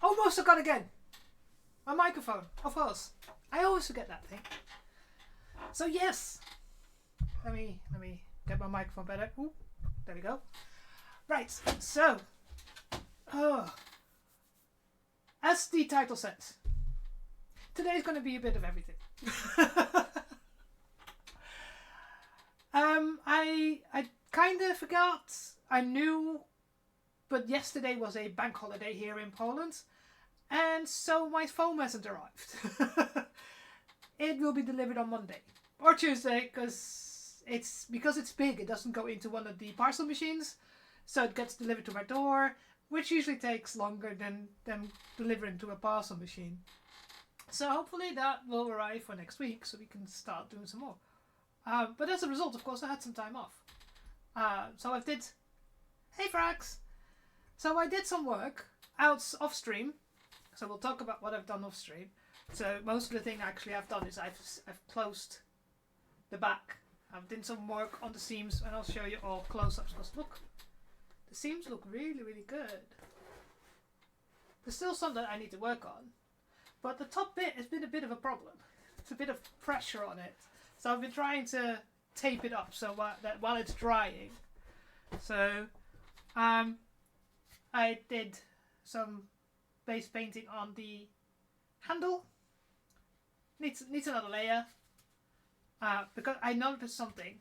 Almost forgot again. My microphone, of course. I always forget that thing. So yes. Let me get my microphone better. Ooh, there we go. Right, so as the title says, today's going to be a bit of everything. I kind of forgot. I knew, but yesterday was a bank holiday here in Poland, and so my foam hasn't arrived. It will be delivered on Monday or Tuesday because it's big. It doesn't go into one of the parcel machines, so it gets delivered to my door, which usually takes longer than delivering to a parcel machine. So hopefully that will arrive for next week, so we can start doing some more. But as a result, of course, I had some time off. So I did. Hey, Frax. So I did some work off stream. So we'll talk about what I've done off stream. So most of the thing actually I've done is I've closed the back. I've done some work on the seams, and I'll show you all close-ups. Because look, the seams look really, really good. There's still some that I need to work on, but the top bit has been a bit of a problem. It's a bit of pressure on it, so I've been trying to tape it up so that while it's drying. So I did some base painting on the handle. Needs another layer because I noticed something.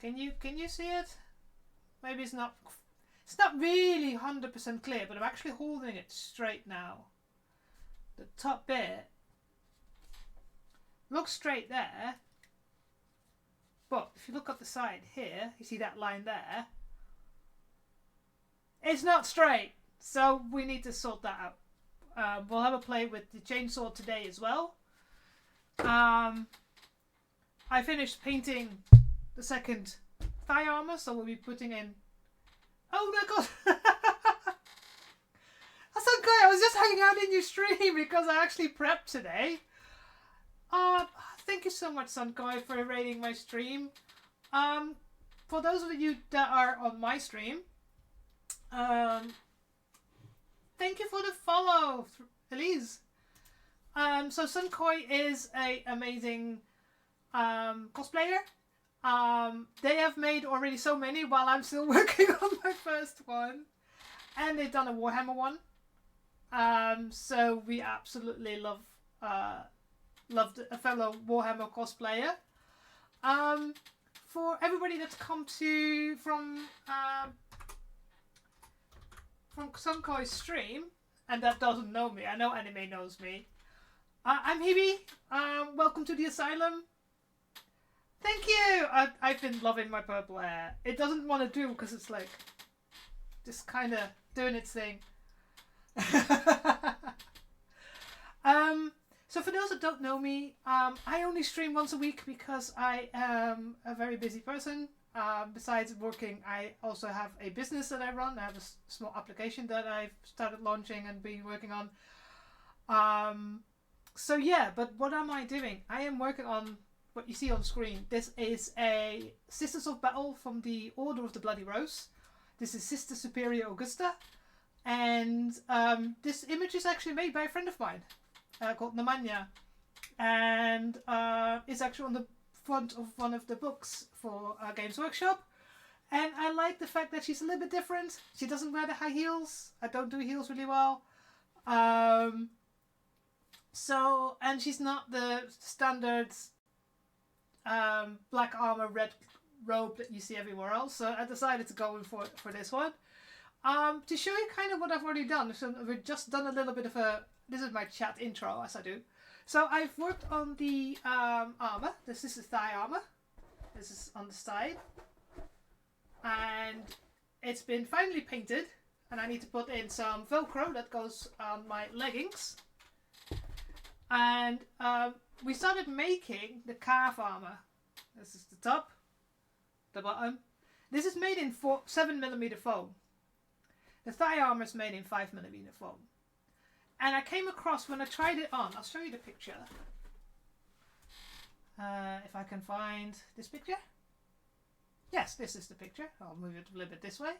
Can you see it? Maybe it's not really 100% clear, but I'm actually holding it straight now. The top bit looks straight there, but if you look up the side here, you see that line there. It's not straight, so we need to sort that out. We'll have a play with the chainsword today as well. I finished painting the second thigh armor, so we'll be putting in. Oh my god! That's so good. I was just hanging out in your stream because I actually prepped today. Thank you so much, Sunkoi, for rating my stream. For those of you that are on my stream, thank you for the follow, Elise. So Sunkoi is an amazing cosplayer. They have made already so many while I'm still working on my first one, and they've done a Warhammer one. So we absolutely loved a fellow Warhammer cosplayer. For everybody that's come from Sunkoi's stream and that doesn't know me, I know Anime knows me. I'm Hebe. Welcome to the asylum. Thank you. I've been loving my purple hair. It doesn't want to do because it's like just kind of doing its thing. So for those that don't know me, I only stream once a week because I am a very busy person. Besides working, I also have a business that I run. I have a small application that I've started launching and been working on. So yeah, but what am I doing? I am working on what you see on screen. This is a Sisters of Battle from the Order of the Bloody Rose. This is Sister Superior Augusta. And this image is actually made by a friend of mine called Namanya. And it's actually on the front of one of the books for Games Workshop. And I like the fact that she's a little bit different. She doesn't wear the high heels. I don't do heels really well. And she's not the standard black armor, red robe that you see everywhere else. So I decided to go in for this one. To show you kind of what I've already done. So we've just done a little bit of this is my chat intro, as I do. So I've worked on the armor. This is the thigh armor. This is on the side. And it's been finally painted. And I need to put in some Velcro that goes on my leggings. And we started making the calve armor. This is the top, the bottom. This is made in 7mm foam. The thigh armor is made in 5mm foam. And I came across, when I tried it on, I'll show you the picture. If I can find this picture. Yes, this is the picture. I'll move it a little bit this way.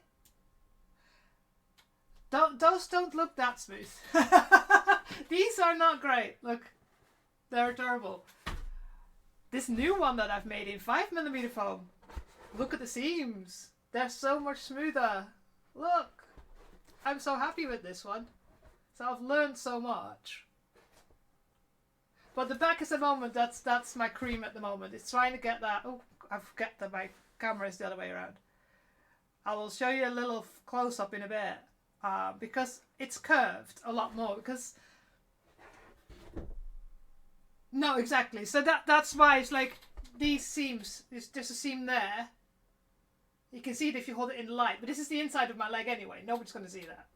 Those don't look that smooth. These are not great. Look, they're terrible. This new one that I've made in 5mm foam. Look at the seams. They're so much smoother. Look. I'm so happy with this one. So I've learned so much. But the back is the moment, that's my cream at the moment. It's trying to get that. Oh, I've got my camera is the other way around. I will show you a little close up in a bit. Because it's curved a lot more. Because no, exactly. So that's why it's like these seams. There's a seam there. You can see it if you hold it in light. But this is the inside of my leg anyway. Nobody's going to see that.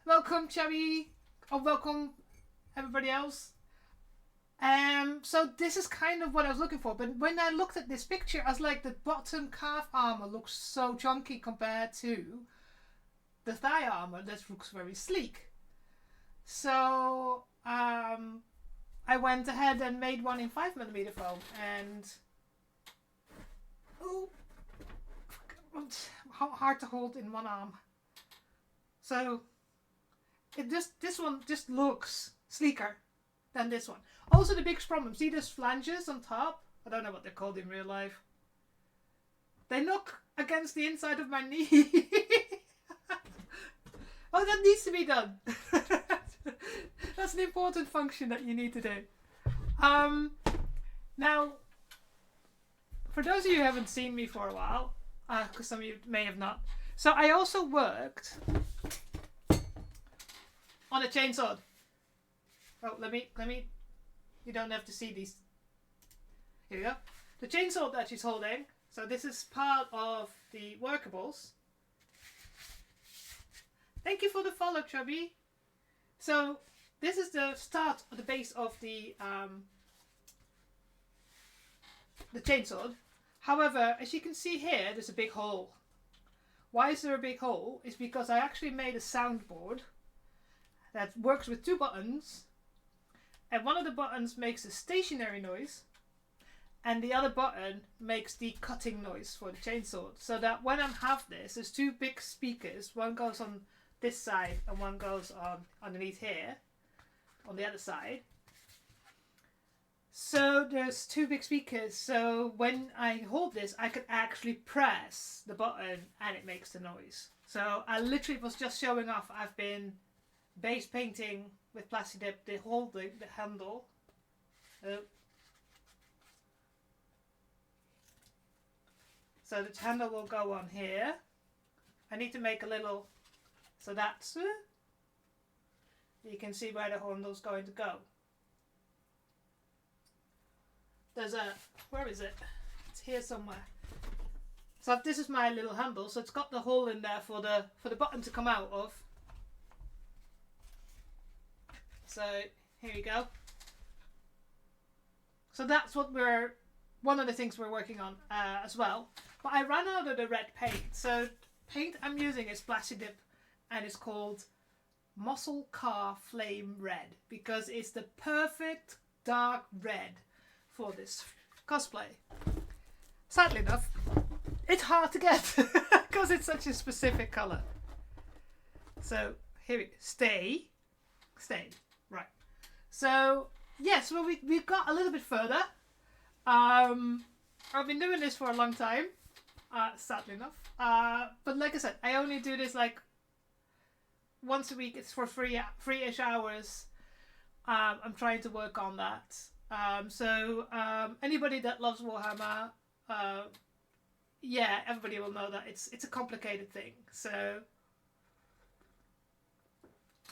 Welcome, Chubby. Oh, welcome, everybody else. So this is kind of what I was looking for. But when I looked at this picture, I was like, the bottom calf armor looks so chunky compared to the thigh armor. That looks very sleek. So I went ahead and made one in 5mm foam. And oh, hard to hold in one arm. So this one just looks sleeker than this one. Also, the big problem, see those flanges on top? I don't know what they're called in real life. They knock against the inside of my knee. Oh, that needs to be done. That's an important function that you need to do. Now, for those of you who haven't seen me for a while, because some of you may have not, so I also worked on a chainsword. Oh, let me. You don't have to see these. Here we go. The chainsaw that she's holding. So this is part of the workables. Thank you for the follow, Chubby. So this is the start of the base of the chainsword. However, as you can see here, there's a big hole. Why is there a big hole? It's because I actually made a soundboard that works with 2 buttons. And one of the buttons makes a stationary noise, and the other button makes the cutting noise for the chainsaw. So that when I have this, there's 2 big speakers. One goes on this side, and one goes on underneath here, on the other side. So there's 2 big speakers. So when I hold this, I can actually press the button, and it makes the noise. So I literally was just showing off. I've been base painting with plastic dip, the handle. So the handle will go on here. I need to make a little, so that's, you can see where the handle's going to go. There's a, where is it? It's here somewhere. So this is my little handle, so it's got the hole in there for the button to come out of. So here you go. So that's what one of the things we're working on as well. But I ran out of the red paint. So paint I'm using is Plastic Dip, and it's called Muscle Car Flame Red, because it's the perfect dark red for this cosplay. Sadly enough, it's hard to get because it's such a specific colour. So here we go. Stay. Right. So yes, well we've got a little bit further. I've been doing this for a long time, sadly enough. But like I said, I only do this like once a week. It's for 3-ish hours. I'm trying to work on that. So anybody that loves Warhammer, yeah, everybody will know that it's a complicated thing. So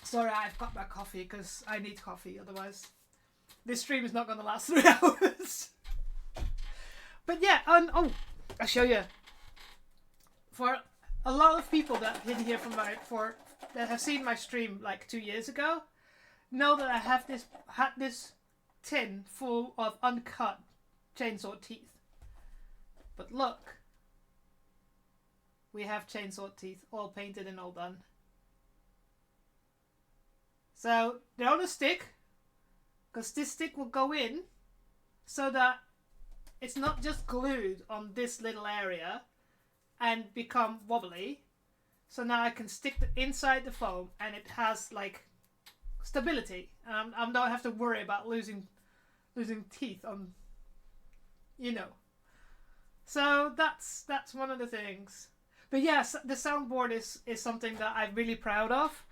sorry, I've got my coffee because I need coffee, otherwise this stream is not going to last 3 hours. But yeah, oh, I'll show you. For a lot of people that have been here that have seen my stream like 2 years ago, know that I had this tin full of uncut chainsaw teeth. But look, we have chainsaw teeth all painted and all done. So they're on a stick, because this stick will go in so that it's not just glued on this little area and become wobbly. So now I can stick it inside the foam and it has like stability. I don't have to worry about losing teeth on, you know. So that's one of the things. But yes, the soundboard is something that I'm really proud of.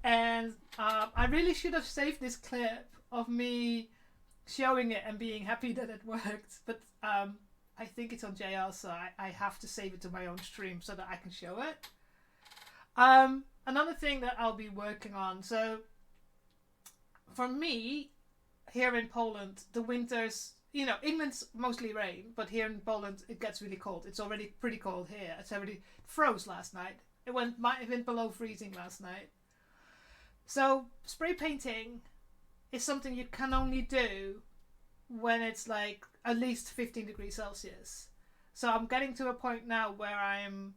And I really should have saved this clip of me showing it and being happy that it worked. But I think it's on JL, so I have to save it to my own stream so that I can show it. Another thing that I'll be working on. So for me, here in Poland, the winters, you know, England's mostly rain, but here in Poland it gets really cold. It's already pretty cold here. It's already froze last night. Might have been below freezing last night. So spray painting is something you can only do when it's like at least 15 degrees Celsius. So I'm getting to a point now where I'm,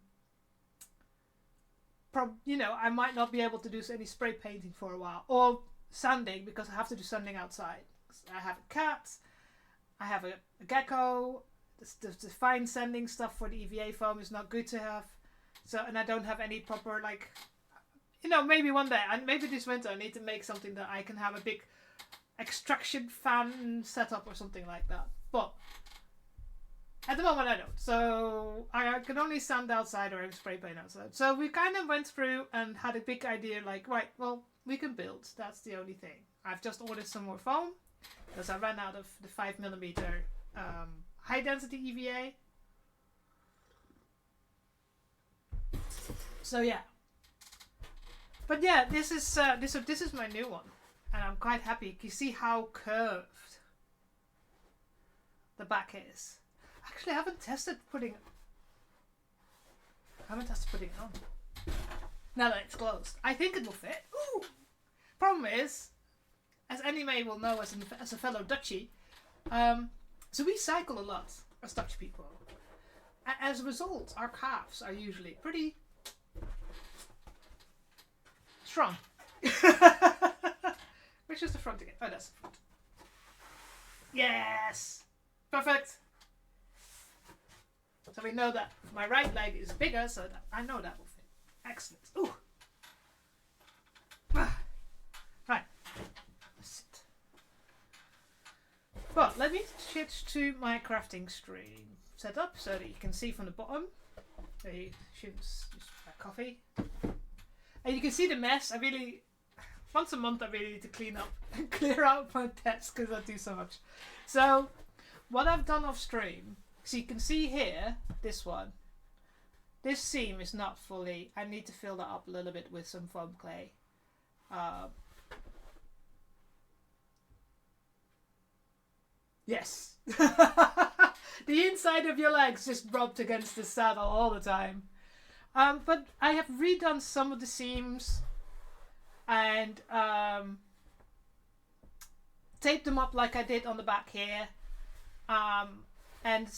you know, I might not be able to do any spray painting for a while, or sanding, because I have to do sanding outside. I have a cat, I have a gecko. The fine sanding stuff for the EVA foam is not good to have. So, and I don't have any proper, like, you know, maybe one day, and maybe this winter I need to make something that I can have a big extraction fan setup or something like that. But at the moment I don't. So I can only sand outside or spray paint outside. So we kind of went through and had a big idea, like, right, well, we can build. That's the only thing. I've just ordered some more foam because I ran out of the 5mm high density EVA. So yeah. But yeah, this is my new one, and I'm quite happy. You see how curved the back is. Actually, I haven't tested putting it on. Now that it's closed, I think it will fit. Ooh. Problem is, as any May will know, as a fellow Dutchie, so we cycle a lot as Dutch people. As a result, our calves are usually pretty strong. Which is the front again? Oh, that's the front. Yes! Perfect! So we know that my right leg is bigger, so that I know that will fit. Excellent. Ooh! Right. Let's sit. Well, let me switch to my crafting stream setup so that you can see from the bottom. So you should just my coffee. And you can see the mess. Once a month I really need to clean up and clear out my desk because I do so much. So what I've done off stream, so you can see here, this seam is not fully, I need to fill that up a little bit with some foam clay. Yes. The inside of your legs just rubbed against the saddle all the time. But I have redone some of the seams and taped them up like I did on the back here, and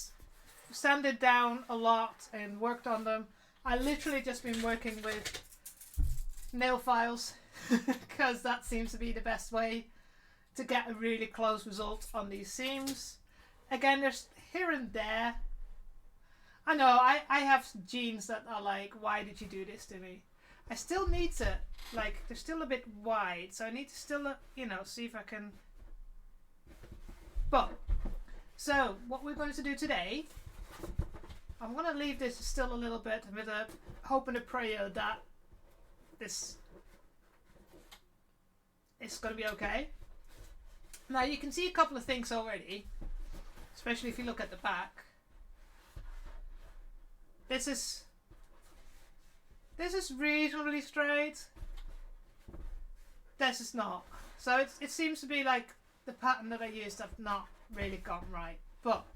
sanded down a lot and worked on them. I literally just been working with nail files because that seems to be the best way to get a really close result on these seams. Again, there's here and there. I know, I have jeans that are like, why did you do this to me? I still need to, like, they're still a bit wide, so I need to still, you know, see if I can. But, so, what we're going to do today, I'm going to leave this still a little bit with a hope and a prayer that this is going to be okay. Now, you can see a couple of things already, especially if you look at the back. This is reasonably straight. This is not. So it seems to be like the pattern that I used have not really gone right. But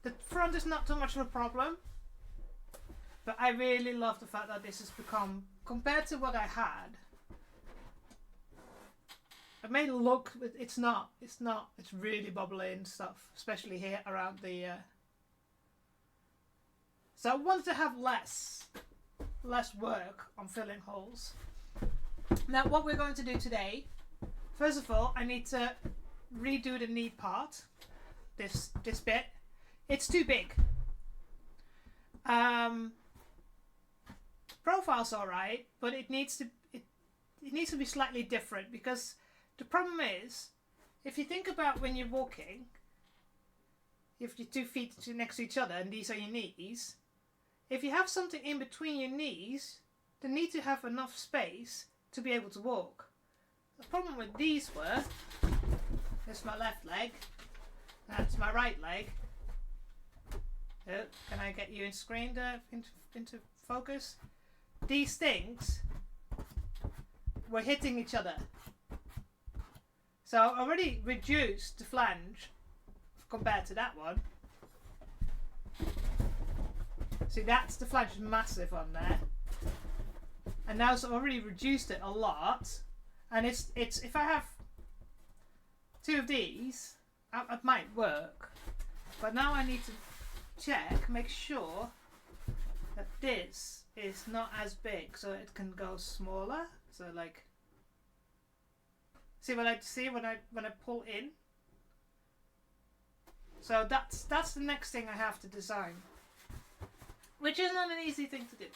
the front is not too much of a problem. But I really love the fact that this has become, compared to what I had, it may look, but it's not. It's really bubbly and stuff, especially here around the so I wanted to have less work on filling holes. Now what we're going to do today, first of all, I need to redo the knee part. this bit. It's too big. Profile's alright, but it needs to be slightly different, because the problem is, if you think about when you're walking, if your 2 feet next to each other and these are your knees, if you have something in between your knees, they need to have enough space to be able to walk. The problem with these were, this is my left leg, that's my right leg. Oh, can I get you in screen into focus? These things were hitting each other. So I already reduced the flange compared to that one. See, that's the flange is massive on there. And now it's already reduced it a lot. And it's if I have 2 of these, it might work. But now I need to check, make sure that this is not as big, so it can go smaller. So like, see when I pull in. So that's the next thing I have to design, which is not an easy thing to do,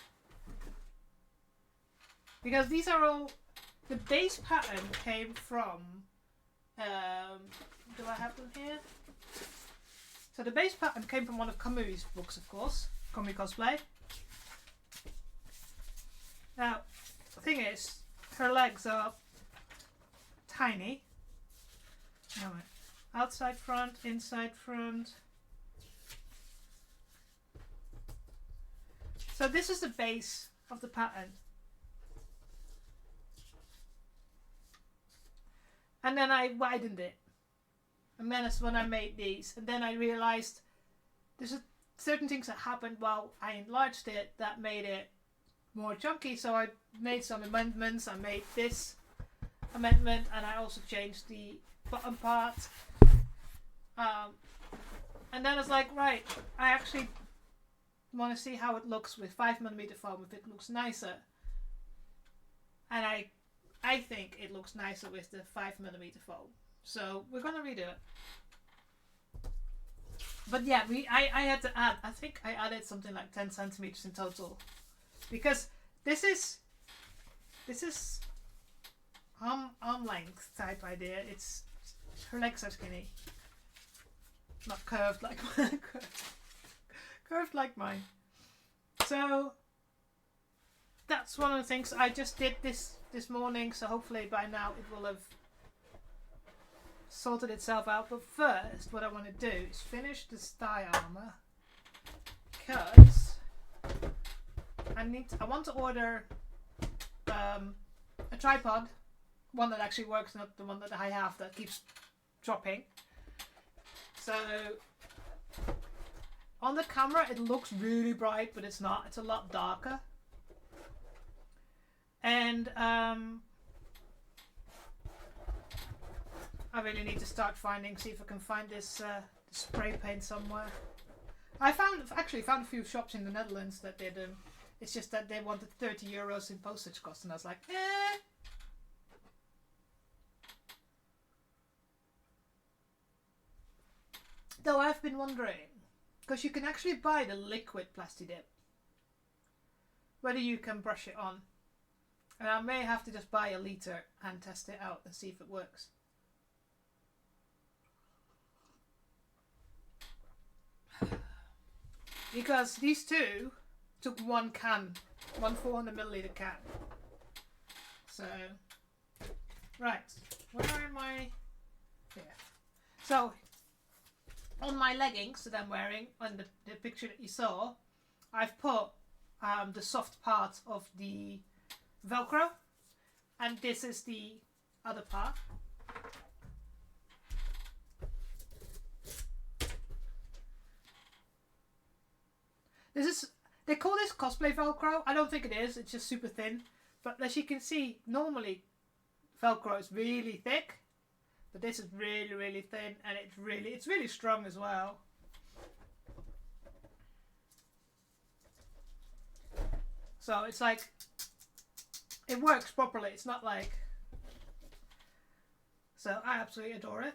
because these are all, the base pattern came from, do I have them here? So the base pattern came from one of Camus' books, of course, Camus Cosplay. Now, the thing is, her legs are tiny. Anyway, outside front, inside front. So this is the base of the pattern. And then I widened it. And then that's when I made these. And then I realized there's certain things that happened while I enlarged it that made it more chunky. So I made some amendments. I made this amendment, and I also changed the bottom part. And then it's like, right, I actually want to see how it looks with 5mm foam, if it looks nicer. And I think it looks nicer with the 5mm foam. So we're gonna redo it. But yeah, I had to add, I think I added something like 10 centimeters in total, because this is arm length type idea. It's, her legs are skinny, not curved like mine. Curved like mine. So that's one of the things I just did this morning. So hopefully by now it will have sorted itself out. But first, what I want to do is finish this thigh armor, because I want to order a tripod, one that actually works, not the one that I have that keeps dropping. So on the camera it looks really bright, but it's not. It's a lot darker. And I really need to start see if I can find this spray paint somewhere. I actually found a few shops in the Netherlands that did them. It's just that they wanted 30 euros in postage cost, and I was like, eh. Though I've been wondering, because you can actually buy the liquid Plastidip, whether you can brush it on. And I may have to just buy a litre and test it out and see if it works. Because these two took one 400ml can. So, right, where am I? Here. So, on my leggings that I'm wearing, on the picture that you saw, I've put the soft part of the Velcro, and this is the other part. They call this cosplay Velcro. I don't think it is. It's just super thin. But as you can see, normally Velcro is really thick, but this is really, really thin, and it's really strong as well. So it's like, it works properly. It's not like, so I absolutely adore it.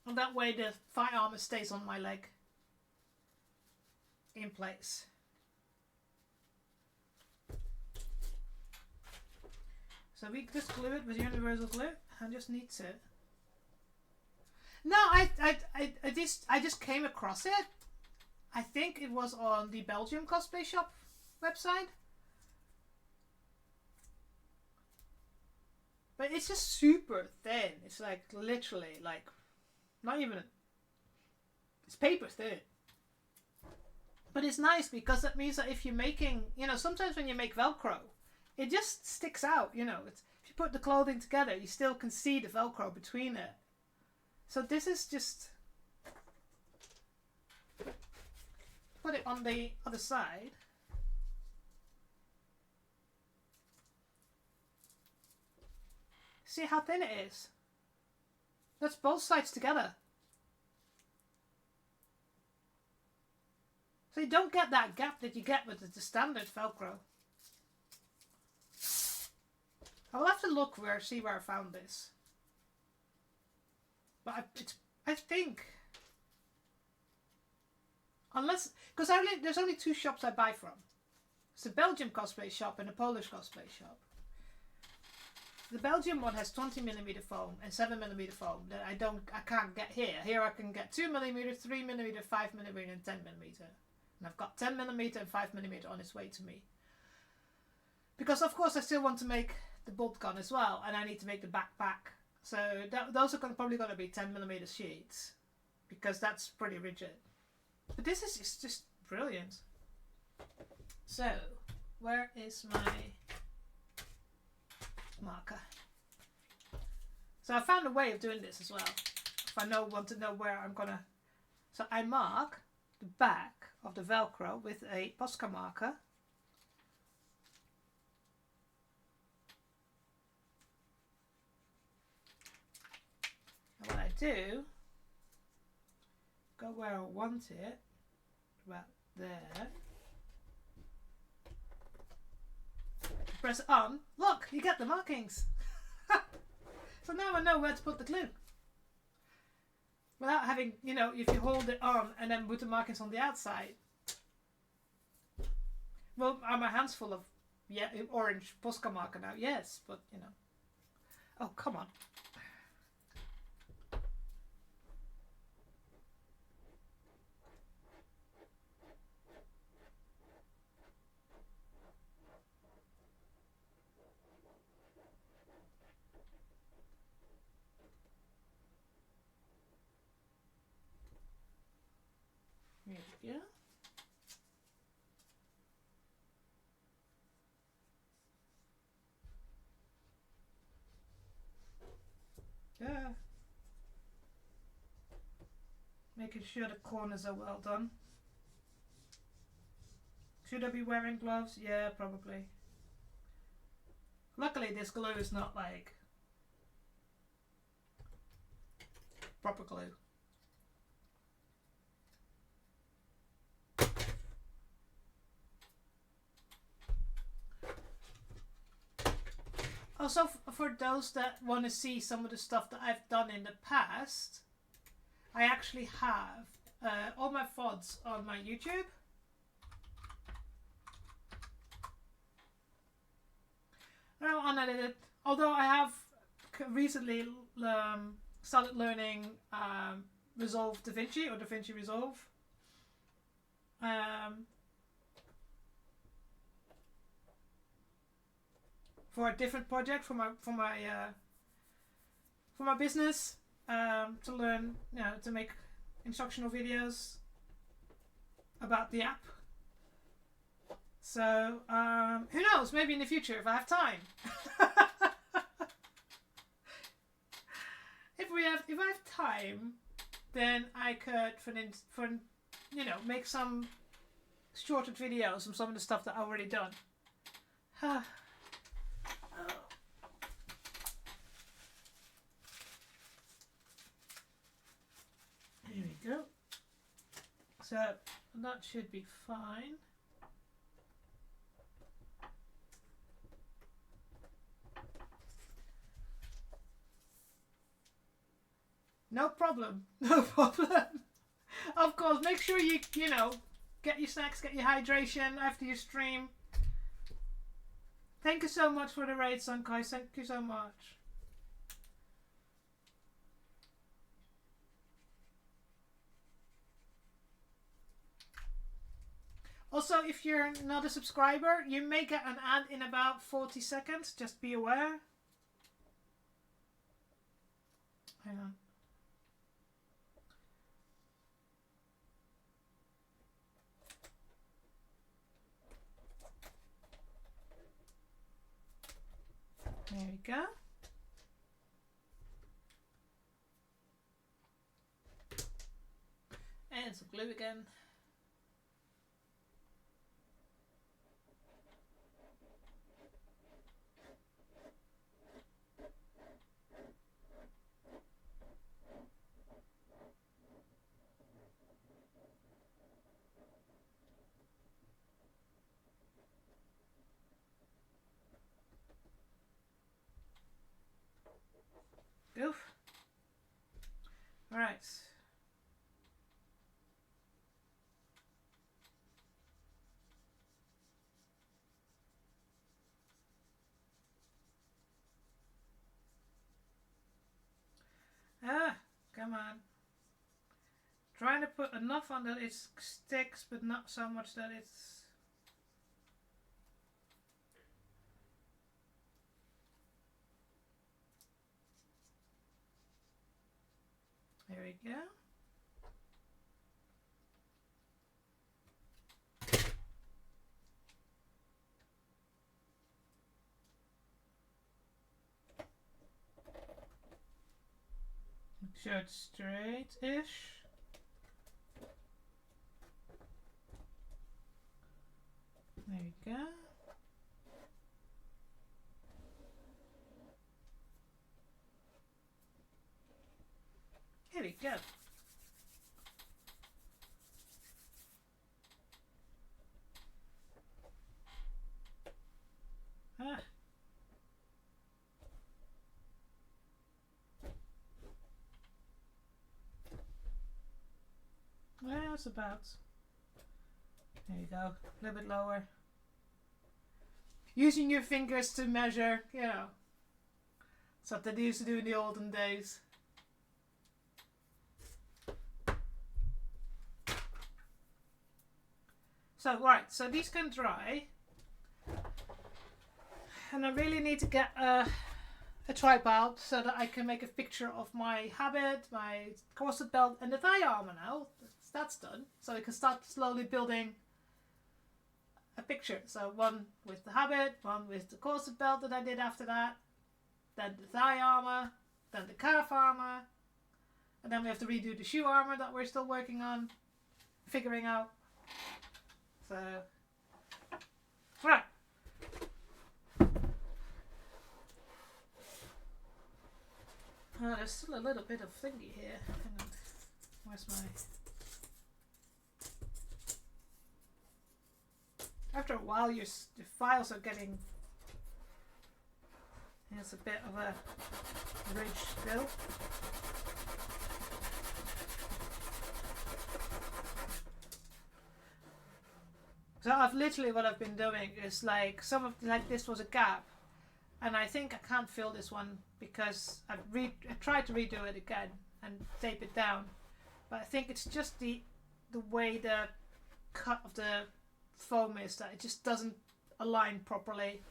And that way the thigh armor stays on my leg in place. So we just glue it with universal glue. I just need to. No, I just came across it. I think it was on the Belgium Cosplay Shop website. But it's just super thin. It's like literally like not even. It's paper thin. But it's nice because that means that if you're making, you know, sometimes when you make Velcro, it just sticks out, you know. It's, if you put the clothing together, you still can see the Velcro between it. So this is just... Put it on the other side. See how thin it is? That's both sides together. So you don't get that gap that you get with the standard Velcro. I will have to look see where I found this. But I think, unless, because there's only two shops I buy from. It's the Belgian cosplay shop and the Polish cosplay shop. The Belgian one has 20mm foam and 7mm foam that I can't get here. Here I can get 2mm, 3mm, 5mm, and 10mm. And I've got 10mm and 5mm on its way to me. Because of course I still want to make the bolt gun as well, and I need to make the backpack. So those are probably going to be 10mm sheets, because that's pretty rigid. But this is just brilliant. So, where is my marker? So I found a way of doing this as well. If I want to know where I'm going to... So I mark the back of the Velcro with a Posca marker. And what I do, go where I want it, about there. Press it on. Look, you get the markings. So now I know where to put the glue. Without having, you know, if you hold it on and then put the markings on the outside. Well, are my hands full of orange Posca marker now? Yes, but you know. Oh, come on. There we go. Yeah. Making sure the corners are well done. Should I be wearing gloves? Yeah, probably. Luckily this glue is not like proper glue. Also, for those that want to see some of the stuff that I've done in the past, I actually have all my VODs on my YouTube. Now unedited, although I have recently started learning Resolve DaVinci or DaVinci Resolve. For a different project for my business, to learn, you know, to make instructional videos about the app. So who knows? Maybe in the future if I have time. If I have time, then I could, you know, make some shorter videos of some of the stuff that I've already done. Here we go. So that should be fine. No problem. No problem. Of course, make sure you know, get your snacks, get your hydration after your stream. Thank you so much for the raid, Sunkai. Thank you so much. Also, if you're not a subscriber, you may get an ad in about 40 seconds. Just be aware. Hang on. There we go. And some glue again. Oof. All right. Ah, come on. Trying to put enough on that it sticks, but not so much that it's... There we go. Make sure it's straight-ish. There we go. Here we go. Ah. Well, that's about. There you go. A little bit lower. Using your fingers to measure, you know. Something they used to do in the olden days. So, right, so these can dry. And I really need to get a tripod so that I can make a picture of my habit, my corset belt, and the thigh armor now. That's done. So I can start slowly building a picture. So one with the habit, one with the corset belt that I did after that, then the thigh armor, then the calf armor, and then we have to redo the shoe armor that we're still working on, figuring out. So, right. Oh, there's still a little bit of thingy here. Hang on. Where's my... After a while, your files are getting... There's a bit of a ridge still. So I've literally, what I've been doing is like, some of, like this was a gap. And I think I can't fill this one because I tried to redo it again and tape it down. But I think it's just the way the cut of the foam is that it just doesn't align properly.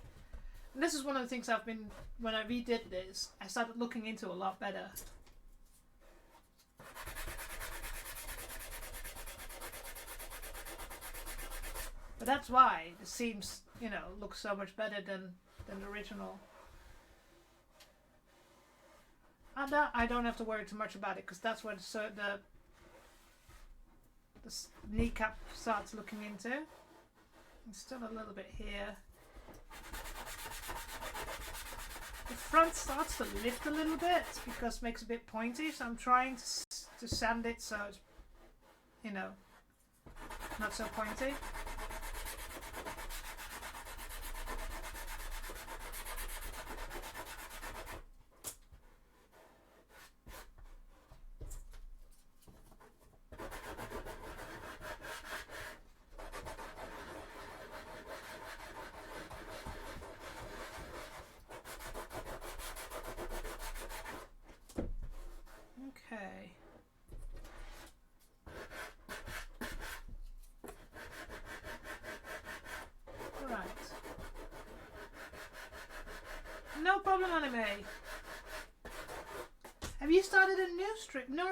And this is one of the things I've been, when I redid this, I started looking into a lot better. But that's why the seams, you know, look so much better than the original. And that I don't have to worry too much about it because that's where the kneecap starts looking into. And still a little bit here. The front starts to lift a little bit because it makes it a bit pointy, so I'm trying to sand it so it's, you know, not so pointy. No problem, anime. Have you started a new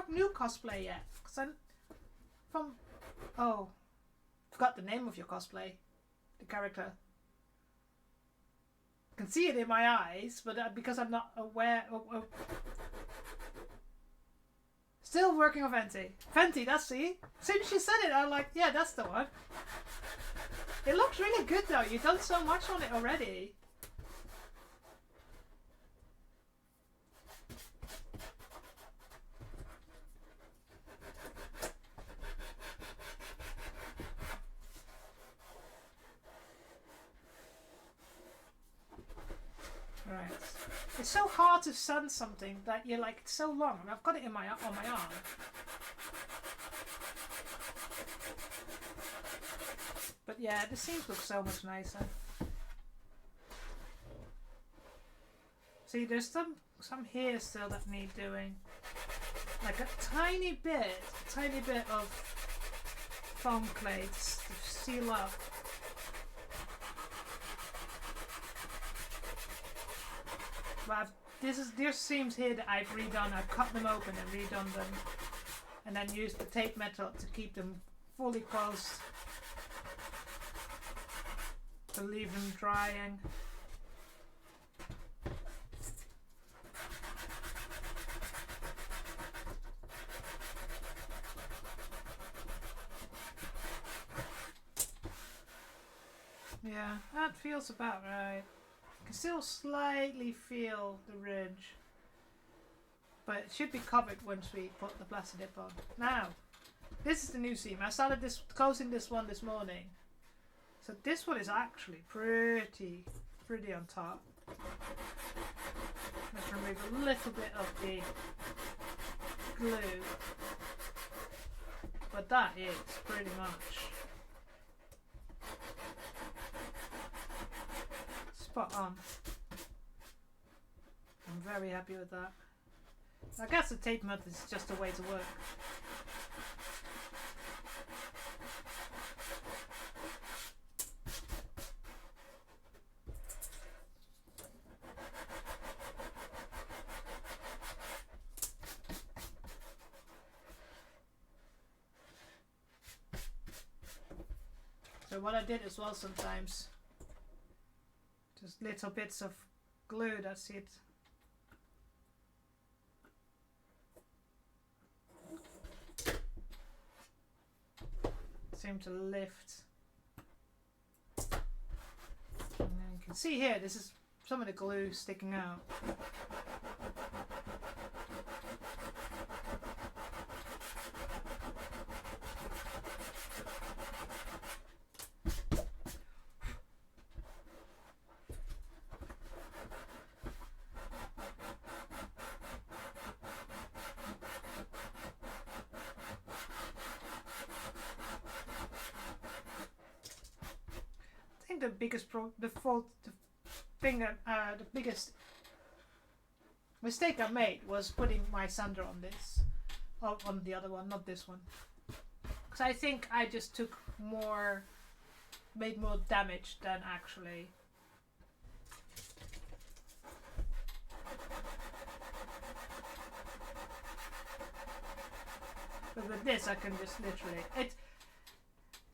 new cosplay yet? Oh, forgot the name of your cosplay. The character. I can see it in my eyes, but because I'm not aware. Still working on Fenty. Fenty, that's see. As soon as you said it, I'm like, yeah, that's the one. It looks really good though. You've done so much on it already. Right. It's so hard to sand something that you're like, it's so long. And I've got it on my arm. But yeah, the seams look so much nicer. See, there's some here still that need doing. Like a tiny bit of foam clay to seal up. But there's seams here that I've redone. I've cut them open and redone them, and then used the tape method to keep them fully closed, to leave them drying. Yeah, that feels about right. I can still slightly feel the ridge, but it should be covered once we put the plastic dip on. Now, this is the new seam. I started closing this one this morning, so this one is actually pretty on top. Let's remove a little bit of the glue, but that is pretty much spot on. I'm very happy with that. I guess the tape method is just a way to work. So what I did as well sometimes, just little bits of glue, that's it. Seem to lift. And then you can see here, this is some of the glue sticking out. The biggest the biggest mistake I made was putting my sander on this, on the other one, not this one, because I think I just made more damage than actually. But with this, I can just literally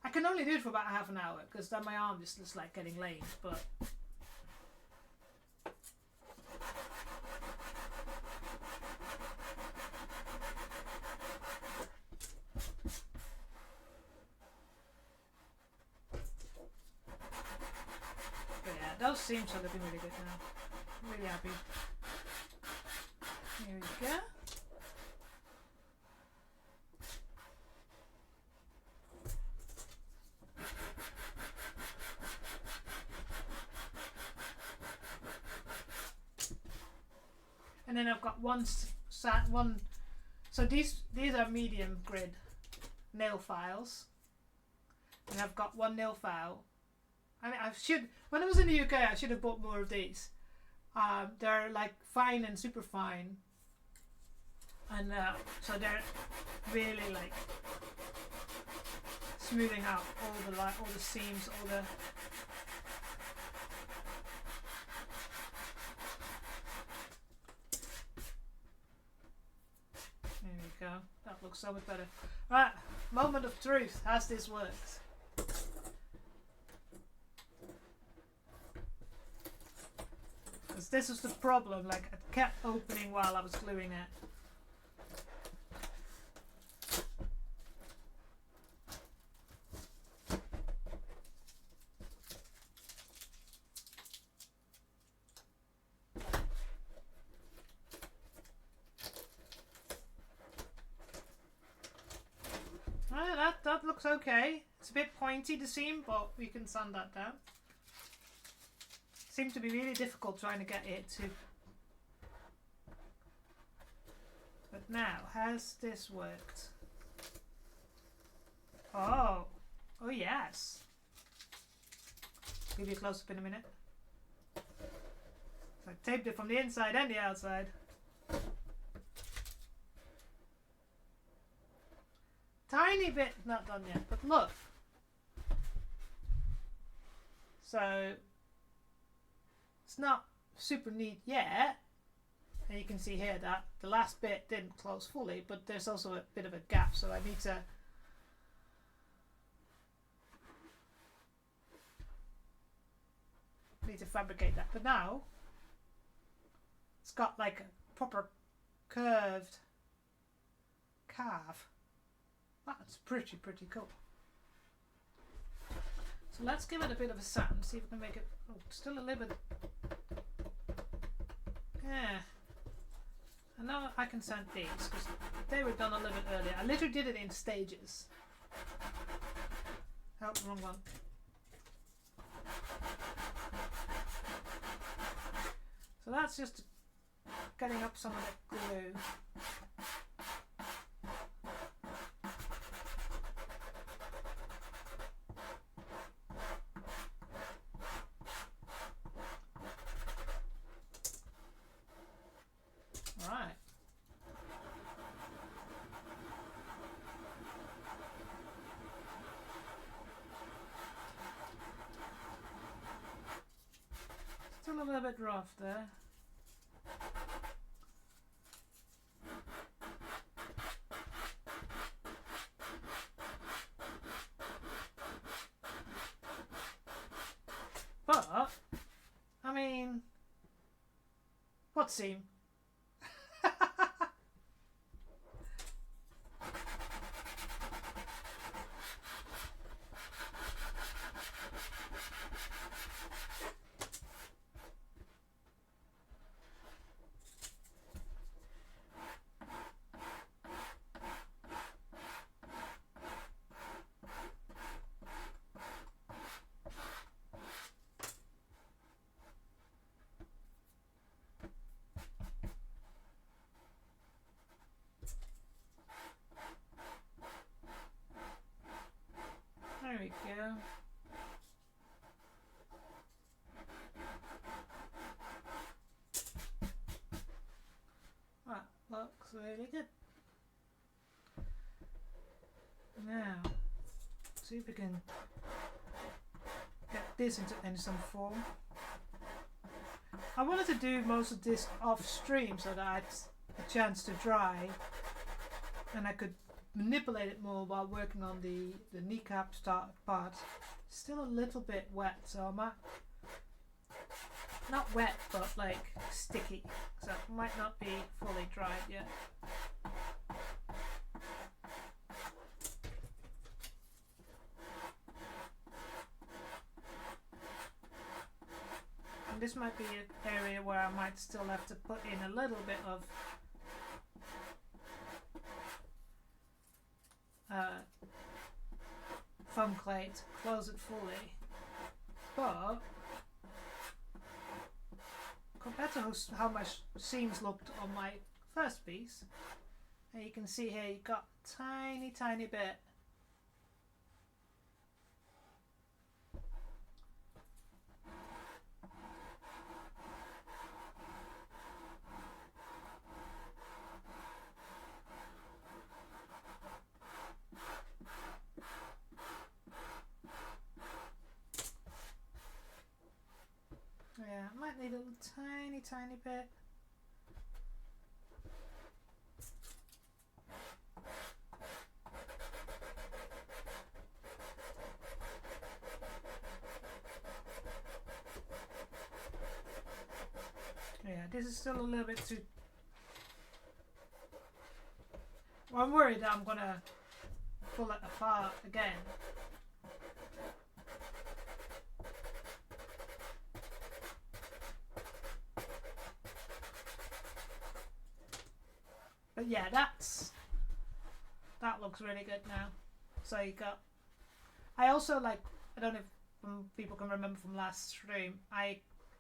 I can only do it for about half an hour because then my arm just looks like getting lame, but yeah, those seams are looking really good now. I'm really happy. Here we go. And then I've got one. So these are medium grid nail files, and I've got one nail file. I mean, when I was in the UK, I should have bought more of these. They're like fine and super fine, and so they're really like smoothing out all the seams, all the. that looks so much better. Right, moment of truth. Has this worked? Because this was the problem, like it kept opening while I was gluing it. That looks okay. It's a bit pointy, the seam, but we can sand that down. Seems to be really difficult trying to get it to. But now, has this worked? Oh, oh yes. Give you a close up in a minute. So I taped it from the inside and the outside. Tiny bit not done yet, but look. So it's not super neat yet. And you can see here that the last bit didn't close fully, but there's also a bit of a gap, so I need to fabricate that. But now it's got like a proper curved calve. That's pretty cool. So let's give it a bit of a sand, see if we can make it still a little bit. Yeah. I know I can sand these because they were done a little bit earlier. I literally did it in stages. Oh, wrong one. So that's just getting up some of the glue. Right. Still a little bit rough there. But, I mean, what seam? There we go. That looks really good. Now, see if we can get this in some form. I wanted to do most of this off stream so that I had a chance to dry and I could manipulate it more while working on the kneecap part. Still a little bit wet, so I might not wet but like sticky, so it might not be fully dried yet. And this might be an area where I might still have to put in a little bit of foam clay to close it fully, but compared to how my seams looked on my first piece, and you can see here you got tiny bit. Yeah, I might need a tiny bit. Yeah, this is still a little bit too... Well, I'm worried that I'm gonna pull it apart again. But yeah, that looks really good now. So you got... I also like... I don't know if people can remember from last stream.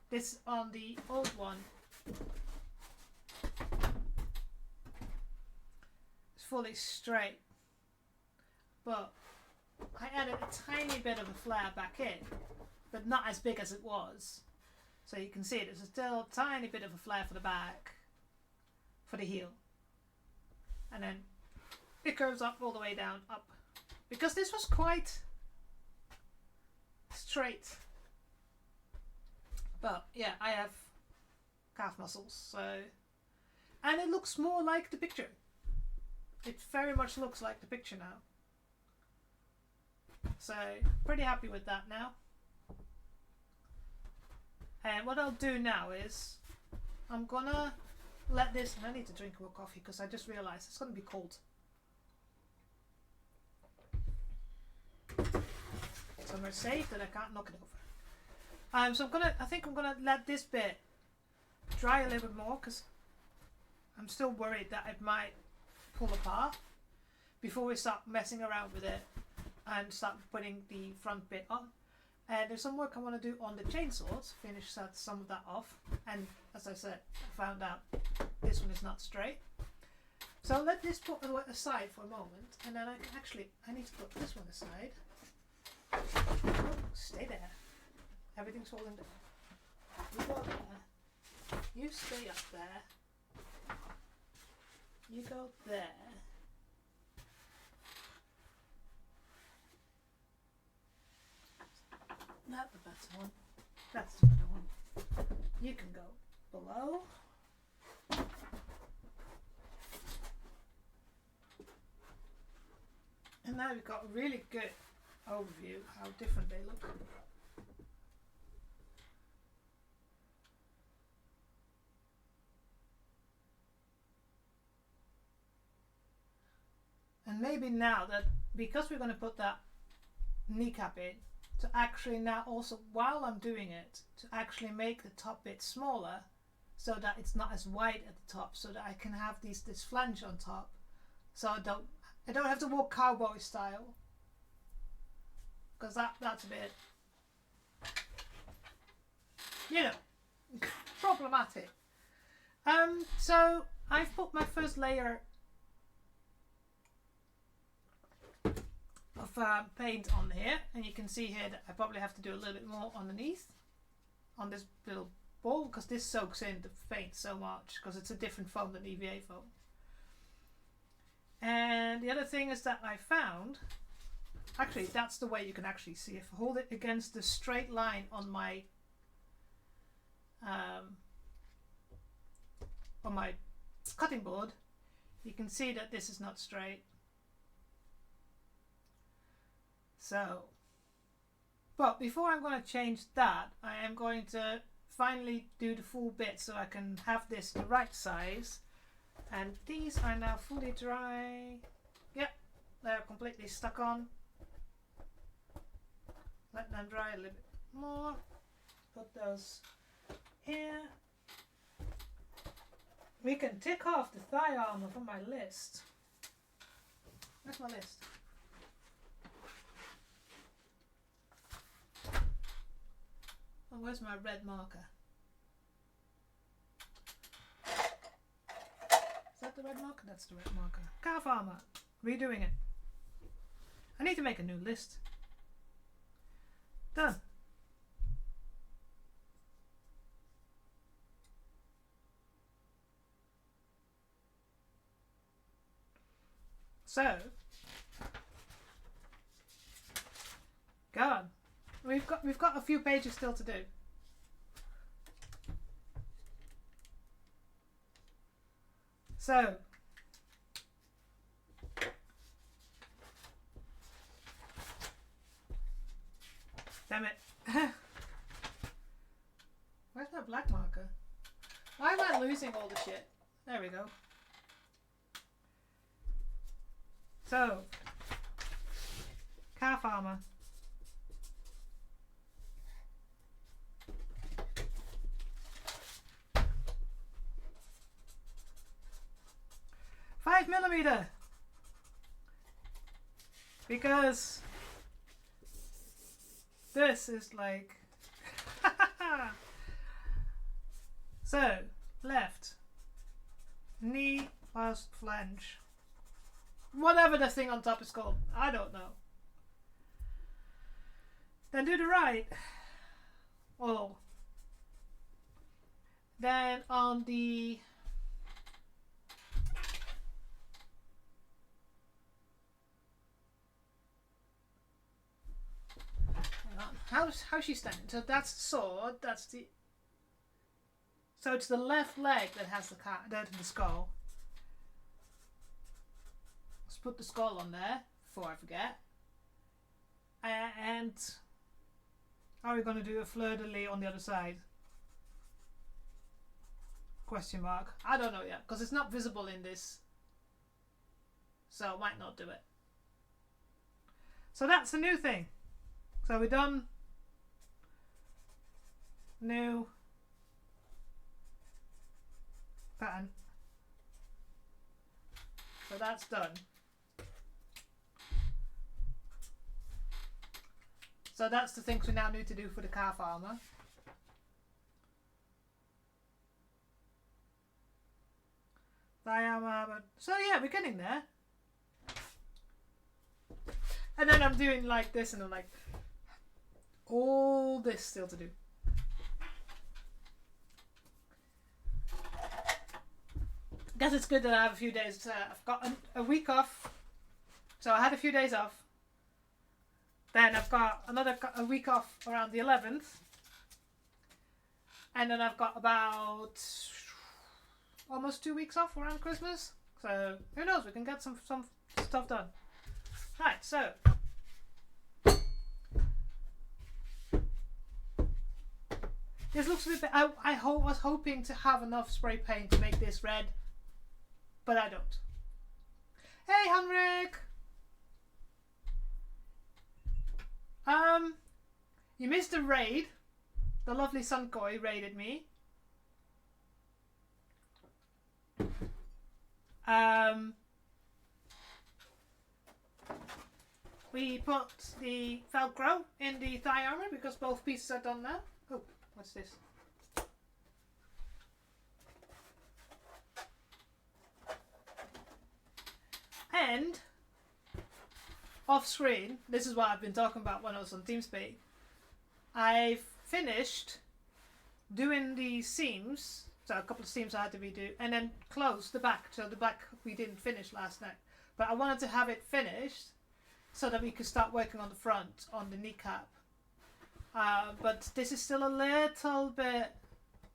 This on the old one... It's fully straight. But I added a tiny bit of a flare back in. But not as big as it was. So you can see it. There's still a tiny bit of a flare for the back. For the heel. And then it curves up all the way down, up. Because this was quite straight. But yeah, I have calf muscles, so... And it looks more like the picture. It very much looks like the picture now. So, pretty happy with that now. And what I'll do now is, I'm gonna let this... And I need to drink more coffee because I just realised it's gonna be cold. So I'm gonna save that I can't knock it over. So I think I'm gonna let this bit dry a little bit more because I'm still worried that it might pull apart before we start messing around with it and start putting the front bit on. And there's some work I want to do on the chainsword, finish some of that off. And as I said, I found out this one is not straight. So I'll let this put aside for a moment, and then I need to put this one aside. Oh, stay there. Everything's falling down. You go there. You stay up there. You go there. Not the better one. That's the better one. You can go below. And now we've got a really good overview how different they look. And maybe now that, because we're going to put that kneecap in, to actually now also, while I'm doing it, to actually make the top bit smaller so that it's not as wide at the top, so that I can have this flange on top, so I don't have to walk cowboy style, because that's a bit, you know, problematic. So I've put my first layer of paint on here, and you can see here that I probably have to do a little bit more underneath on this little ball, because this soaks in the paint so much, because it's a different foam than EVA foam. And the other thing is that I found, actually that's the way you can actually see, if I hold it against the straight line on my cutting board, you can see that this is not straight. So, but before I'm going to change that, I am going to finally do the full bit so I can have this the right size. And these are now fully dry. Yep, they're completely stuck on. Let them dry a little bit more. Put those here. We can tick off the thigh armor from my list. Where's my list? Oh, where's my red marker? Is that the red marker? That's the red marker. Calf armor. Redoing it. I need to make a new list. Done. So, go on. We've got a few pages still to do. So, damn it. Where's my black marker? Why am I losing all the shit? There we go. So, calf armour. $5mm, because this is like so left knee plus flange, whatever the thing on top is called, I don't know. Then do the right. Oh, then on the how's she standing? So that's the sword. That's the. So it's the left leg that has the the skull. Let's put the skull on there before I forget. And are we going to do a fleur-de-lis on the other side? Question mark. I don't know yet because it's not visible in this. So I might not do it. So that's the new thing. So we're done. New pattern. So that's done. So that's the things we now need to do for the calf armour. Thigh armour. So yeah, we're getting there. And then I'm doing like this and I'm like, all this still to do. Guess it's good that I have a few days. I've got a week off. So I had a few days off. Then I've got a week off around the 11th. And then I've got about almost 2 weeks off around Christmas. So who knows, we can get some stuff done. Right, so this looks a bit. I was hoping to have enough spray paint to make this red, but I don't. Hey, Henrik. You missed a raid. The lovely Sunkoi raided me. We put the Velcro in the thigh armor because both pieces are done now. Oh, what's this? And off screen, this is what I've been talking about when I was on TeamSpeak. I've finished doing the seams, so a couple of seams I had to redo, and then closed the back. So the back we didn't finish last night, but I wanted to have it finished so that we could start working on the front, on the kneecap. But this is still a little bit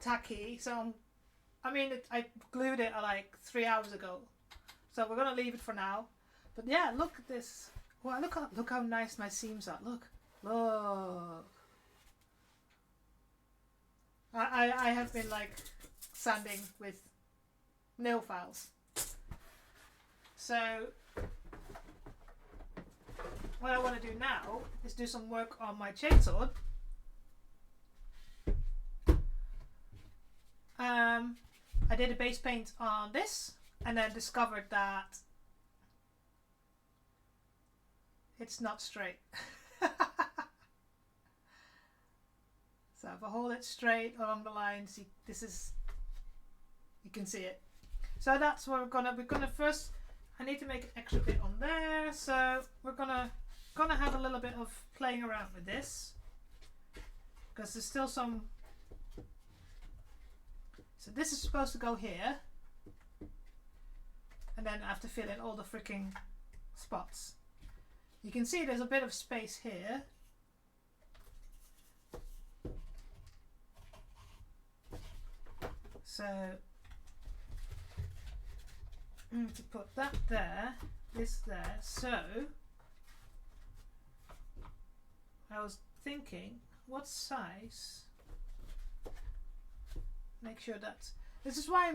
tacky, so I glued it like 3 hours ago, so we're gonna leave it for now. But yeah, look at this. Wow, look how nice my seams are. Look. I have been like sanding with nail files. So what I want to do now is do some work on my chainsword. I did a base paint on this and then discovered that it's not straight. So if I hold it straight along the lines, you can see it. So that's what we're gonna first. I need to make an extra bit on there, so we're gonna have a little bit of playing around with this because there's still some. So this is supposed to go here, and then I have to fill in all the freaking spots. You can see there's a bit of space here. So I need to put that there, this there. So I was thinking, what size? Make sure that's This is why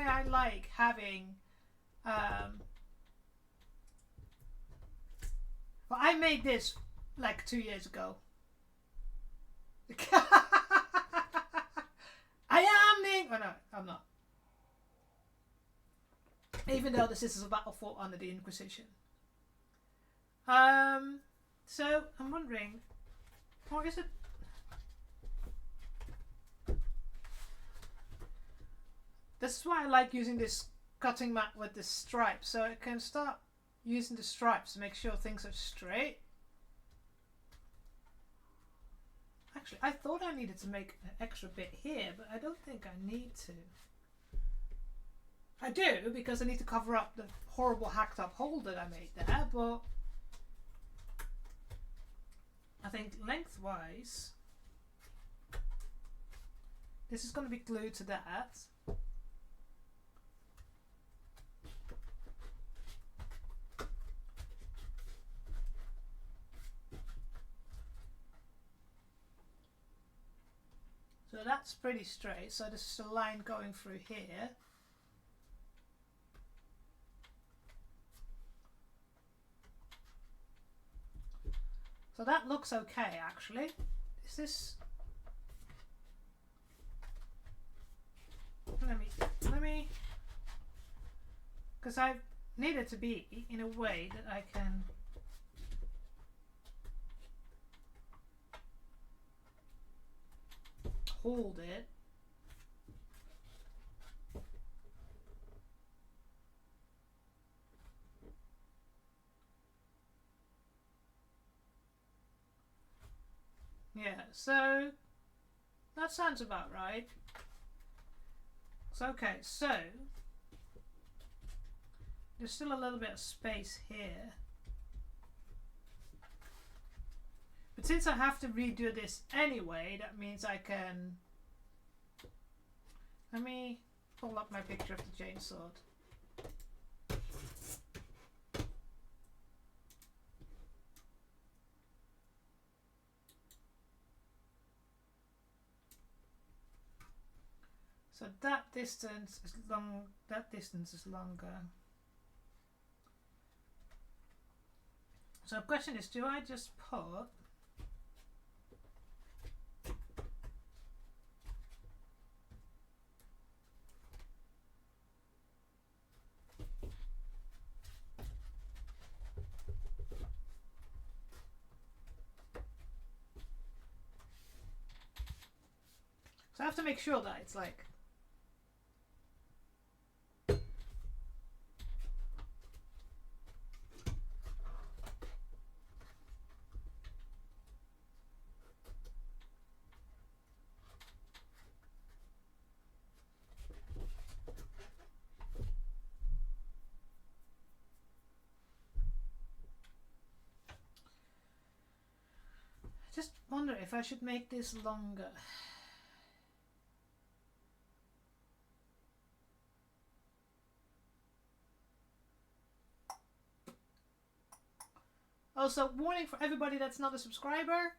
I like having. Well, I made this like 2 years ago. I am Nick. Oh no, I'm not. Even though this is a battle fought under the Inquisition. So I'm wondering, or is it? This is why I like using this cutting mat with the stripes, so I can start using the stripes to make sure things are straight. Actually, I thought I needed to make an extra bit here, but I don't think I need to. I do, because I need to cover up the horrible hacked up hole that I made there, but I think lengthwise this is going to be glued to that. So that's pretty straight, so this is a line going through here. So that looks okay, actually. Is this... Let me... Because I need it to be in a way that I can... hold it. Yeah, so that sounds about right. So okay, so there's still a little bit of space here. But since I have to redo this anyway, that means I can... Let me pull up my picture of the chainsword. So that distance is long. That distance is longer. So the question is, do I just put... So I have to make sure that it's like... I just wonder if I should make this longer. Also, warning for everybody that's not a subscriber,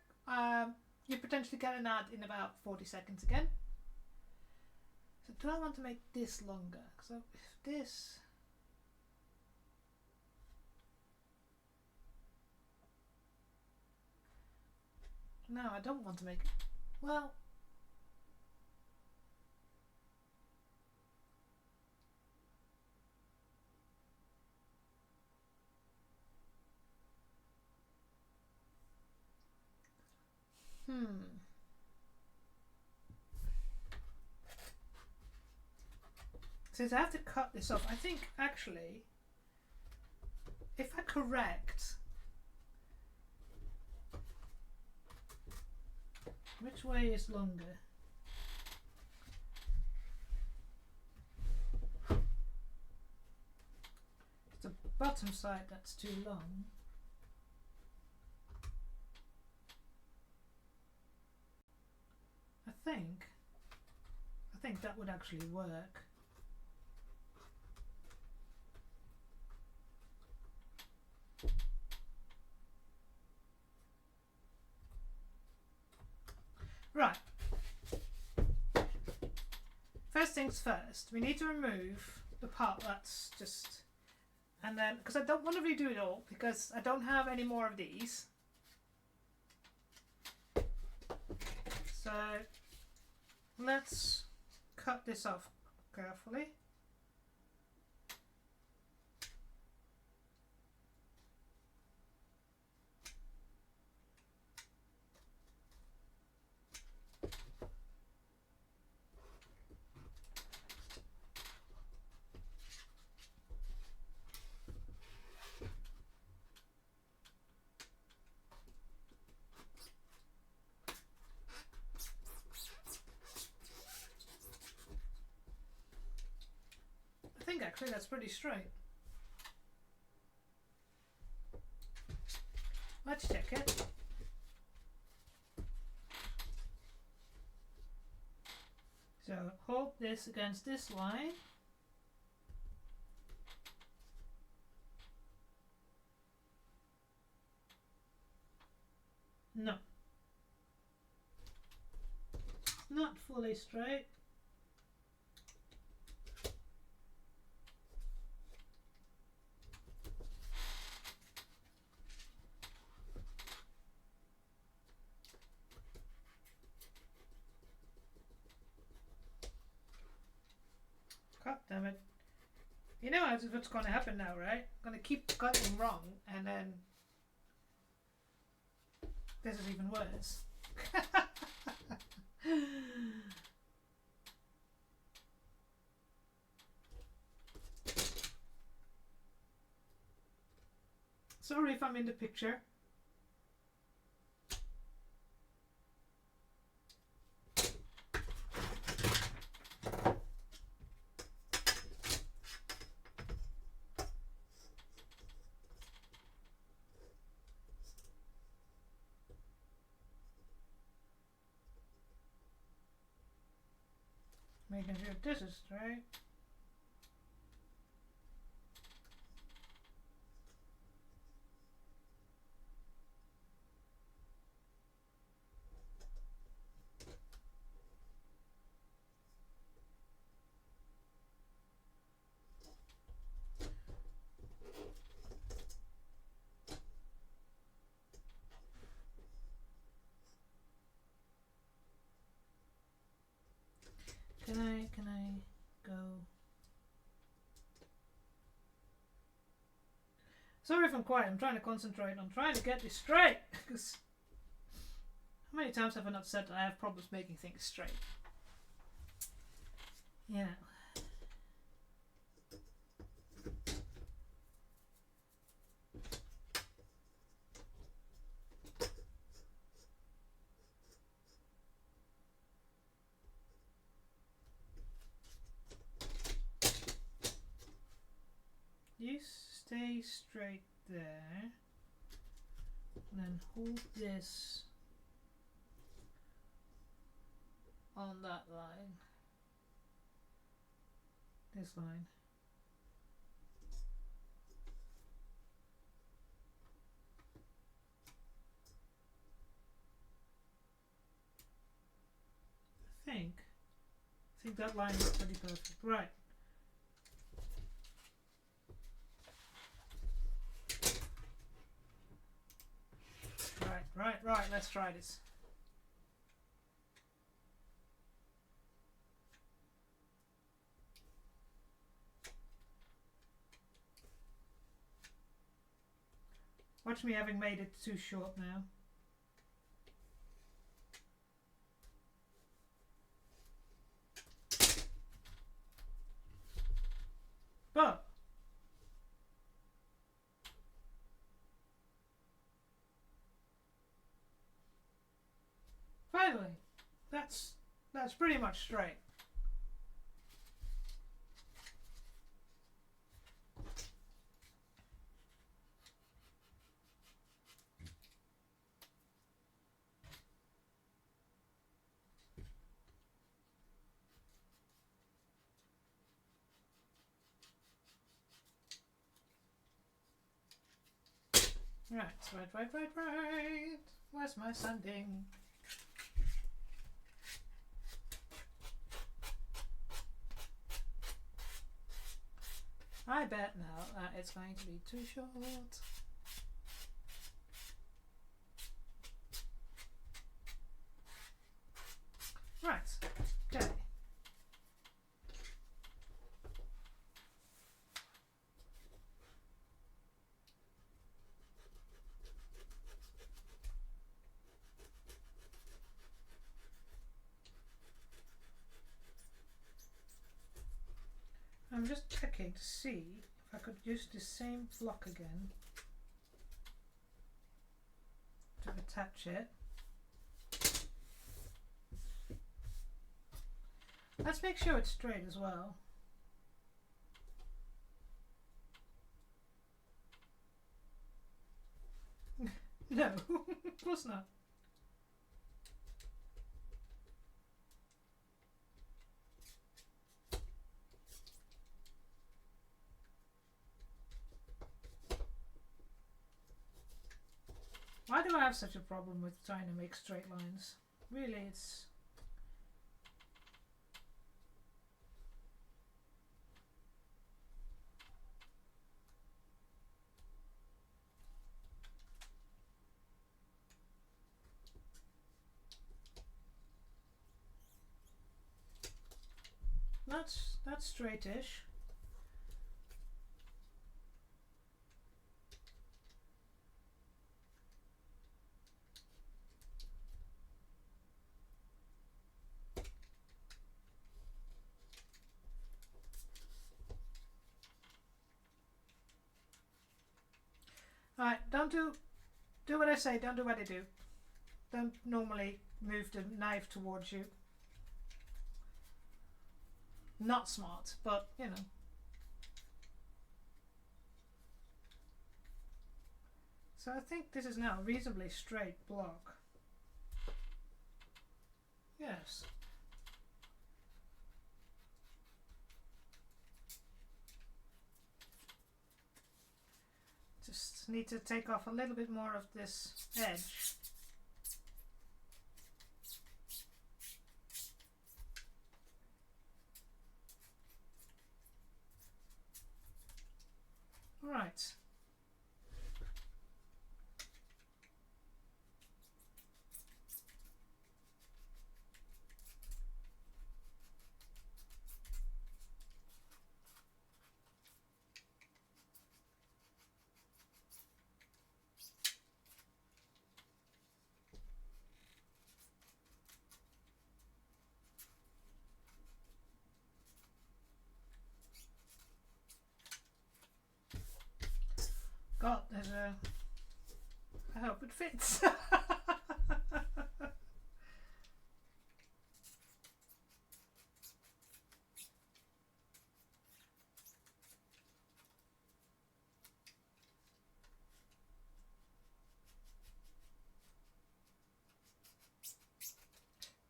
you potentially get an ad in about 40 seconds again. So do I want to make this longer? So if this... No, I don't want to make it... Well... Since I have to cut this off, I think actually, if I correct, which way is longer? It's the bottom side that's too long. I think that would actually work. Right. If first things first, we need to remove the part that's just, and then, because I don't want to redo it all, because I don't have any more of these. So let's cut this off carefully. I think actually that's pretty straight. Let's check it. So hold this against this line. No. Not fully straight. God damn it. You know what's going to happen now, right? I'm going to keep cutting wrong, and then this is even worse. Sorry if I'm in the picture. Making sure this is straight. Can I go? Sorry if I'm quiet, I'm trying to concentrate on trying to get this straight. Because how many times have I not said that I have problems making things straight? Yeah. You stay straight there, and then hold this on that line, this line. I think that line is pretty perfect. Right. Right, let's try this. Watch me having made it too short now. But finally, that's pretty much straight. Right. Where's my sanding? I bet now that it's going to be too short. Right, okay. I'm just checking to see if I could use the same block again to attach it. Let's make sure it's straight as well. No, of course not. Why do I have such a problem with trying to make straight lines? Really, it's... That's straightish. Alright, don't do what I say, don't do what I do. Don't normally move the knife towards you. Not smart, but you know. So I think this is now a reasonably straight block. Yes. Just need to take off a little bit more of this edge. Right. God, there's a... I hope it fits.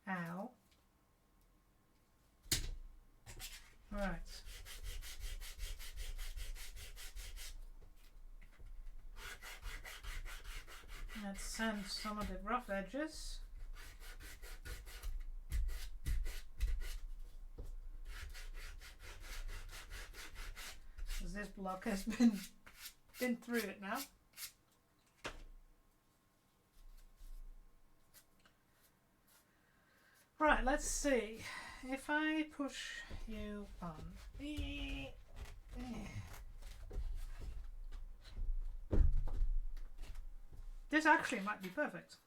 Ow. Right. Let's sand some of the rough edges. Because this block has been through it now. Right, let's see. If I push you on. This actually might be perfect.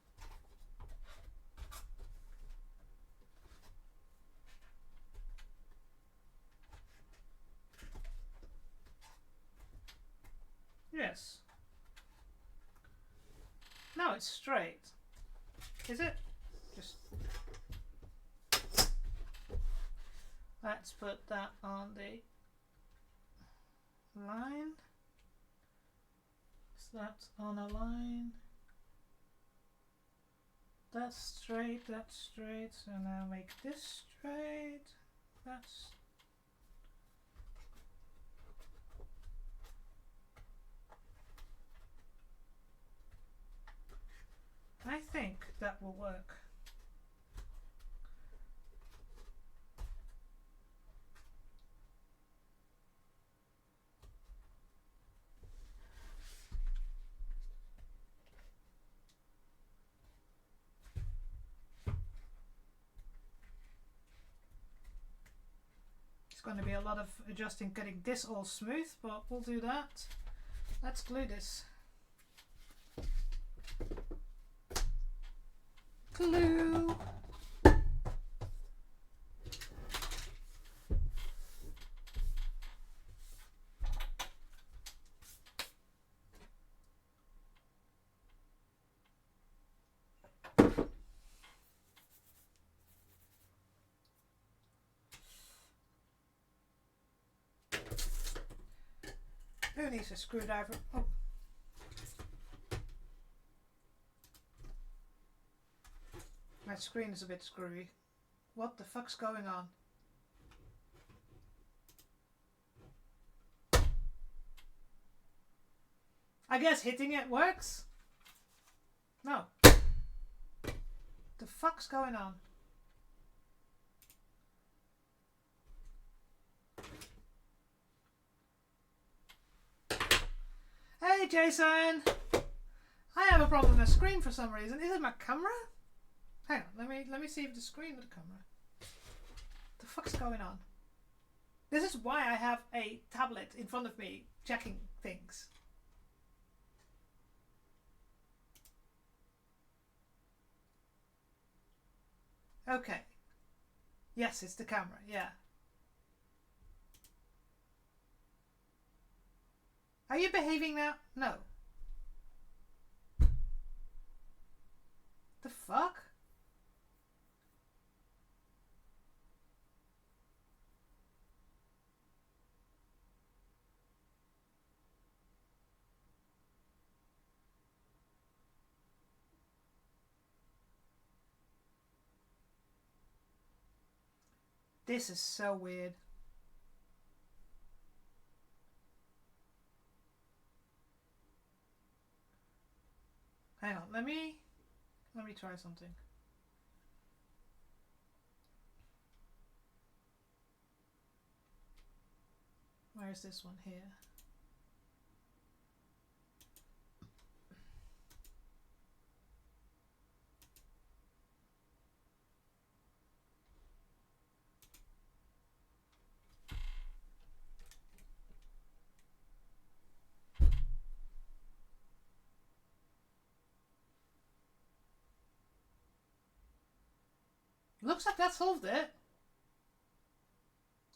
Yes. No, it's straight. Is it? Just... Let's put that on the line. So that's on a line. That's straight, so now make this straight. That's... I think that will work. going to be a lot of adjusting, getting this all smooth, but we'll do that. Let's glue this. Glue. Who needs a screwdriver? Oh. My screen is a bit screwy. What the fuck's going on? I guess hitting it works? No. The fuck's going on? Hey Jason! I have a problem with the screen for some reason. Is it my camera? Hang on, let me see if the screen with the camera. The fuck's going on? This is why I have a tablet in front of me checking things. Okay. Yes, it's the camera, yeah. Are you behaving now? No. The fuck? This is so weird. Hang on, let me try something. Where's this one here? Looks like that solved it.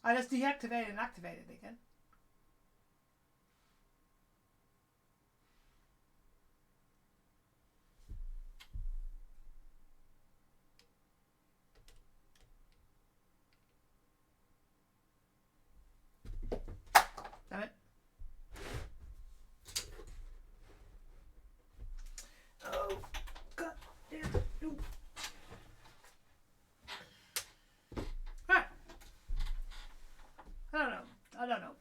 I just deactivated and activated it again. Damn it. Oh, God damn it. Ooh. Right. I don't know.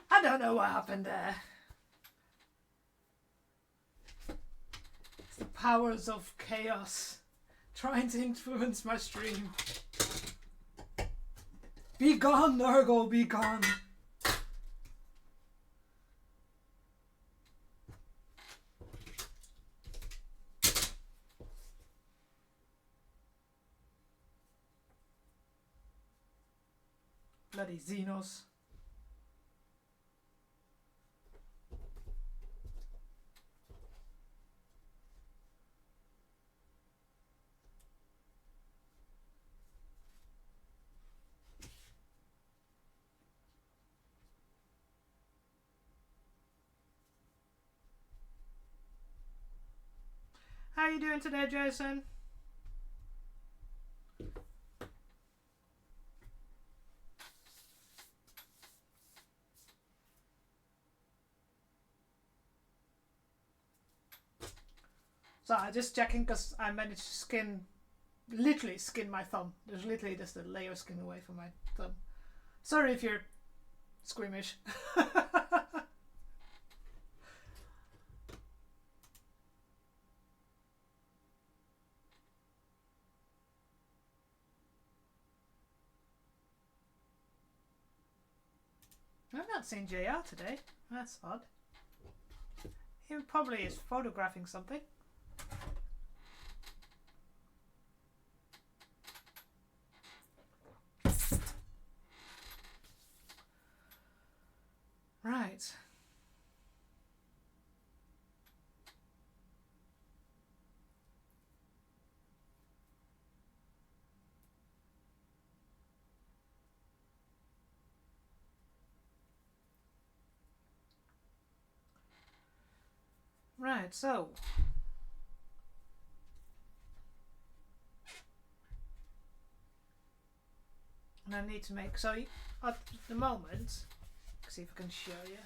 I don't know what happened there. It's the powers of chaos trying to influence my stream. Be gone, Nurgle, be gone. Bloody Xenos. How are you doing today, Jason? So I'm just checking because I managed to literally skin my thumb. There's literally just a layer of skin away from my thumb. Sorry if you're squeamish. I've not seen JR today. That's odd. He probably is photographing something. Right, so and I need to make, so at the moment, see if I can show you.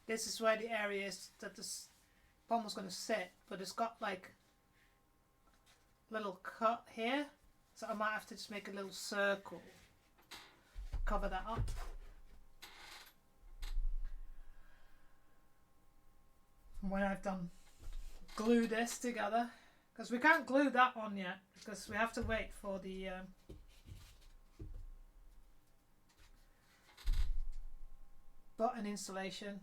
This is where the area is that this pommel's going to sit, but it's got like a little cut here, so I might have to just make a little circle, cover that up. When I've done glue this together, because we can't glue that on yet, because we have to wait for the button installation.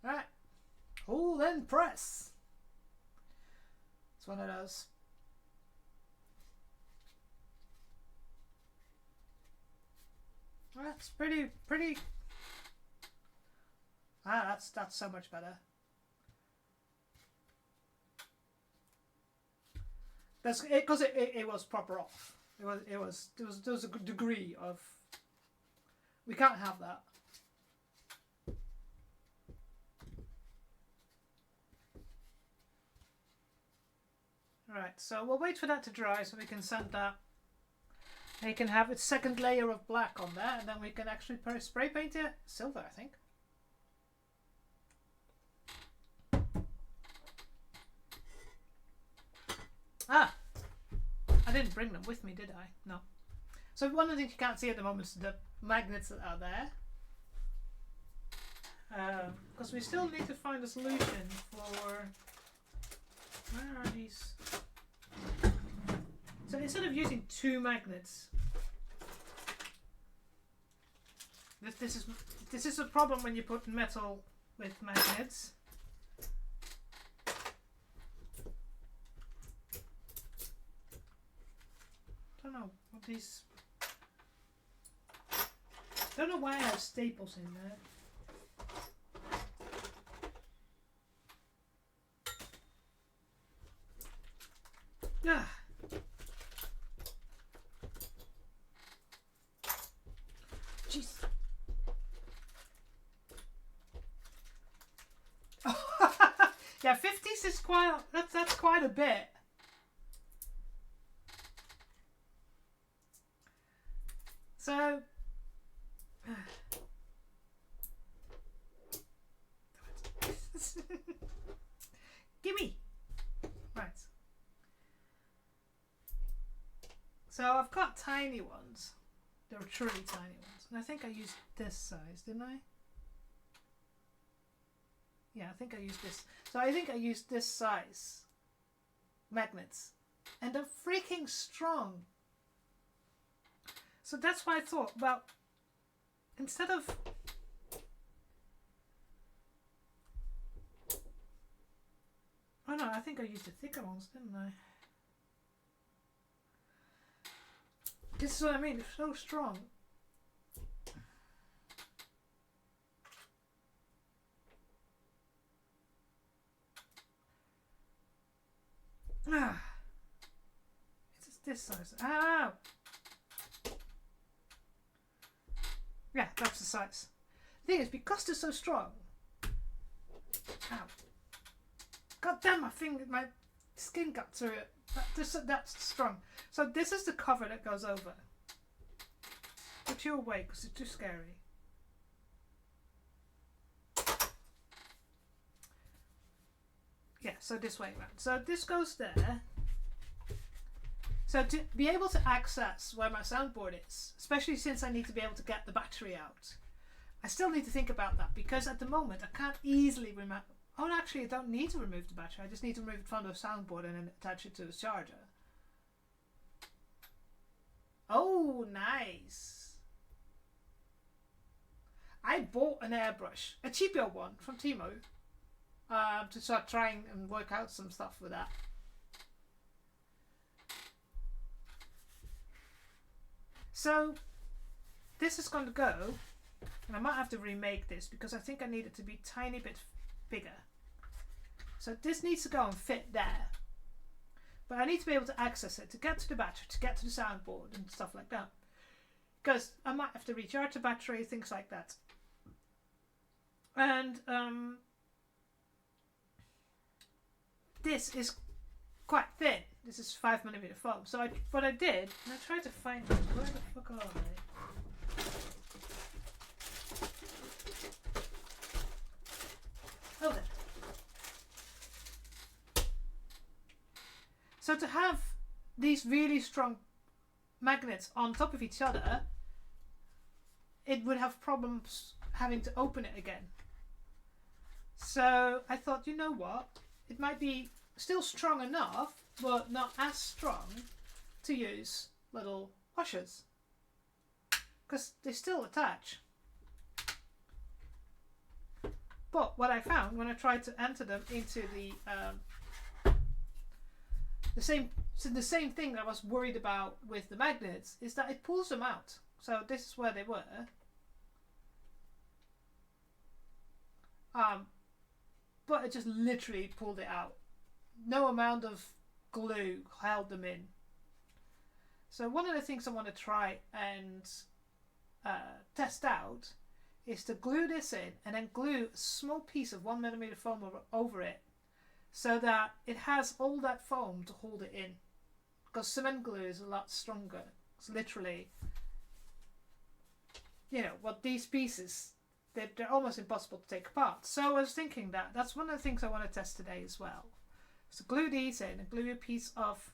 Right, hold and press. It's one of those. That's pretty. Ah, that's so much better. That's it, because it was proper off. There was a good degree of. We can't have that. Right, so we'll wait for that to dry so we can sand that. And you can have its second layer of black on there, and then we can actually spray paint it silver, I think. Ah, I didn't bring them with me, did I? No. So one of the things you can't see at the moment is the magnets that are there. Because we still need to find a solution for... Where are these? So instead of using 2 magnets, this is a problem when you put metal with magnets. Don't know what these. Don't know why I have staples in there. Ah. Jeez. Yeah, 50s is quite. That's quite a bit. So. Gimme. Right. So I've got tiny ones. They're truly tiny ones. And I think I used this size, didn't I? Yeah, I think I used this. So I think I used this size magnets. And they're freaking strong. So that's why I thought, well, instead of... Oh no, I think I used the thicker ones, didn't I? This is what I mean, it's so strong. Ah, it's this size. Ah, yeah, that's the size. The thing is, because they're so strong. Ow! God damn, my skin got through it. That's strong. So this is the cover that goes over. Put you away because it's too scary. Yeah, so this way around. So this goes there. So to be able to access where my soundboard is, especially since I need to be able to get the battery out, I still need to think about that because at the moment I can't easily remove. Oh, actually, I don't need to remove the battery. I just need to remove it from the soundboard and then attach it to the charger. Oh, nice. I bought an airbrush, a cheaper one from Timo, to start trying and work out some stuff with that. So, this is going to go, and I might have to remake this because I think I need it to be a tiny bit bigger. So this needs to go and fit there. But I need to be able to access it to get to the battery, to get to the soundboard and stuff like that. Because I might have to recharge the battery, things like that. And this is quite thin. This is 5mm foam. So what I did, and I tried to find them. Where the fuck are they? Oh, there. So to have these really strong magnets on top of each other, it would have problems having to open it again. So I thought, you know what? It might be still strong enough, but not as strong to use little washers. Because they still attach. But what I found when I tried to enter them into the same thing that I was worried about with the magnets is that it pulls them out. So this is where they were. But it just literally pulled it out. No amount of glue held them in. So one of the things I want to try and test out is to glue this in and then glue a small piece of 1mm foam over it so that it has all that foam to hold it in. Because cement glue is a lot stronger. It's literally, you know, what these pieces, they're almost impossible to take apart. So I was thinking that's one of the things I want to test today as well. So glue these in and glue a piece of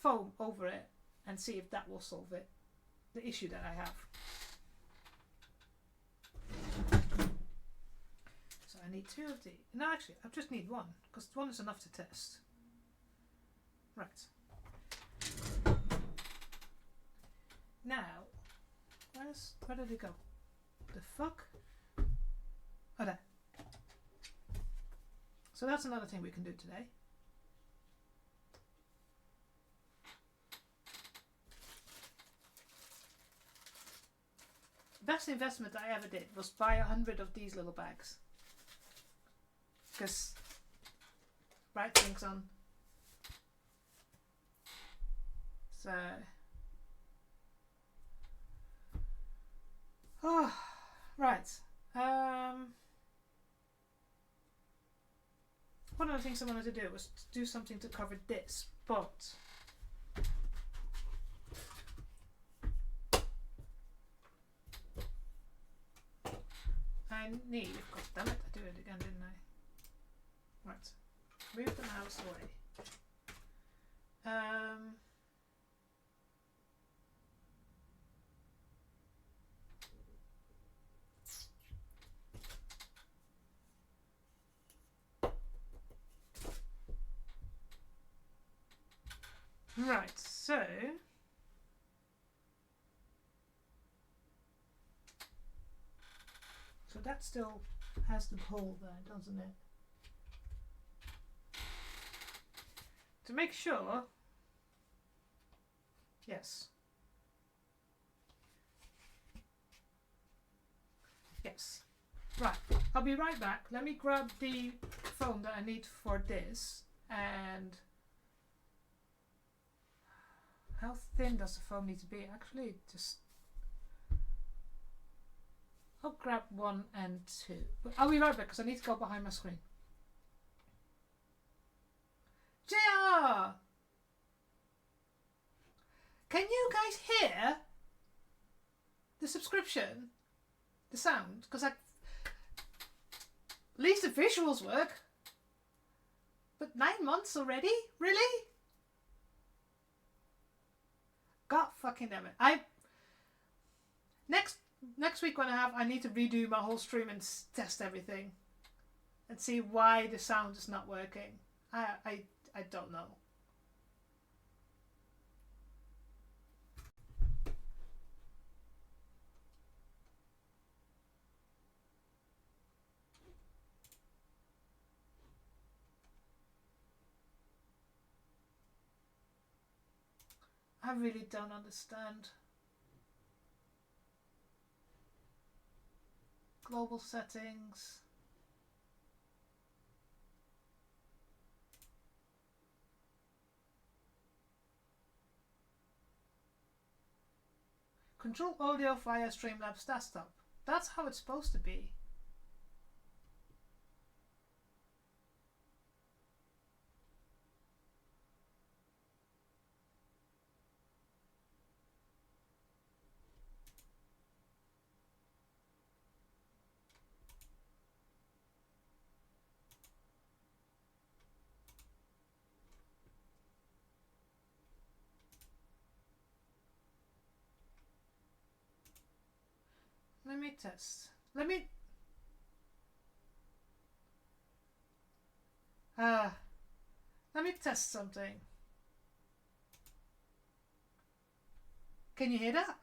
foam over it and see if that will solve it, the issue that I have. So I need 2 of these. No, actually, I just need 1 because 1 is enough to test. Right. Now, where did it go? The fuck? Oh, there. So that's another thing we can do today. The best investment I ever did was buy 100 of these little bags. Because right things on. So oh, right. One of the things I wanted to do was to do something to cover this, but I need, god damn it, I did it again, didn't I? Right, move the mouse away. Right, so that still has the hole there, doesn't it? To make sure, yes. Yes. Right, I'll be right back. Let me grab the foam that I need for this. And how thin does the foam need to be? Actually, just I'll grab 1 and 2. But I'll be right back because I need to go behind my screen. JR! Can you guys hear the subscription? The sound? Because at least the visuals work. But 9 months already? Really? God fucking damn it. Next week when I need to redo my whole stream and test everything and see why the sound is not working. I don't know. I really don't understand. Global settings. Control audio via Streamlabs desktop. That's how it's supposed to be. Let me test. Let me test something. Can you hear that?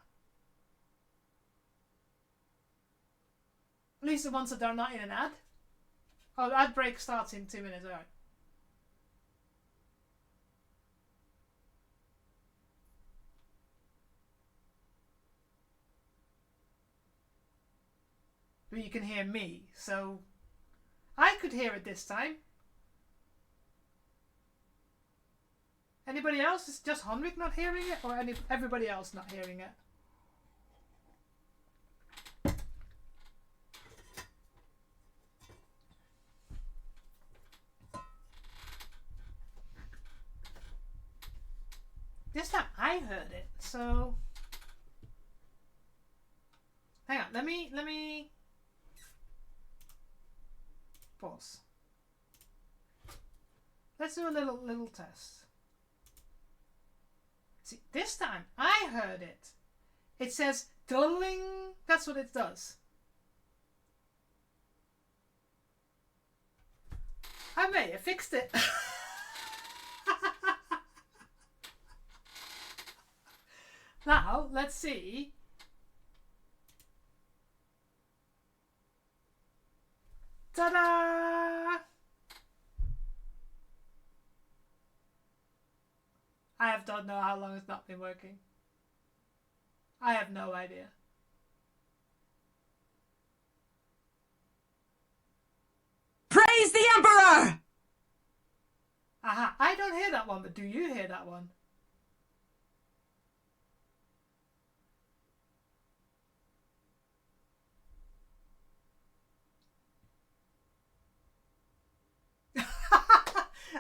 At least the ones that are not in an ad. Oh, the ad break starts in 2 minutes. Alright. But you can hear me, so I could hear it this time. Anybody else? Is just Honrick not hearing it, or everybody else not hearing it? This time I heard it, so hang on. Let me pause. Let's do a little test. See, this time I heard it. It says dulling. That's what it does. I may have fixed it. Now, let's see. Ta-da! I don't know how long it's not been working. I have no idea. Praise the Emperor! Aha, I don't hear that one, but do you hear that one?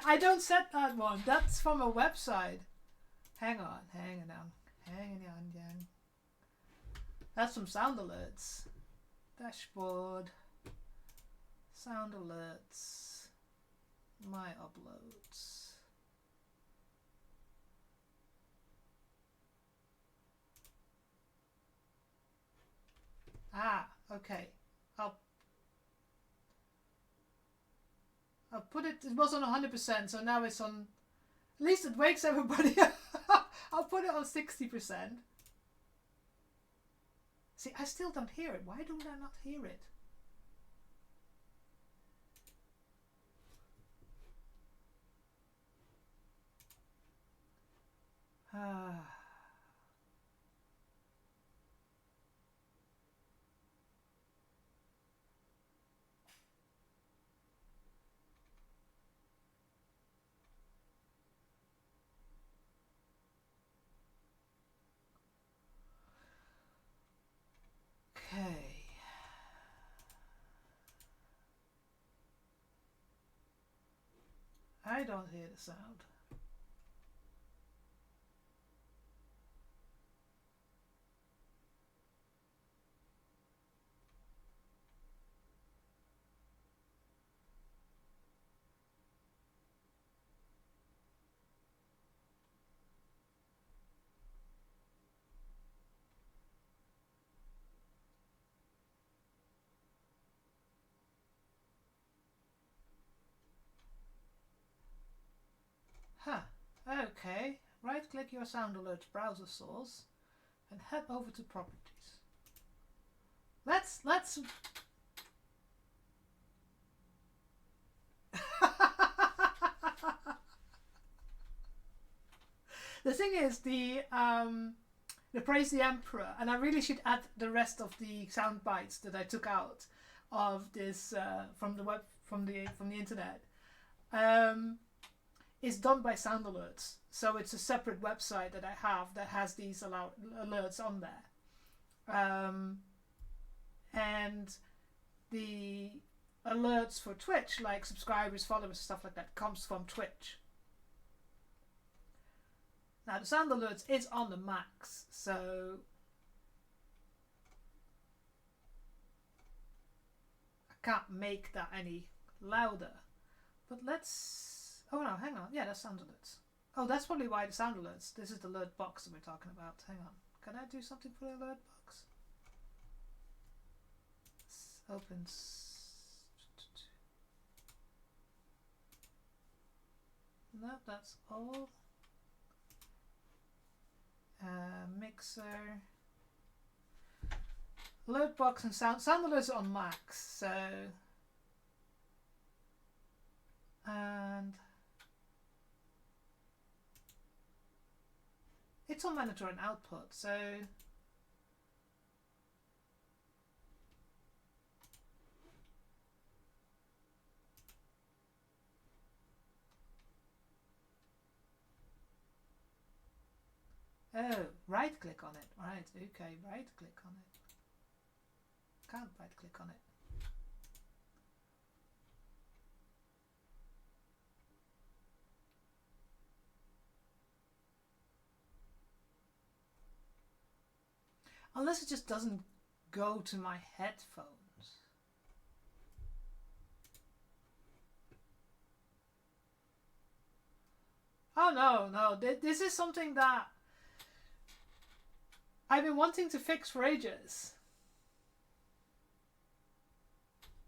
I don't set that one. That's from a website. Hang on. That's from Sound Alerts. Dashboard. Sound Alerts. My uploads. Ah, okay. I'll put it was on 100%, so now it's on, at least it wakes everybody up. I'll put it on 60%. See, I still don't hear it. Why don't I not hear it? Okay. I don't hear the sound. Huh. Okay. Right-click your Sound Alerts browser source and head over to properties. Let's The thing is, the Praise the Emperor, and I really should add the rest of the sound bites that I took out of this from the internet. Is done by Sound Alerts, so it's a separate website that I have that has these alerts on there. And the alerts for Twitch, like subscribers, followers, stuff like that, comes from Twitch. Now the sound alerts is on the max, so I can't make that any louder. But let's... Oh no, hang on. Yeah, that's sound alerts. Oh, that's probably why the sound alerts. This is the alert box that we're talking about. Hang on. Can I do something for the alert box? Opens. No, that's all. Mixer. Alert box and sound alerts are on max, so. And it's on monitor and output, so. Oh, right click on it. Right, okay, right click on it. Can't right click on it. Unless it just doesn't go to my headphones. Oh no, this is something that I've been wanting to fix for ages.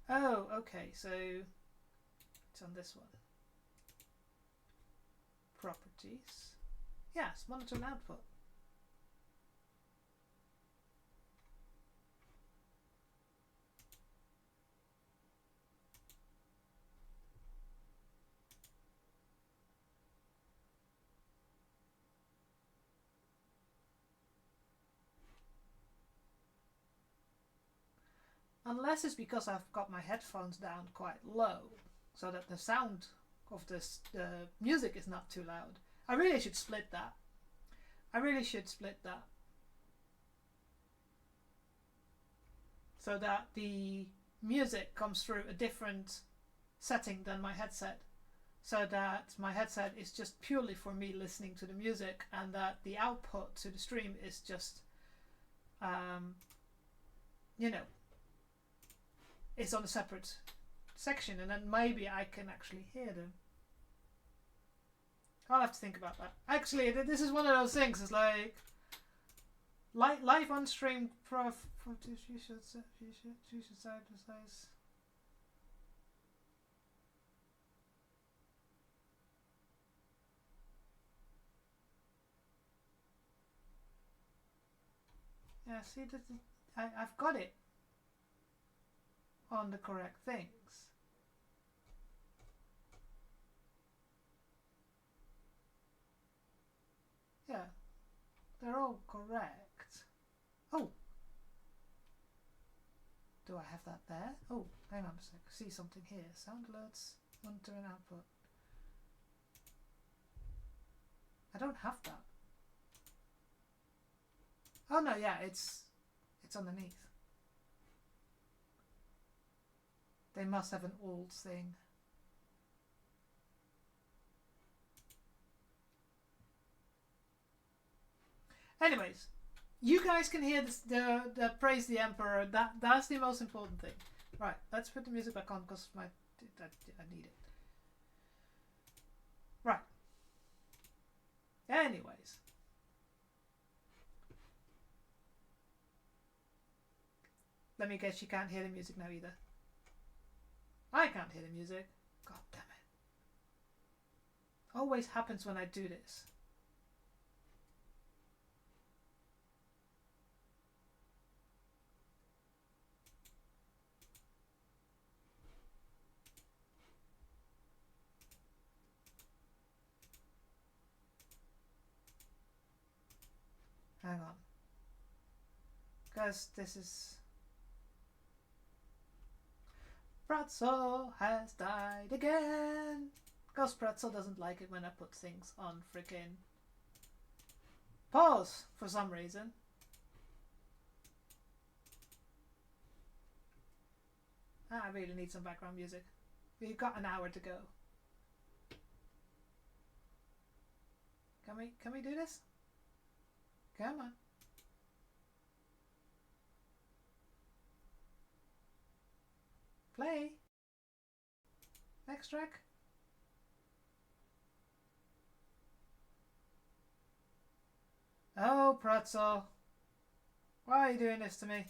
Oh, okay, so it's on this one. Properties. Yes, monitor and output. Unless it's because I've got my headphones down quite low, so that the sound of this music is not too loud. I really should split that. So that the music comes through a different setting than my headset. So that my headset is just purely for me listening to the music, and that the output to the stream is just, you know, it's on a separate section, and then maybe I can actually hear them. I'll have to think about that. Actually, this is one of those things. It's like live on stream. You should side to size. Yeah, see, I've got it on the correct things. Yeah, they're all correct. Oh, do I have that there? Oh, hang on a sec. I see something here. Sound alerts, monitor and output. I don't have that. Oh no, yeah, it's underneath. They must have an old thing. Anyways, you guys can hear the praise the emperor. That's the most important thing. Right, let's put the music back on because I need it. Right. Anyways. Let me guess, you can't hear the music now either. I can't hear the music. God damn it. Always happens when I do this. Hang on. Because this is... Pretzel has died again. Because Pretzel doesn't like it when I put things on frickin' pause for some reason. I really need some background music. We've got an hour to go. Can we do this? Come on. Play. Next track. Oh, Pretzel. Why are you doing this to me?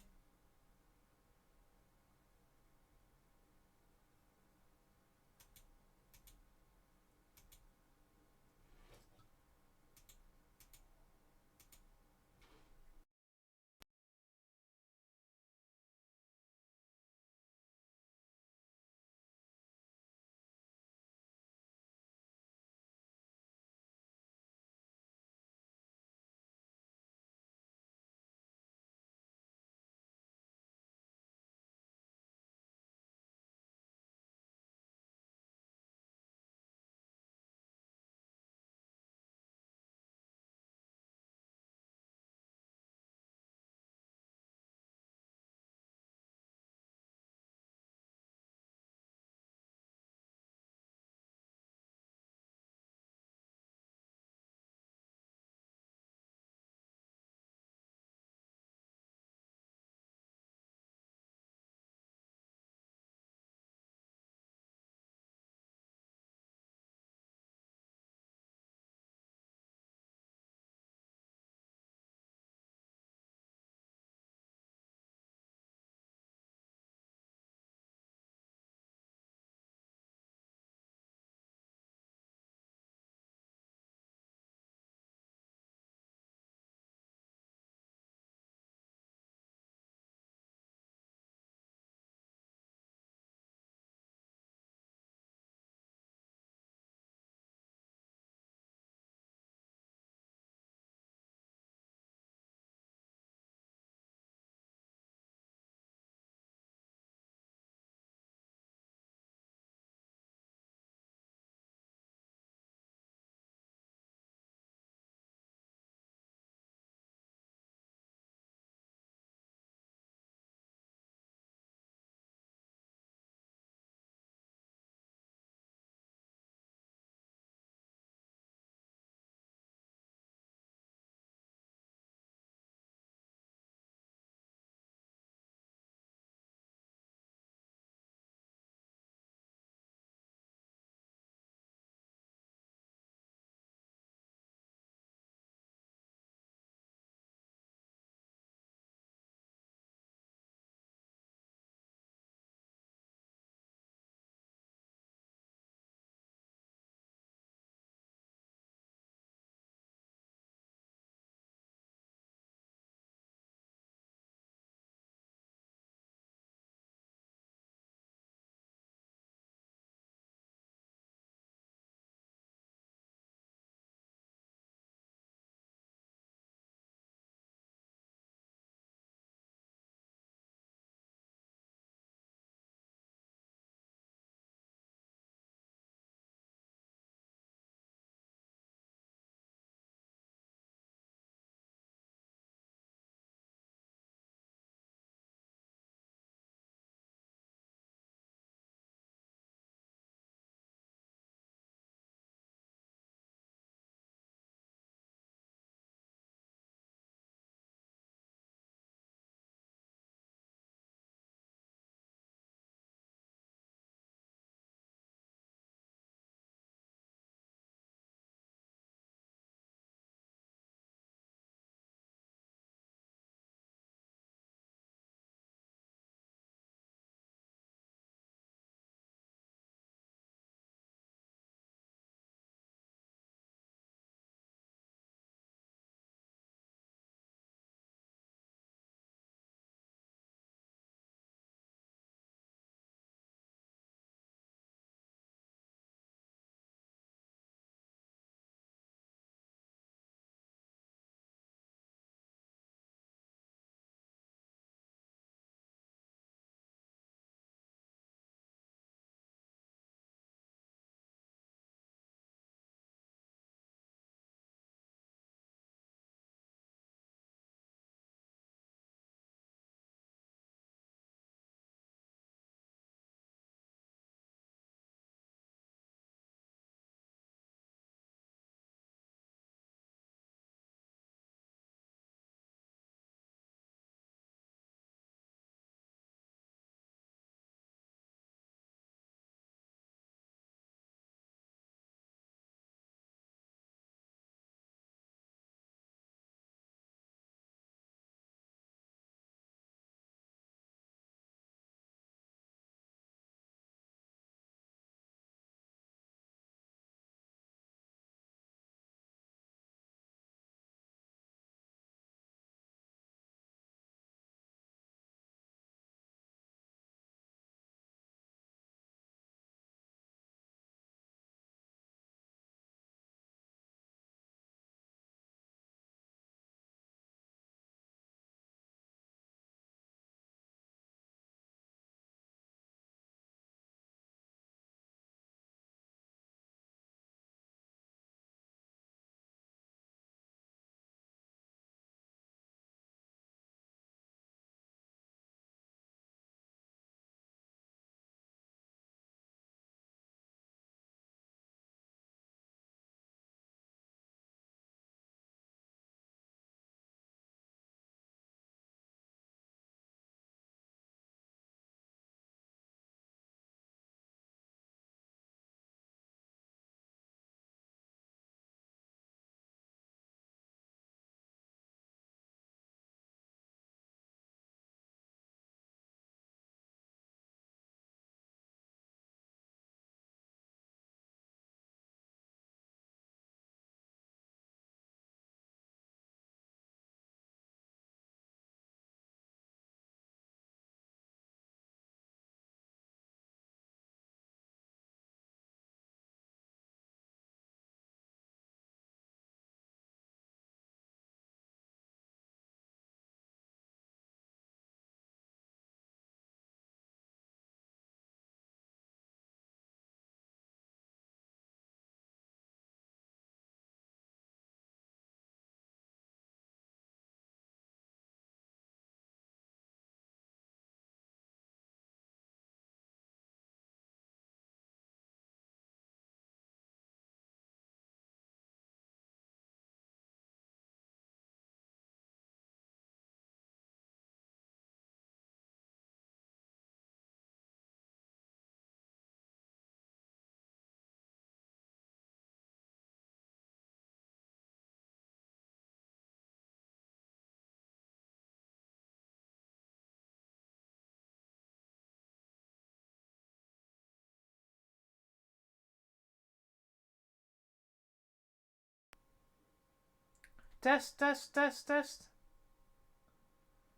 Test, test, test, test.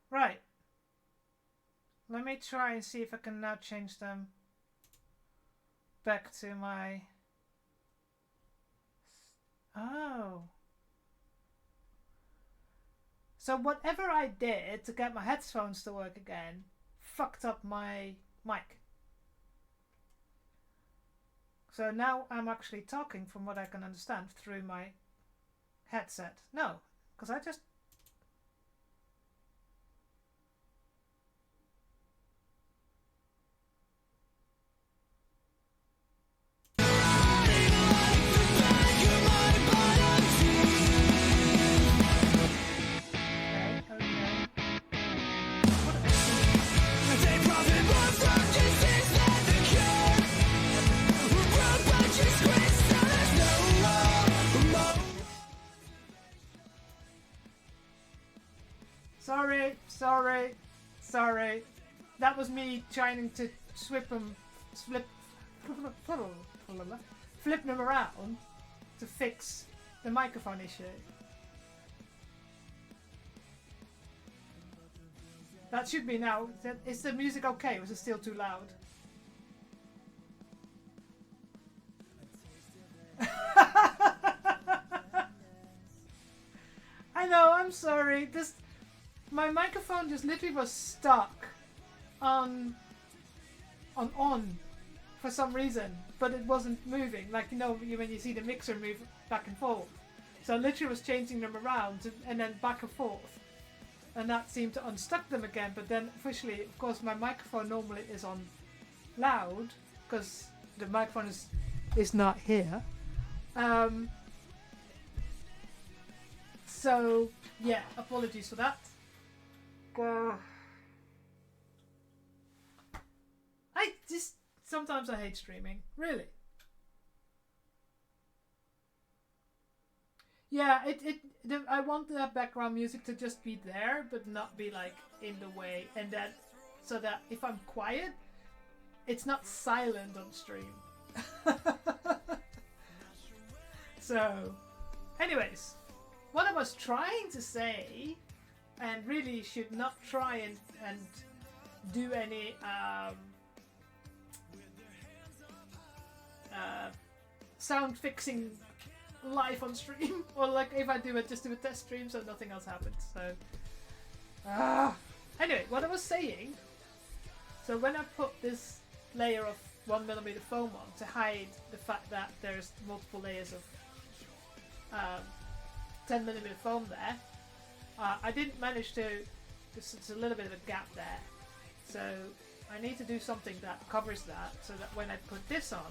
Right. Let me try and see if I can now change them back to my... Oh. So whatever I did to get my headphones to work again fucked up my mic. So now I'm actually talking, from what I can understand, through my headset. No, because I just... Sorry. That was me trying to flip them around to fix the microphone issue. That should be now. Is the music okay, or is it still too loud? I know, I'm sorry. My microphone just literally was stuck on for some reason, but it wasn't moving. Like, you know, when you see the mixer move back and forth. So I literally was changing them around and then back and forth. And that seemed to unstuck them again. But then officially, of course, my microphone normally is on loud because the microphone is not here. So yeah, apologies for that. Sometimes I hate streaming, really. Yeah, I want that background music to just be there, but not be like in the way, and that so that if I'm quiet, it's not silent on stream. So, anyways, what I was trying to say, and really should not try and do any sound fixing live on stream, or like if I do it, just do a test stream so nothing else happens. So anyway, what I was saying, so when I put this layer of 1mm foam on to hide the fact that there's multiple layers of 10mm foam there, I didn't manage to, there's a little bit of a gap there, so I need to do something that covers that so that when I put this on,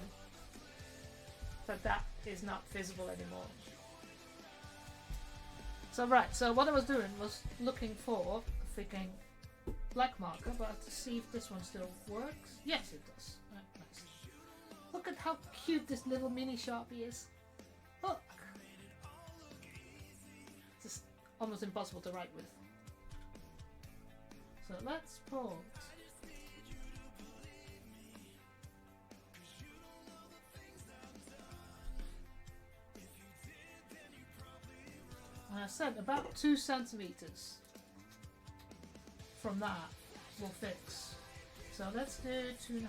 that is not visible anymore. So right, so what I was doing was looking for a freaking black marker, but to see if this one still works. Yes, it does. Right, nice. Look at how cute this little mini Sharpie is. Look! It's just almost impossible to write with. So let's pause. I said about 2 centimeters from that will fix. So let's do 2.5.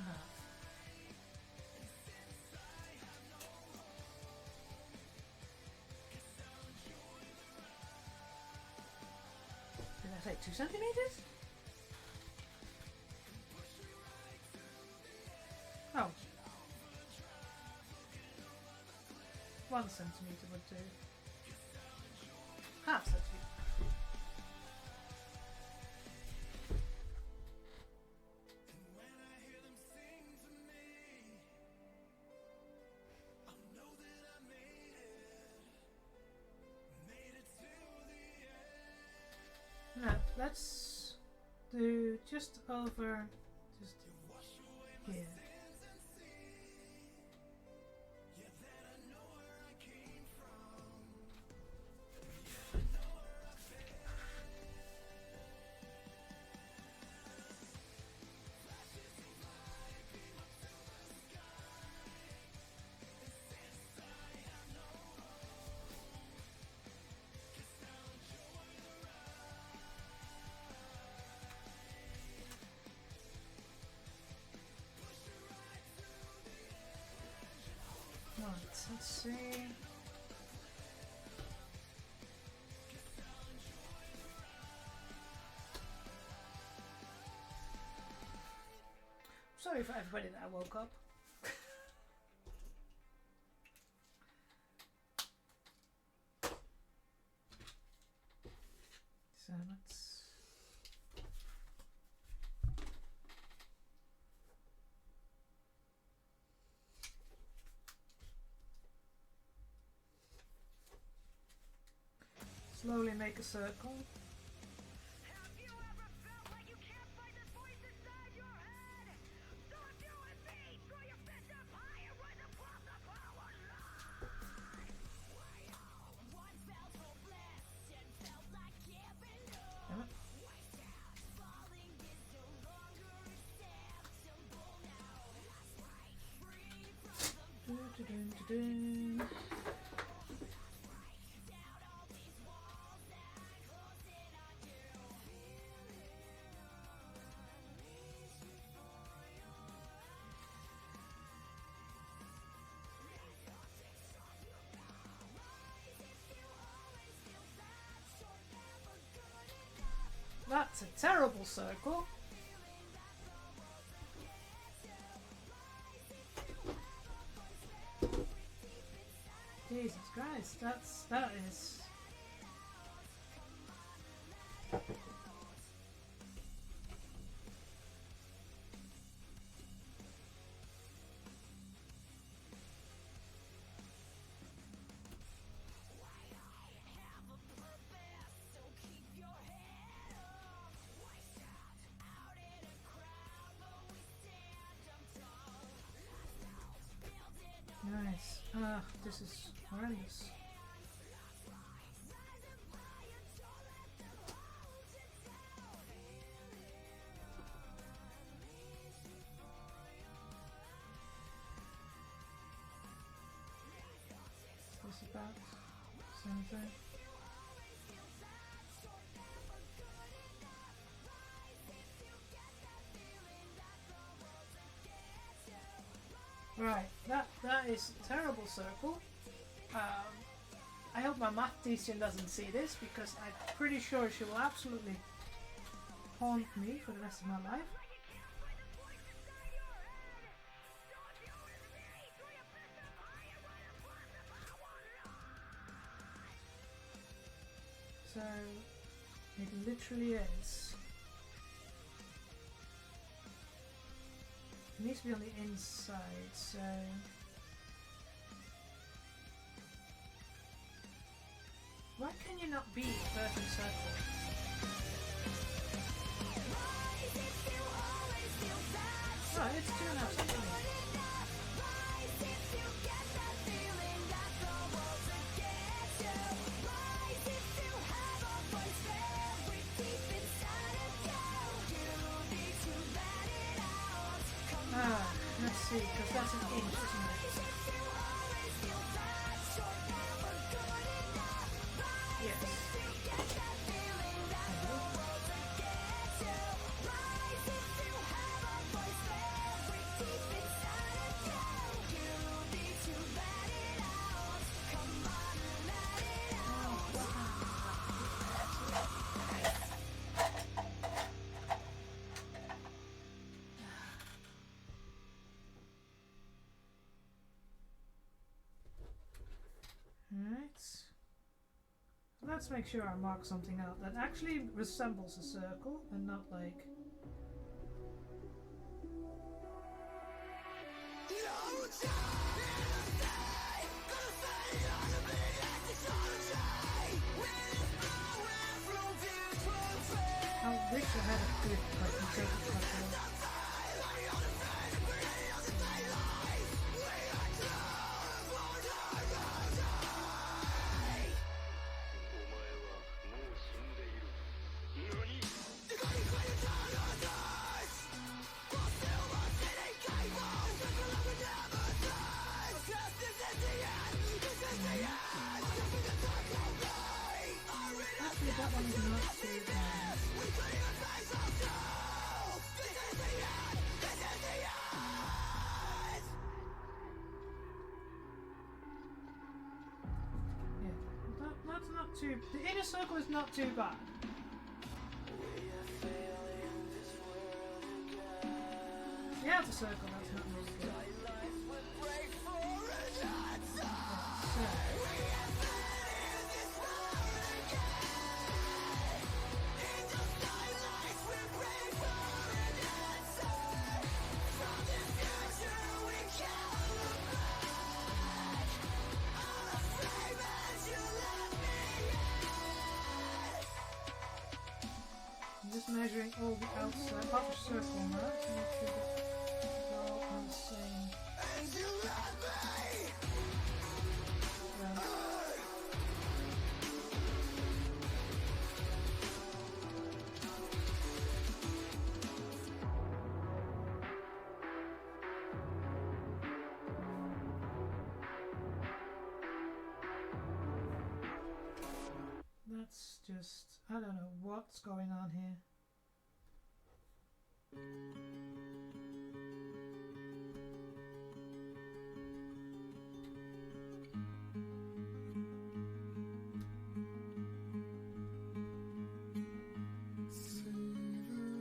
Did I say 2 centimeters? Oh. 1 centimeter would do. Half centimeter. Now let's do just over, just here. see. Sorry for everybody that I woke up. So let's... slowly make a circle. That's a terrible circle. Jesus Christ, that is... Nice. Ah, this is horrendous. This is about same thing. Right, that is a terrible circle. I hope my math teacher doesn't see this because I'm pretty sure she will absolutely haunt me for the rest of my life. So it literally is. It needs to be on the inside, so... Why can you not be a perfect circle? Right, it's 2.5 centimeters. Ah, let's see, because that's an inch, isn't it? Yes. Let's make sure I mark something out that actually resembles a circle and not like... I wish I had a good circle control. Actually, that one is not too bad. too. The inner circle is not too bad. The outer circle, that's not really good. I'm just measuring all the outside upper circle now to make sure that it's all on the same. That's just, I don't know what's going on here.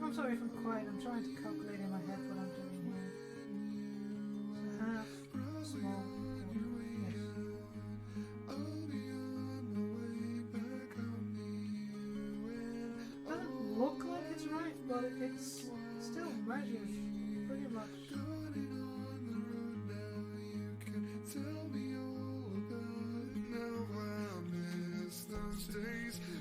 I'm sorry if I'm quiet, I'm trying to calculate in my head what I'm doing here. So half, small, yes. Doesn't look like it's right, but it's still measured pretty much.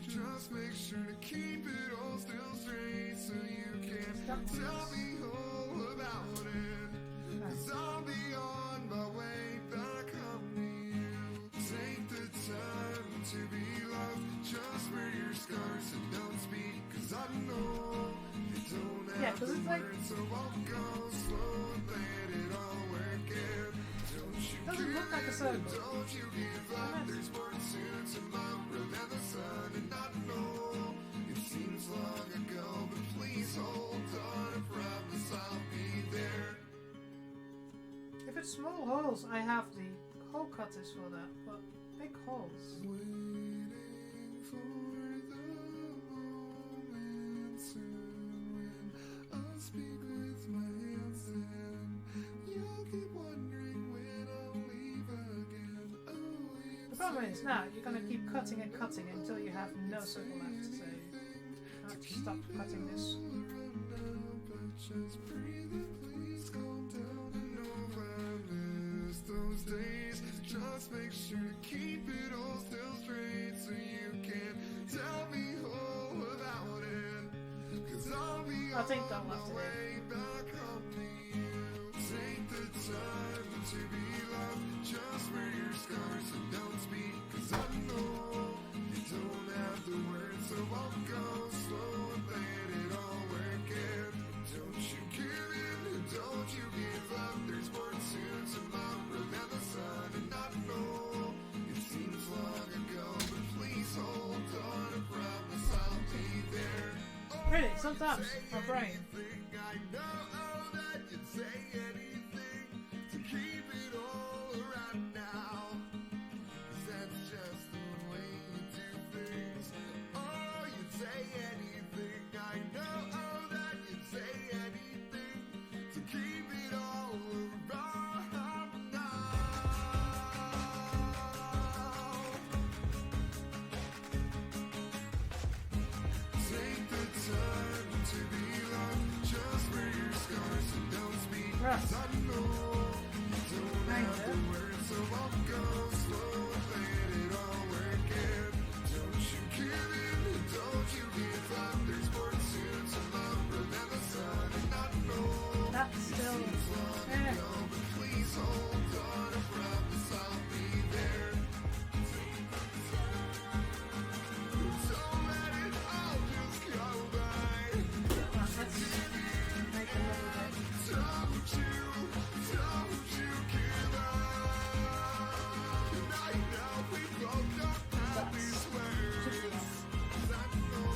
Just make sure to keep it all still straight so you can tell me all about it. 'Cause I'll be on my way back home to you. Take the time to be loved. Just wear your scars and don't speak. 'Cause I know you don't have to learn, so I'll go slow and let it all work in. Doesn't look like a circle. Don't you give up, there's more to tomorrow than the sun. And I know it seems long ago, but please hold on, I promise I'll be there. If it's small holes, I have the hole cutters for that, but big holes. Waiting for the moment soon when I'll speak with my hands and you'll keep wondering when I'll leave again. Oh, The problem is now you're going to keep cutting and cutting until you have no circle left, so you have to stop cutting this. but just breathe and please calm down. I know I miss those days. Just make sure to keep it all still straight so you can tell me all about it. 'Cause I'll be I think on don't my have to way back home to you. Take the time to be loved. Just wear your scars and don't speak. 'Cause I know you don't have the words, so I'll go slow and let it all work in. Don't you give in and don't you give up. There's more to tomorrow than the sun. And I know it seems long ago, but please hold on, I promise I'll be there. Really, sometimes my brain. I know that you'd say anything to keep it all around now. 'Cause that's just the way you do things. Oh, you'd say anything. I know that you'd say anything to keep it all around now. Take the time to be loved. Just wear your scars and don't speak. 'Cause I know you don't have the words, so I'll go slow and let it all work in. Don't you give in and don't you give up. There's more to tomorrow than the sun. And I know That's still. long ago, but please hold on, I promise I'll be there. Don't let it all just go by. Let's make a little bit. Don't you give up. And I know we both don't have these words. 'Cause I know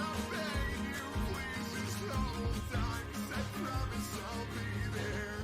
I'm begging you, please just hold on. 'Cause I promise I'll be there.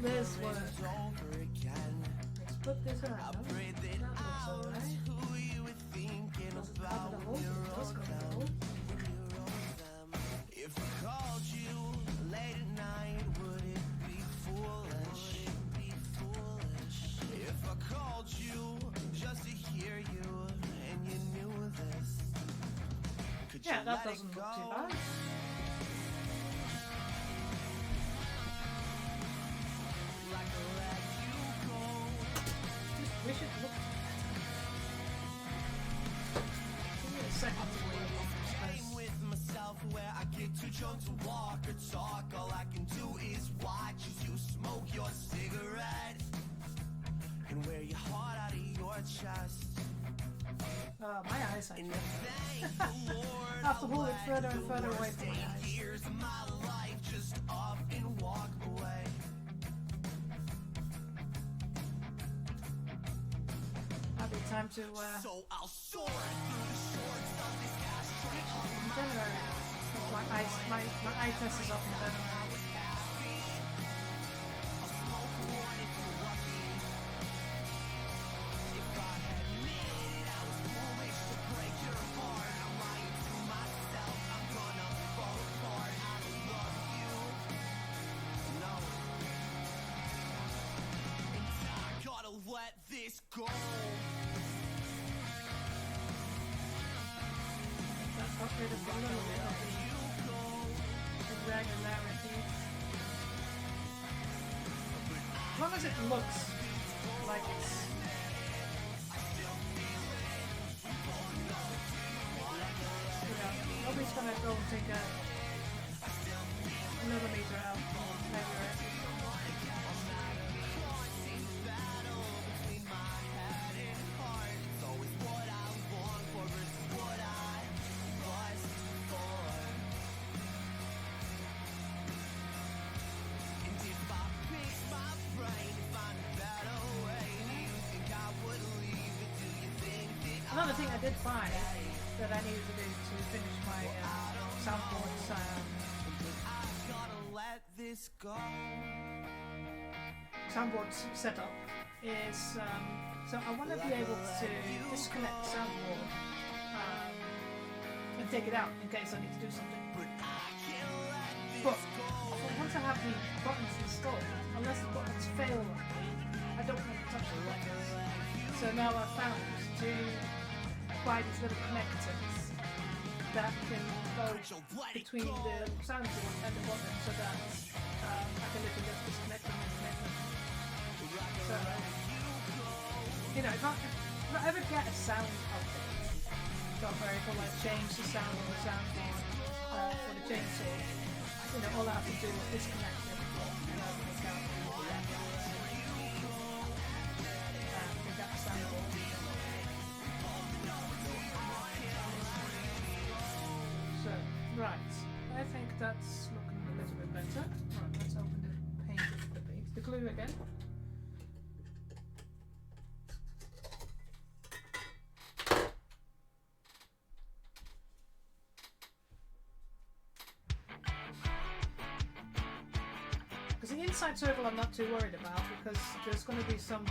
this work? Let's put this around. That looks alright. Does it cover the hole? It does cover the hole. If I called you late at night, would it be foolish? If I called you just to hear you and you knew this, could you Yeah, that let it doesn't go? look too bad. Like I let you go. Just wish it looked better. Give me a second to work on this. I'm with myself where I get too drunk to walk or talk. All I can do is watch as you smoke your cigarette and wear your heart out of your chest. My eyesight. And thank the Lord I have to hold it further and further away from my eyes. years of my life just up and walk away. Might be time to So I'll soar through the shorts of this ashtray. January. My eye test is up in January. I'll smoke one if you're lucky. If I admit it, I was foolish to break your heart. I'm lying to myself. I'm gonna fall apart. I don't love you. No. And I gotta let this go. That got rid of a little bit of the irregularity. As long as it looks like it's nobody's gonna go and take a millimeter out from measure it. Another thing I did find that I needed to do to finish my soundboard Let this go. soundboard setup is so I want to be able to disconnect the soundboard and take it out in case I need to do something. But once I have the buttons installed, unless the buttons fail on me, I don't want to touch the buttons. So now I've found to buy these little connectors that can go between the soundboard and the button so that I can literally just disconnect them and connect them. So, you know, if I ever get a sound update, don't worry, if I want to change the sound on the soundboard for the chainsaw, you know, all I have to do is disconnect it and take out take out the soundboard. So, right, I think that's looking a little bit better. Right, let's open the paint, the glue again. Because the inside circle I'm not too worried about because there's going to be some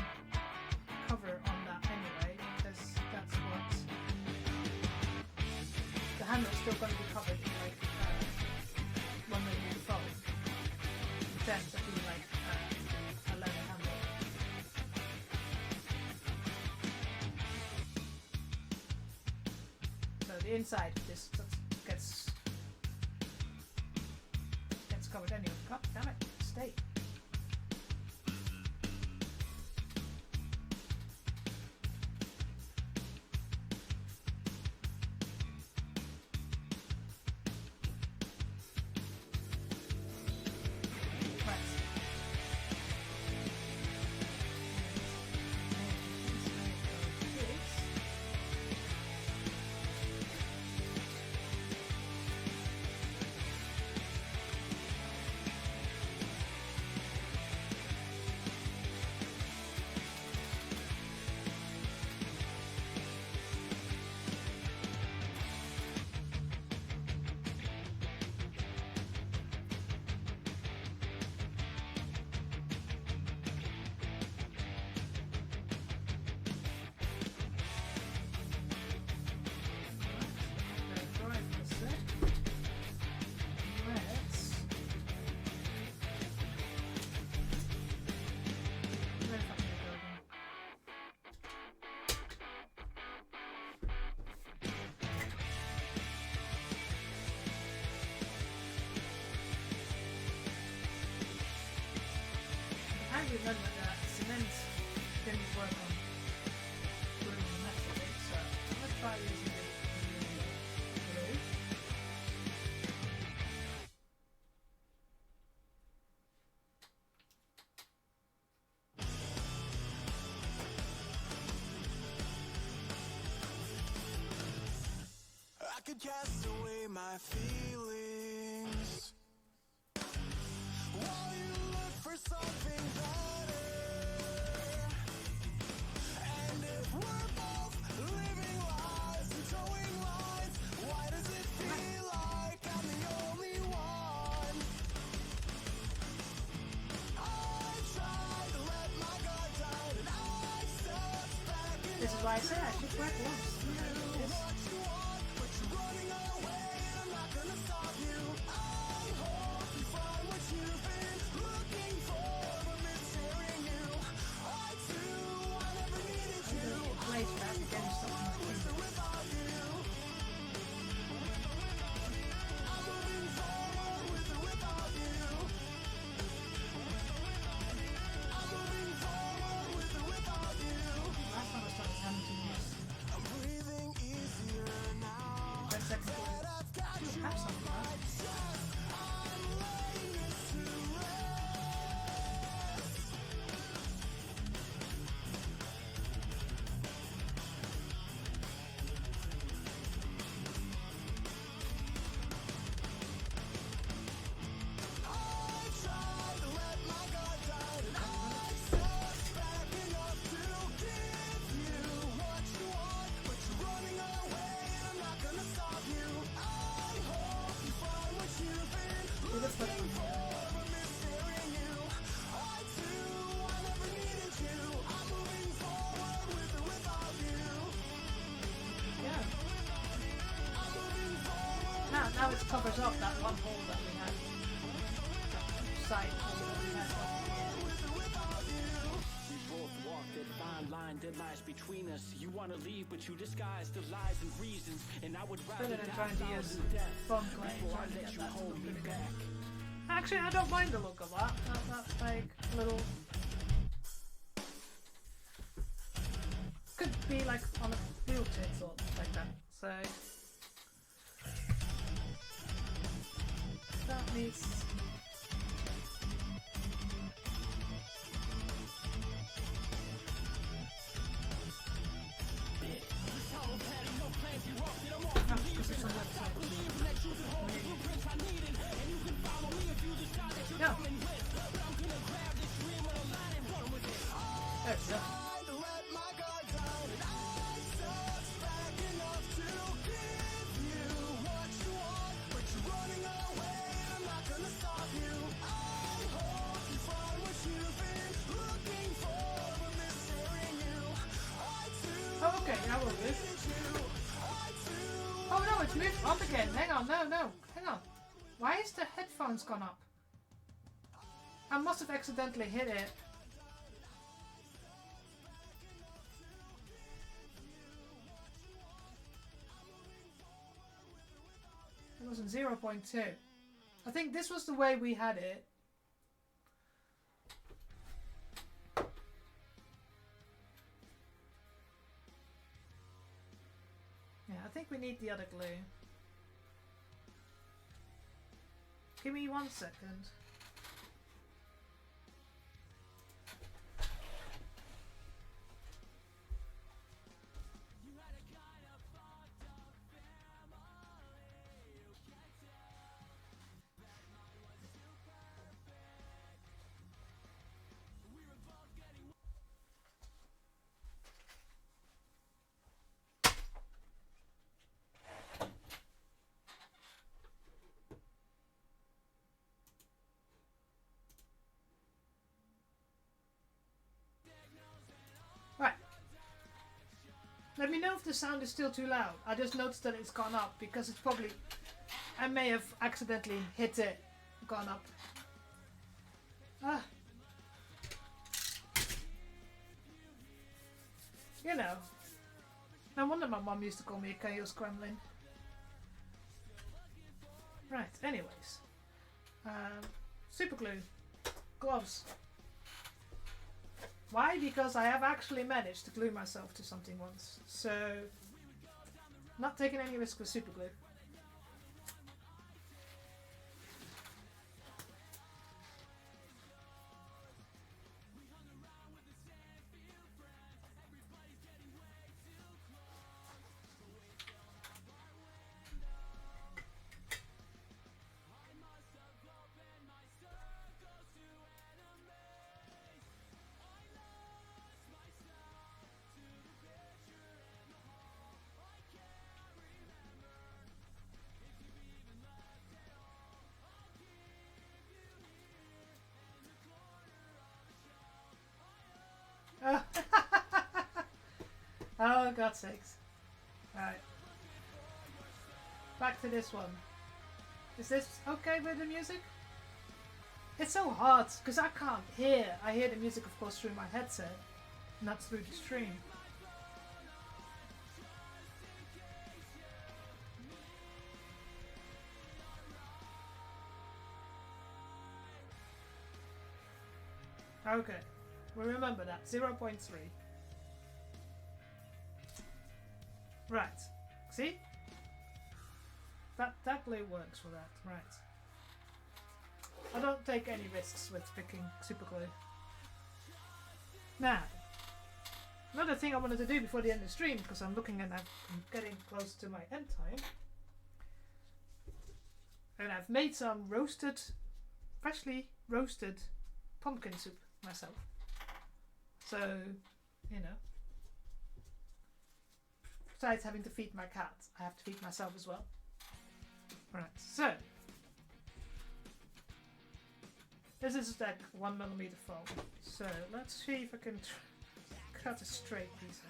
cover on that anyway, because that's what the handle's still going to be covered like when we do the fold. It tends to be like a leather handle. So the inside of this gets covered anyway. God damn it, stay. remember that cement didn't work on gluing the metal in, so let's try using the glue. I could cast away my feelings while you look for something better. And if we're both living lies and towing lines, why does it feel like I'm the only one? I tried to let my guard down and I stepped back in. This is why I said I should work once. Yes. What you want, but you're running away, and I'm not gonna stop you. I hope you find what you've been looking for, but mishearing you. I too, I never needed you. Place back against something. With or without you. I'm moving forward with or without you. I'm moving forward with or without you. Last time I started having to use I'm breathing easier now. 10 seconds to I've got you have something, right? I'm laying this to rest. I tried to let my guard down and I stepped back enough to give you what you want, but you're running away and I'm not gonna stop you. I hope you find what you've been Do this one. for, mishearing you. I too, I never needed you. I'm moving forward with or without you. Yeah. I'm moving forward. Now it covers up that one hole that we had. That side hole that we had up here. We both walk that fine line that lies between us. You want to leave, but you disguise the lies and reasons. And I would rather Better than die trying to use thousand deaths foam clay before trying I to let get you that to hold look me good again. back. Actually, I don't mind the look of that. That's like a little. Could be like on a field kit or like that. So that needs. Ah, this is on that side. No. There we go. Tried to let my guard down and I stepped back enough to give you what you want, but you're running away and I'm not gonna stop you. I hope you find what you've been looking for, but mishearing you. I too Oh, okay, now we're good. needed you. I too Oh no, it's moved up again. Hang on, no, hang on. Why is the headphones gone up? I must have accidentally hit it. It was in 0.2. I think this was the way we had it. Yeah, I think we need the other glue. Give me 1 second. Right. Let me know if the sound is still too loud. I just noticed that it's gone up because it's probably... I may have accidentally hit it. Gone up. Ah. You know. No wonder my mum used to call me a chaos gremlin. Right, anyways. Super glue. Gloves. Why? Because I have actually managed to glue myself to something once. So, not taking any risk with super glue. Oh, oh God's sakes. Alright. Back to this one. Is this okay with the music? It's so hard because I can't hear. I hear the music, of course, through my headset, not through the stream. Okay. We remember that. 0.3. Right. See? That glue works for that. Right. I don't take any risks with picking super glue. Now, another thing I wanted to do before the end of the stream, because I'm looking and I'm getting close to my end time. And I've made some freshly roasted pumpkin soup myself. So, you know, besides having to feed my cat, I have to feed myself as well. Right, so this is like 1mm foam. So let's see if I can cut a straight piece.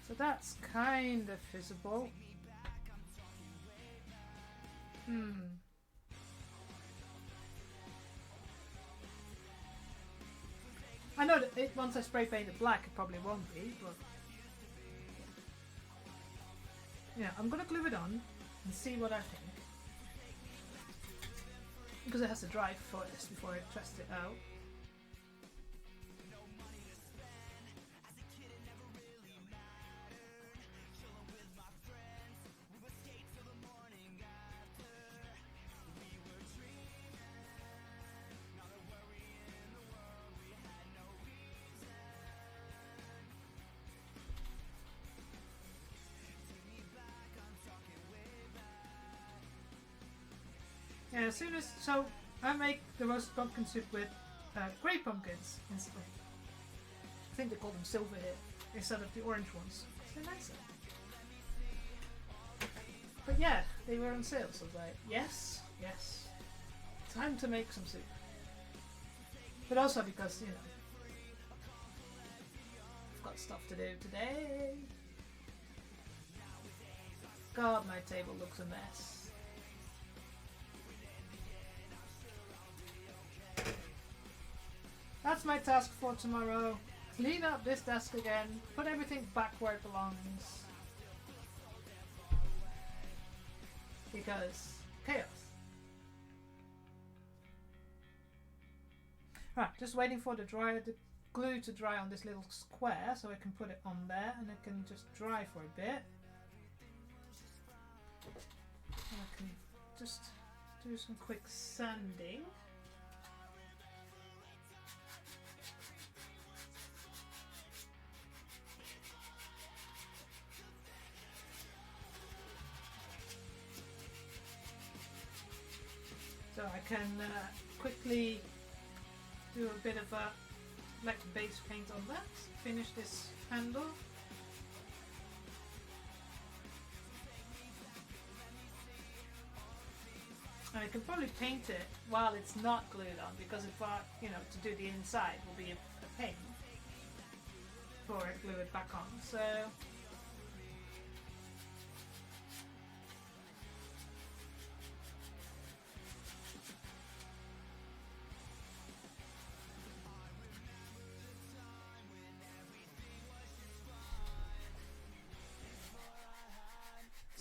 So that's kind of visible. I know that once I spray paint it black, it probably won't be, but yeah, I'm gonna glue it on and see what I think, because it has to dry first before I test it out. Yeah, as soon as so I make the roasted pumpkin soup with grey pumpkins instead. I think they call them silver here instead of the orange ones. They're nicer. But yeah, they were on sale, so I was like, yes, time to make some soup. But also because, you know, I've got stuff to do today. God, my table looks a mess. That's my task for tomorrow. Clean up this desk again, put everything back where it belongs. Because chaos. Right, just waiting for the glue to dry on this little square so I can put it on there and it can just dry for a bit. And I can just do some quick sanding. So I can quickly do a bit of black base paint on that, finish this handle. And I can probably paint it while it's not glued on, because if I, you know, to do the inside will be a pain before I glue it back on. So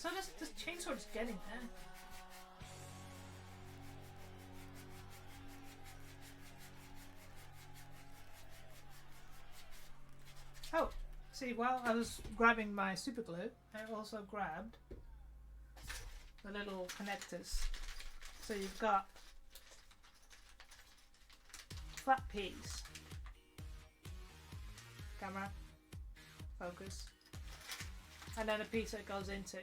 So this chainsword is getting there. Oh, see, while I was grabbing my super glue, I also grabbed the little connectors. So you've got flat piece, camera, focus, and then a piece that goes into.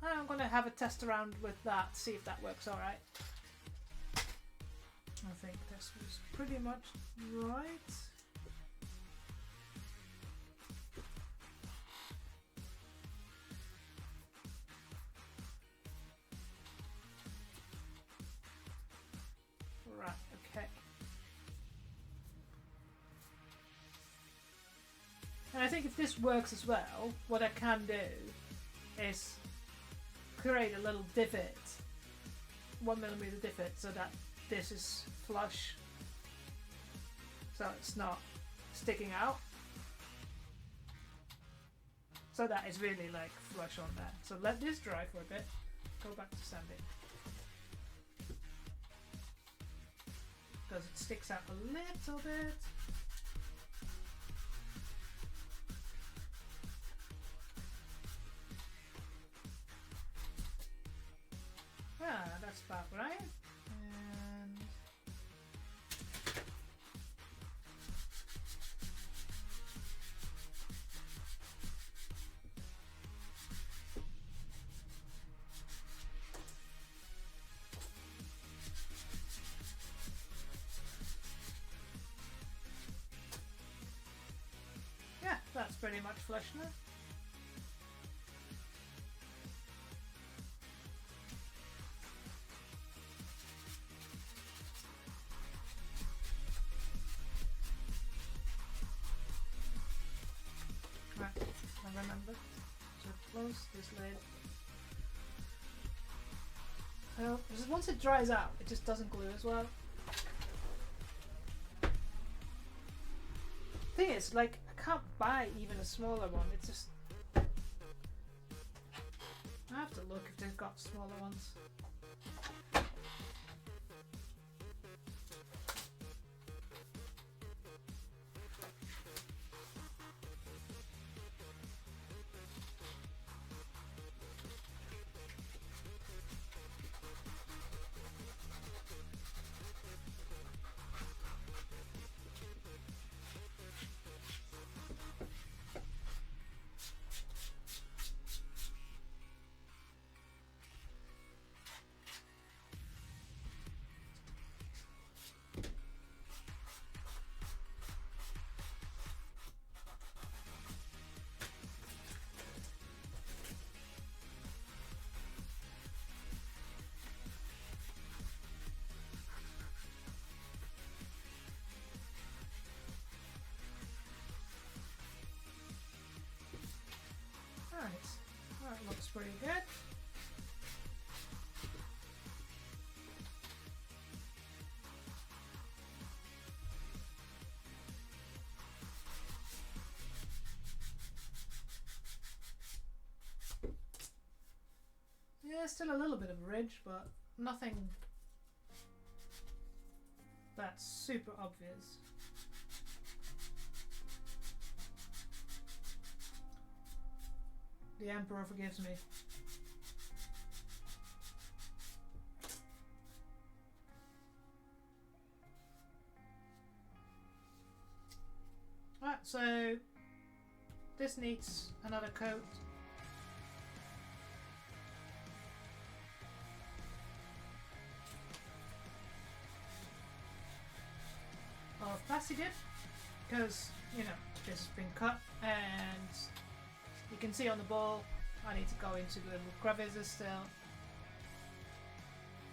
And I'm going to have a test around with that, see if that works alright. I think this was pretty much right. Right, okay. And I think if this works as well, what I can do is create a little divot, 1mm divot, so that this is flush, so it's not sticking out, so that is really like flush on that. So let this dry for a bit, go back to sanding, because it sticks out a little bit. Yeah, that's about right. And yeah, that's pretty much flush now. Right, I remember to close this lid. So, because once it dries out, it just doesn't glue as well. Thing is, like, I can't buy even a smaller one. It's just I have to look if they've got smaller ones. Alright, that looks pretty good. Yeah, still a little bit of a ridge, but nothing that's super obvious. The Emperor forgives me. Right, so this needs another coat. Of plastic dip, because, you know, this has been cut and you can see on the ball I need to go into the little crevices still,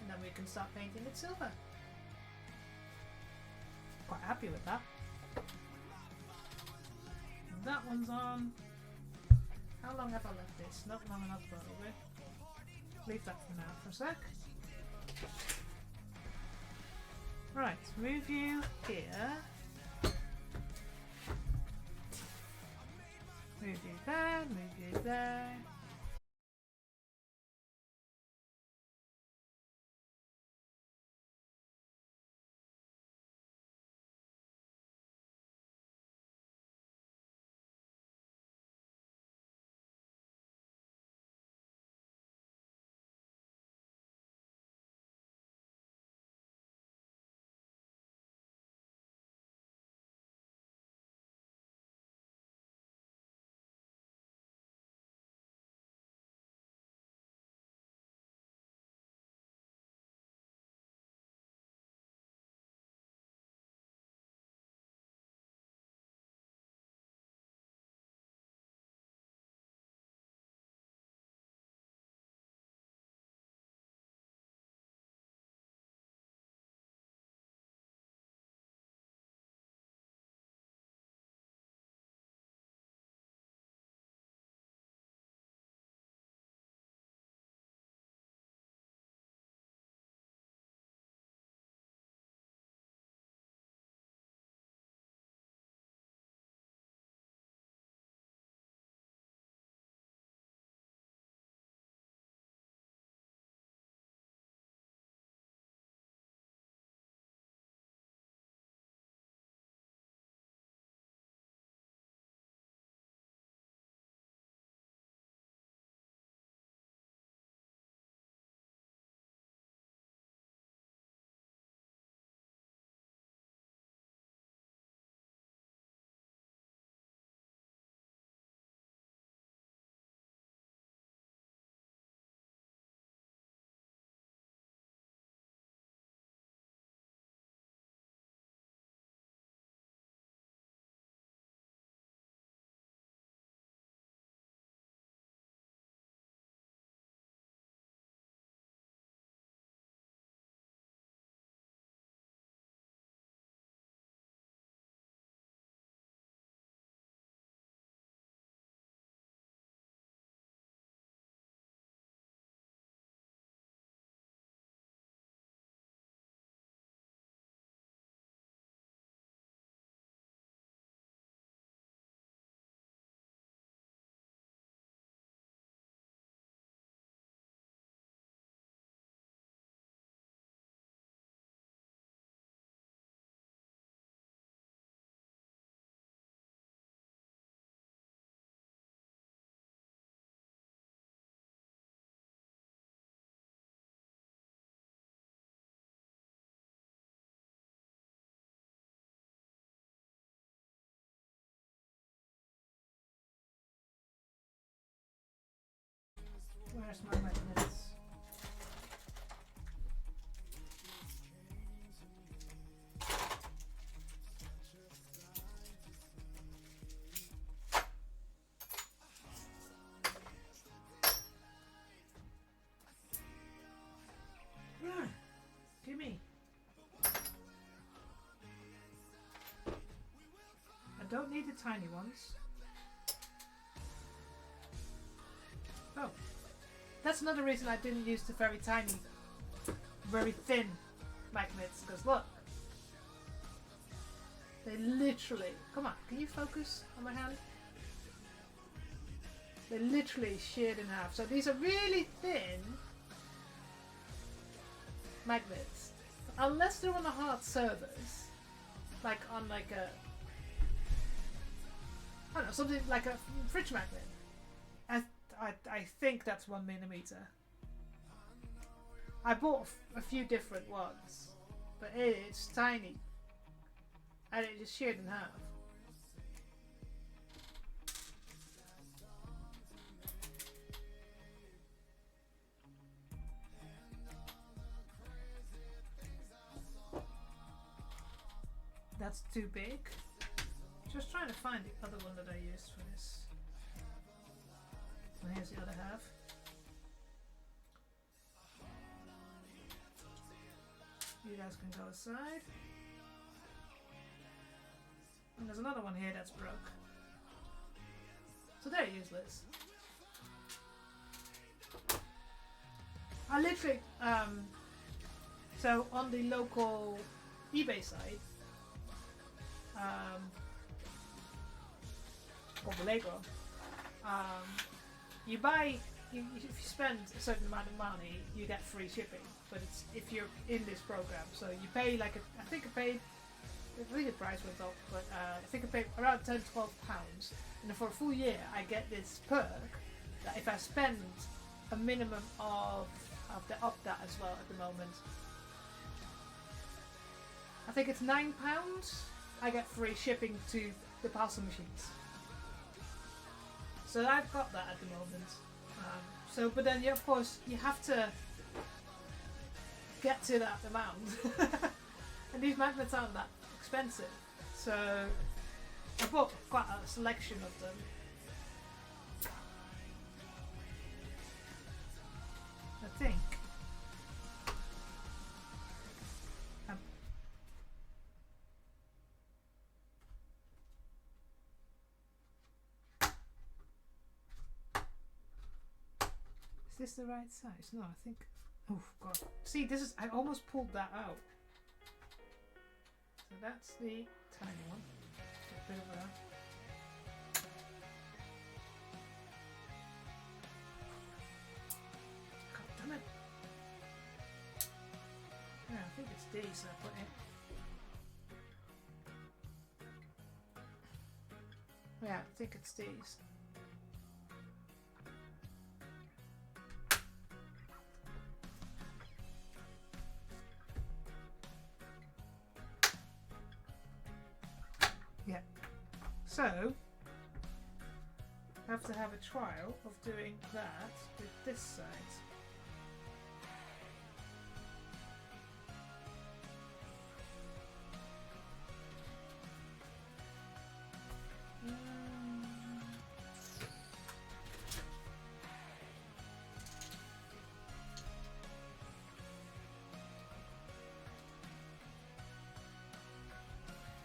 and then we can start painting it silver. Quite happy with that. And that one's on. How long have I left this? Not long enough probably. Leave that for now for a sec. Right, move you here. Move you there, move you there. Where's my magnets? Gimme. I don't need the tiny ones. Oh. That's another reason I didn't use the very tiny, very thin magnets, because look. They literally... Come on, can you focus on my hand? They literally sheared in half. So these are really thin magnets. Unless they're on a hard surface, like on like a... I don't know, something like a fridge magnet. I think that's 1mm. I bought a few different ones, but it's tiny, and it just sheared in half. That's too big. Just trying to find the other one that I used for this. And here's the other half. You guys can go aside. And there's another one here that's broke. So they're useless. I literally, so on the local eBay site, called the Lego, you buy, if you spend a certain amount of money, you get free shipping. But it's if you're in this program, so you pay like I think the price went up, but I think I paid around £10-12, and then for a full year I get this perk that if I spend a minimum of that as well at the moment. I think it's £9. I get free shipping to the parcel machines. So I've got that at the moment. But then of course you have to get to that amount, and these magnets aren't that expensive. So I bought quite a selection of them. I think. Is this the right size? No, I think... Oh god. See, this is... I almost pulled that out. So that's the tiny one. Get rid of that. God damn it. Yeah, I think it's these I put in. Yeah, I think it's these. Yeah. So, I have to have a trial of doing that with this side.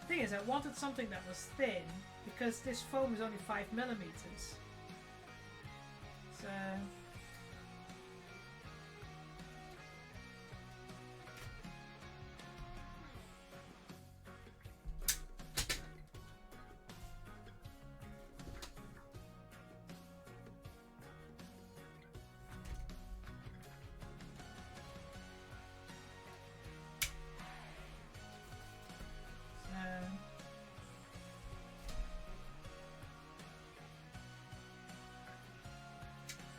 Thing is, I wanted something that was thin because this foam is only 5mm. So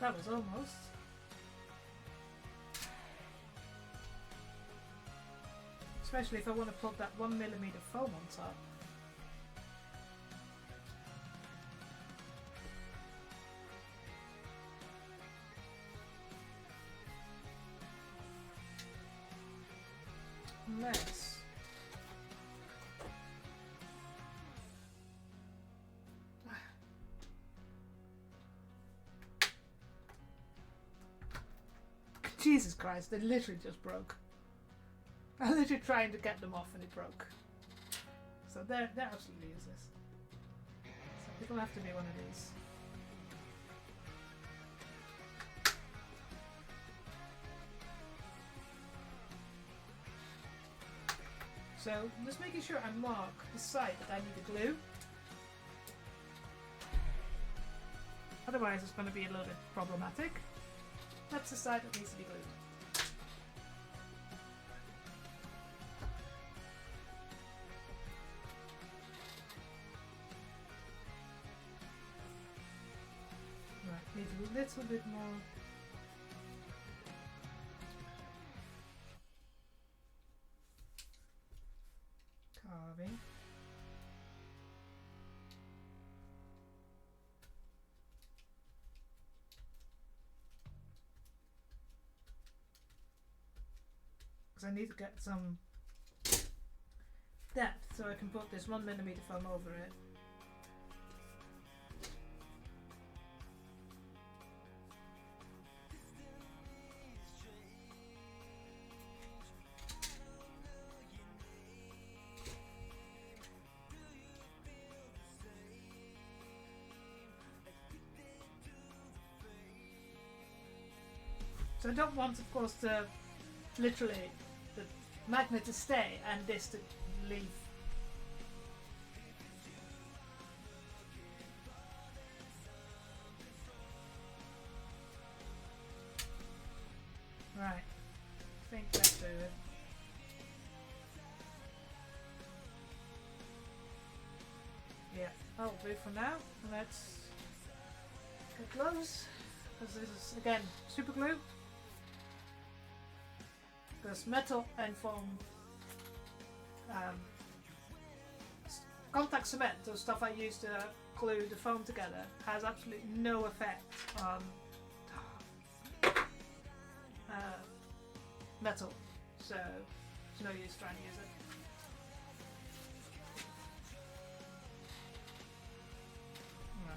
that was almost. Especially if I want to put that 1mm foam on top. Unless... Jesus Christ, they literally just broke. I literally trying to get them off and it broke. So they're absolutely useless. So it'll have to be one of these. So just making sure I mark the site that I need to glue. Otherwise it's going to be a little bit problematic. That's the side that needs to be glued. Right, need a little bit more. Carving. I need to get some depth so I can put this 1mm foam over it. So I don't want, of course, to literally the magnet to stay and this to leave. Right, I think let's do it. Yeah, I'll do for now. Let's get gloves, because this is again super glue. Because metal and foam, contact cement, the stuff I use to glue the foam together, has absolutely no effect on metal, so it's no use trying to use it. Right.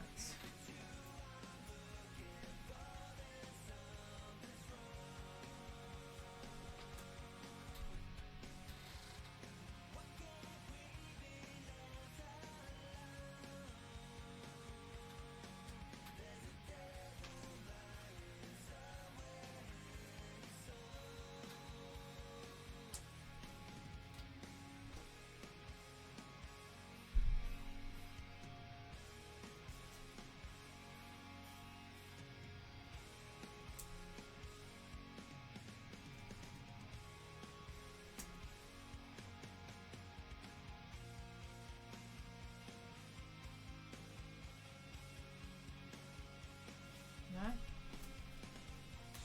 Right.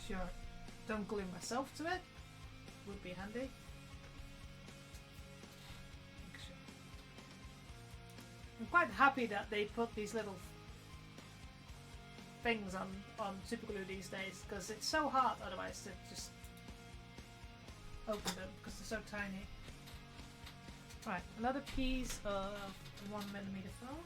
Sure. Don't glue myself to it. Would be handy. Make sure. I'm quite happy that they put these little things on super glue these days, because it's so hard otherwise to just open them because they're so tiny. Right, another piece of 1mm foam.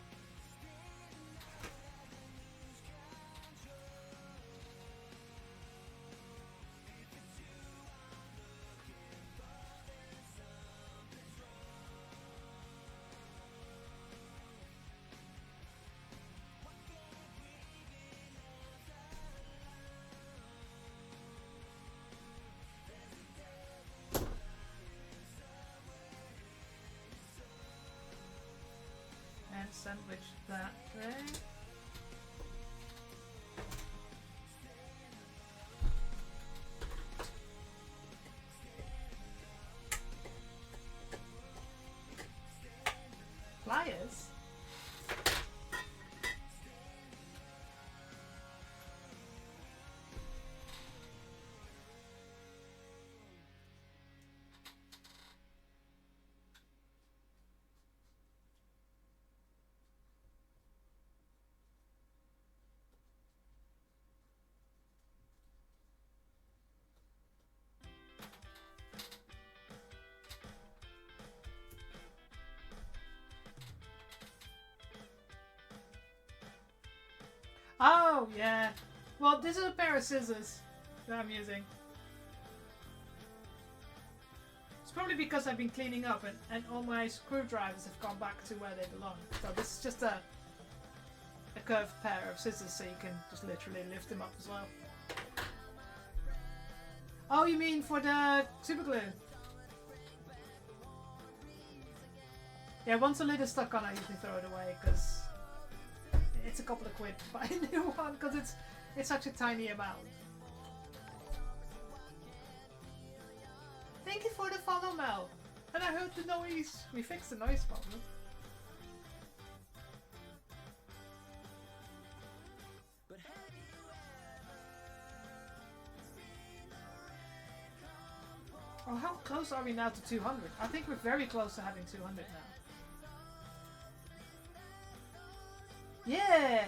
Sandwich that tray. Pliers? Oh, yeah. Well, this is a pair of scissors that I'm using. It's probably because I've been cleaning up and all my screwdrivers have gone back to where they belong. So this is just a curved pair of scissors, so you can just literally lift them up as well. Oh, you mean for the super glue? Yeah, once the lid is stuck on, I usually throw it away because it's a couple of quid to buy a new one because it's such a tiny amount. Thank you for the follow, Mel. And I heard the noise. We fixed the noise problem. Oh, how close are we now to 200? I think we're very close to having 200 now. Yeah!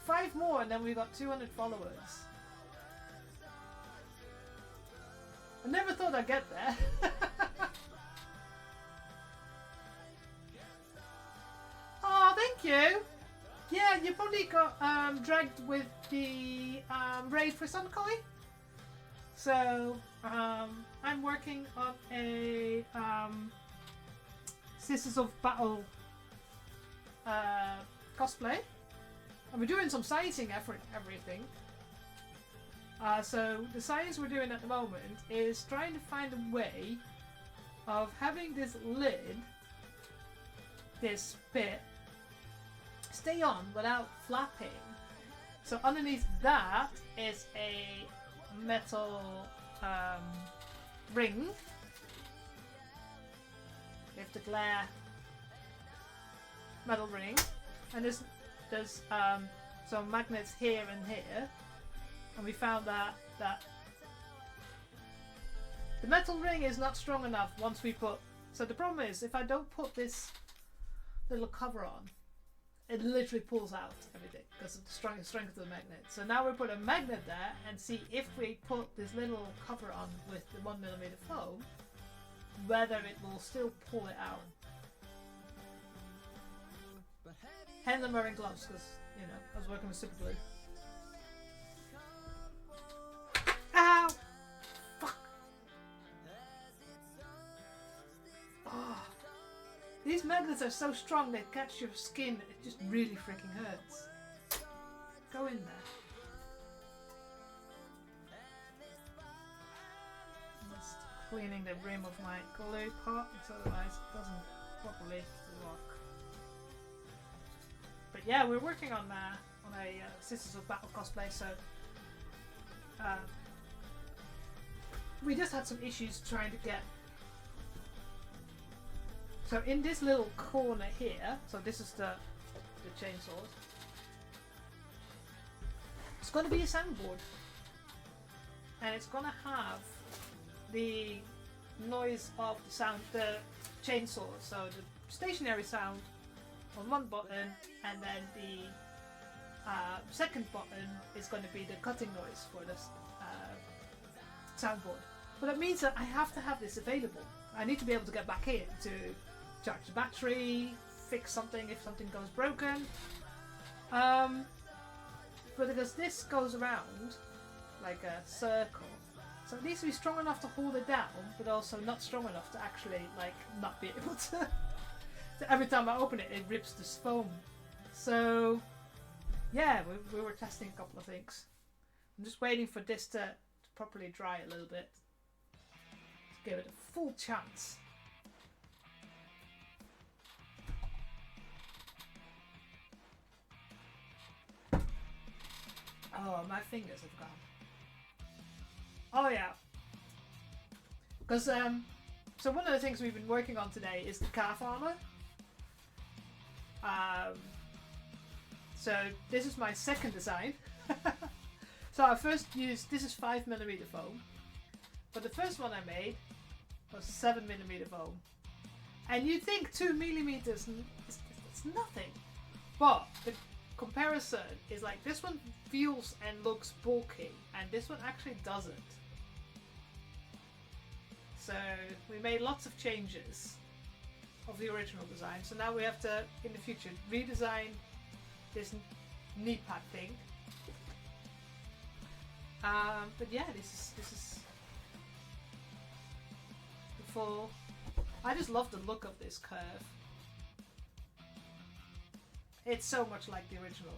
5 more and then we got 200 followers. I never thought I'd get there. Oh, thank you! Yeah, you probably got dragged with the raid for Sunkoi. So, I'm working on a Sisters of Battle cosplay. And we're doing some sciencing everything. So the science we're doing at the moment is trying to find a way of having this lid, this bit, stay on without flapping. So underneath that is a metal ring with the glare metal ring, and there's some magnets here and here, and we found that the metal ring is not strong enough once we put. So the problem is, if I don't put this little cover on, it literally pulls out everything because of the strength of the magnet. So now we put a magnet there and see if we put this little cover on with the 1mm foam, whether it will still pull it out. Hence I'm wearing gloves because, you know, I was working with super glue. Ow! Fuck! Oh. These magnets are so strong they catch your skin, it just really freaking hurts. Go in there. Just cleaning the rim of my glue pot, because otherwise it doesn't properly lock. But yeah, we're working on a Sisters of Battle cosplay, so we just had some issues trying to get. So in this little corner here, so this is the chainsaw. It's going to be a soundboard, and it's going to have the noise of the sound, the chainsaw. So the stationary sound on one button, and then the second button is going to be the cutting noise for this soundboard. But that means that I have to have this available. I need to be able to get back in to charge the battery, fix something if something goes broken. But because this goes around like a circle, so it needs to be strong enough to hold it down, but also not strong enough to actually like not be able to. Every time I open it, it rips this foam. So yeah, we were testing a couple of things. I'm just waiting for this to properly dry a little bit to give it a full chance. Oh, my fingers have gone. Oh yeah. Because so one of the things we've been working on today is the calve armour. So this is my second design. So I first used, this is 5mm foam, but the first one I made was 7mm foam. And you'd think 2mm is nothing, but the comparison is like this one feels and looks bulky, and this one actually doesn't. So we made lots of changes of the original design. So now we have to, in the future, redesign this knee pad thing But yeah, this is the full. I just love the look of this curve. It's so much like the original.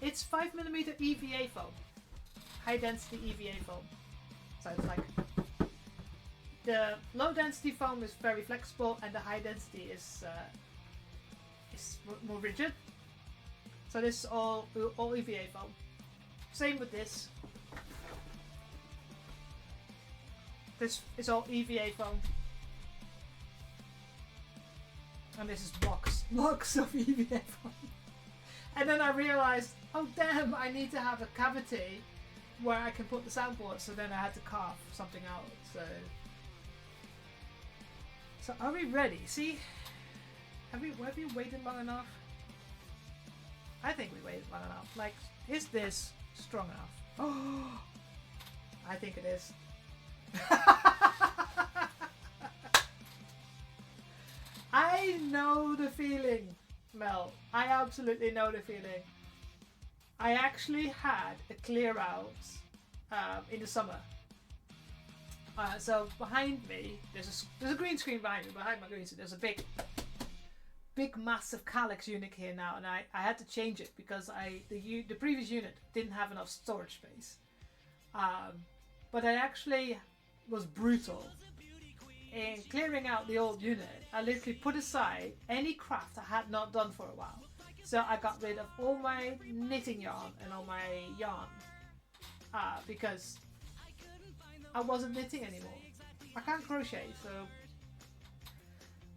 It's 5mm EVA foam, high density EVA foam. So it's like the low density foam is very flexible, and the high density is more rigid. So this is all EVA foam. Same with this. This is all EVA foam. And this is blocks of EVA foam. And then I realized, oh damn, I need to have a cavity where I can put the soundboard, so then I had to carve something out. So are we ready? See? Have we waited long enough? I think we waited long enough. Like, is this strong enough? Oh, I think it is. I know the feeling, Mel. I absolutely know the feeling. I actually had a clear out in the summer. So behind me, there's a green screen behind me. Behind my green screen, there's a big massive calyx unit here now, and I had to change it because the previous unit didn't have enough storage space. But I actually was brutal in clearing out the old unit. I literally put aside any craft I had not done for a while. So I got rid of all my knitting yarn and all my yarn because I wasn't knitting anymore. I can't crochet, so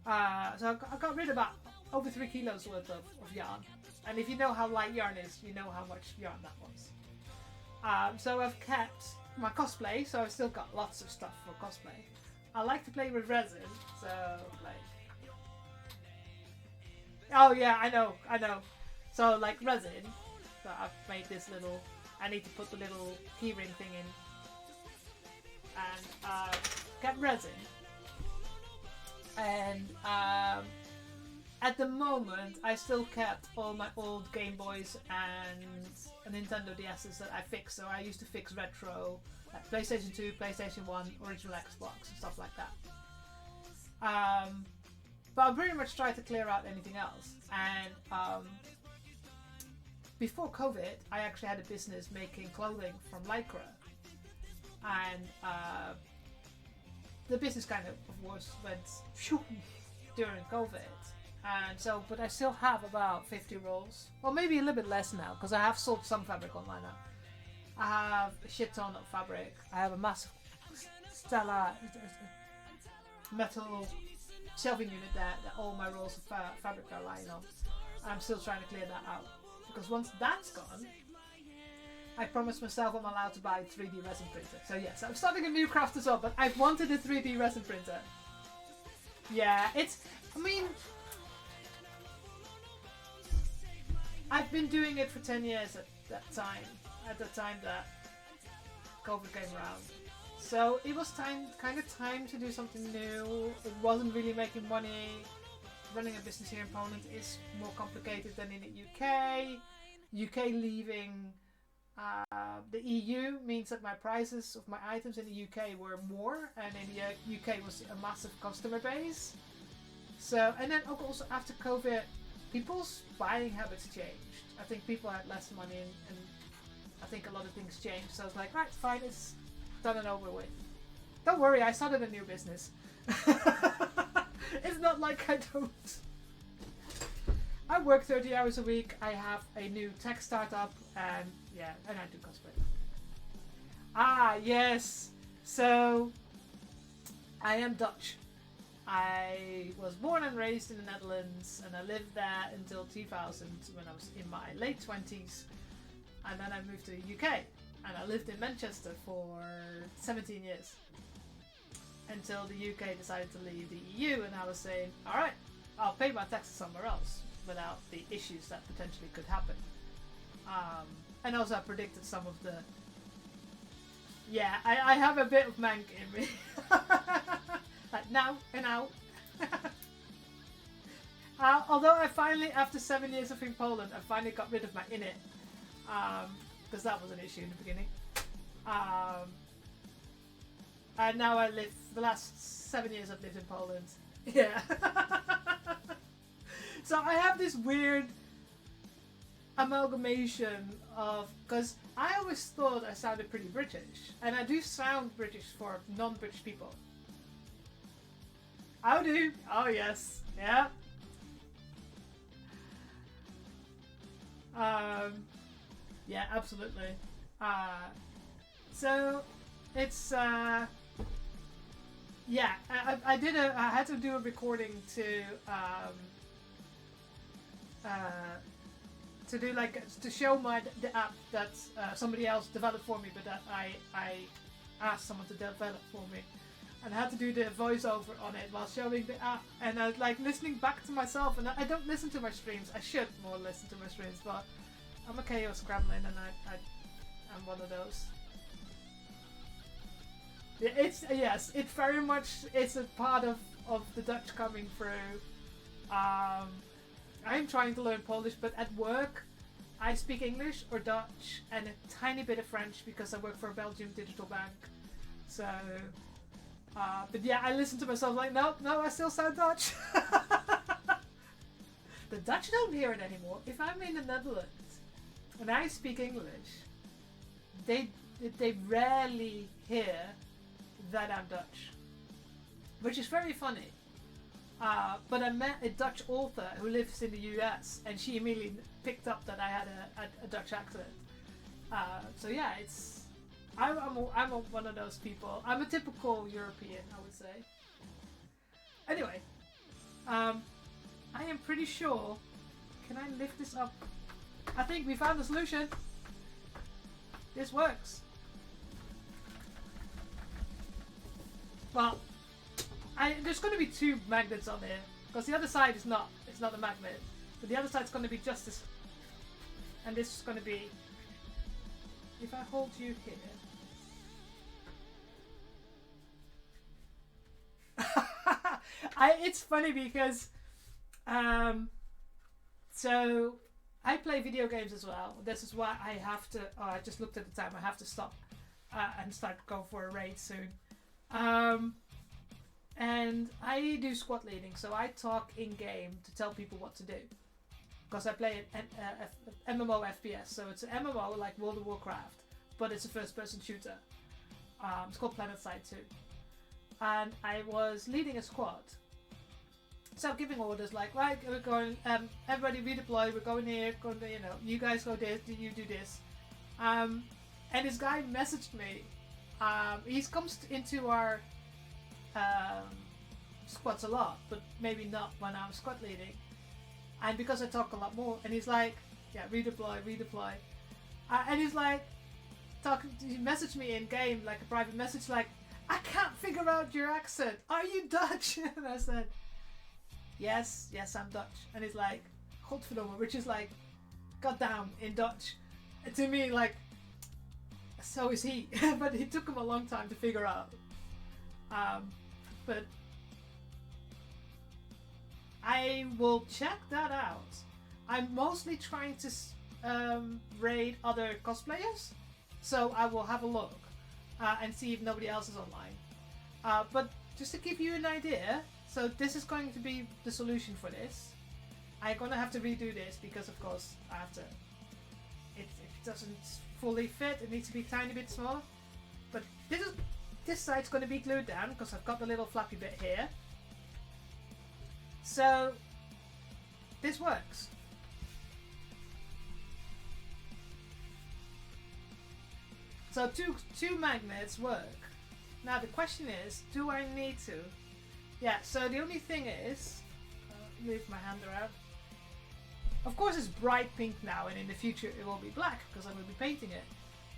I got rid of about over 3 kilos worth of yarn. And if you know how light yarn is, you know how much yarn that was. So I've kept my cosplay, so I've still got lots of stuff for cosplay. I like to play with resin, so like... Oh yeah, I know. So like resin, so I've made this little... I need to put the little keyring thing in. And get resin. And at the moment, I still kept all my old Game Boys and Nintendo DS's that I fixed. So I used to fix retro, like PlayStation 2, PlayStation 1, original Xbox, and stuff like that. But I pretty much tried to clear out anything else. And before COVID, I actually had a business making clothing from Lycra. And the business kind of went during COVID. And so, but I still have about 50 rolls, or maybe a little bit less now, because I have sold some fabric online now. I have a shit ton of fabric. I have a massive Stella metal shelving unit that all my rolls of fabric are lying on. I'm still trying to clear that out, because once that's gone, I promised myself I'm allowed to buy a 3D resin printer. So yes, I'm starting a new craft as well, but I've wanted a 3D resin printer. Yeah, I've been doing it for 10 years at the time that COVID came around. So it was kind of time to do something new. It wasn't really making money. Running a business here in Poland is more complicated than in the UK. UK leaving the EU means that my prices of my items in the UK were more, and in the UK was a massive customer base. So, and then also after COVID, people's buying habits changed. I think people had less money, and I think a lot of things changed. So I was like, right, fine, it's done and over with. Don't worry, I started a new business. It's not like I don't. I work 30 hours a week. I have a new tech startup, and yeah, and I do cosplay. Ah, yes. So I am Dutch. I was born and raised in the Netherlands, and I lived there until 2000 when I was in my late 20s. And then I moved to the UK, and I lived in Manchester for 17 years. Until the UK decided to leave the EU, and I was saying, alright, I'll pay my taxes somewhere else without the issues that potentially could happen. And also I predicted some of the... Yeah, I have a bit of mank in me. Like now and out. Although I finally, after 7 years of in Poland, I finally got rid of my init. Because that was an issue in the beginning. And now I live, the last 7 years I've lived in Poland. Yeah. So I have this weird amalgamation of, because I always thought I sounded pretty British, and I do sound British for non-British people. I do. Oh yes, yeah. Yeah, absolutely. So it's yeah. I had to do a recording to do like to show the app that somebody else developed for me, but that I asked someone to develop for me, and I had to do the voiceover on it while showing the app, and I was like listening back to myself, and I don't listen to my streams. I should more listen to my streams, but I'm a chaos gremlin, and I'm one of those. Yeah, yes, it very much is a part of the Dutch coming through. I'm trying to learn Polish, but at work I speak English or Dutch and a tiny bit of French because I work for a Belgian digital bank. So, but yeah, I listen to myself like, no, I still sound Dutch. The Dutch don't hear it anymore. If I'm in the Netherlands and I speak English, they rarely hear that I'm Dutch, which is very funny. But I met a Dutch author who lives in the US, and she immediately picked up that I had a Dutch accent. So yeah, I'm one of those people. I'm a typical European, I would say. Anyway, I am pretty sure. Can I lift this up? I think we found the solution. This works. Well, there's going to be 2 magnets on here, because the other side is not. It's not a magnet, but the other side's going to be just this, and this is going to be. If I hold you here. It's funny because, so I play video games as well. This is why I have to. Oh, I just looked at the time. I have to stop and start going for a raid soon. And I do squad leading, so I talk in game to tell people what to do. Because I play an MMO FPS, so it's an MMO like World of Warcraft, but it's a first-person shooter. It's called PlanetSide 2. And I was leading a squad. So giving orders like, right, we're going, everybody redeploy, we're going here, you guys go this, you do this. And this guy messaged me. He comes into our squads a lot, but maybe not when I'm squad leading. And because I talk a lot more, and he's like, yeah, redeploy. And he's like, he messaged me in game, like a private message, like, I can't figure out your accent. Are you Dutch? And I said, yes, I'm Dutch. And he's like, godverdomme, which is like, goddamn in Dutch. And to me, like, so is he. But it took him a long time to figure out. But I will check that out. I'm mostly trying to raid other cosplayers, so I will have a look and see if nobody else is online. But just to give you an idea, so this is going to be the solution for this. I'm gonna have to redo this because, of course, I have to. It doesn't fully fit. It needs to be a tiny bit smaller. But this side's going to be glued down because I've got the little flappy bit here. So this works. So two magnets work. Now the question is, do I need to? Yeah, so the only thing is, move my hand around. Of course it's bright pink now, and in the future it will be black because I will be painting it.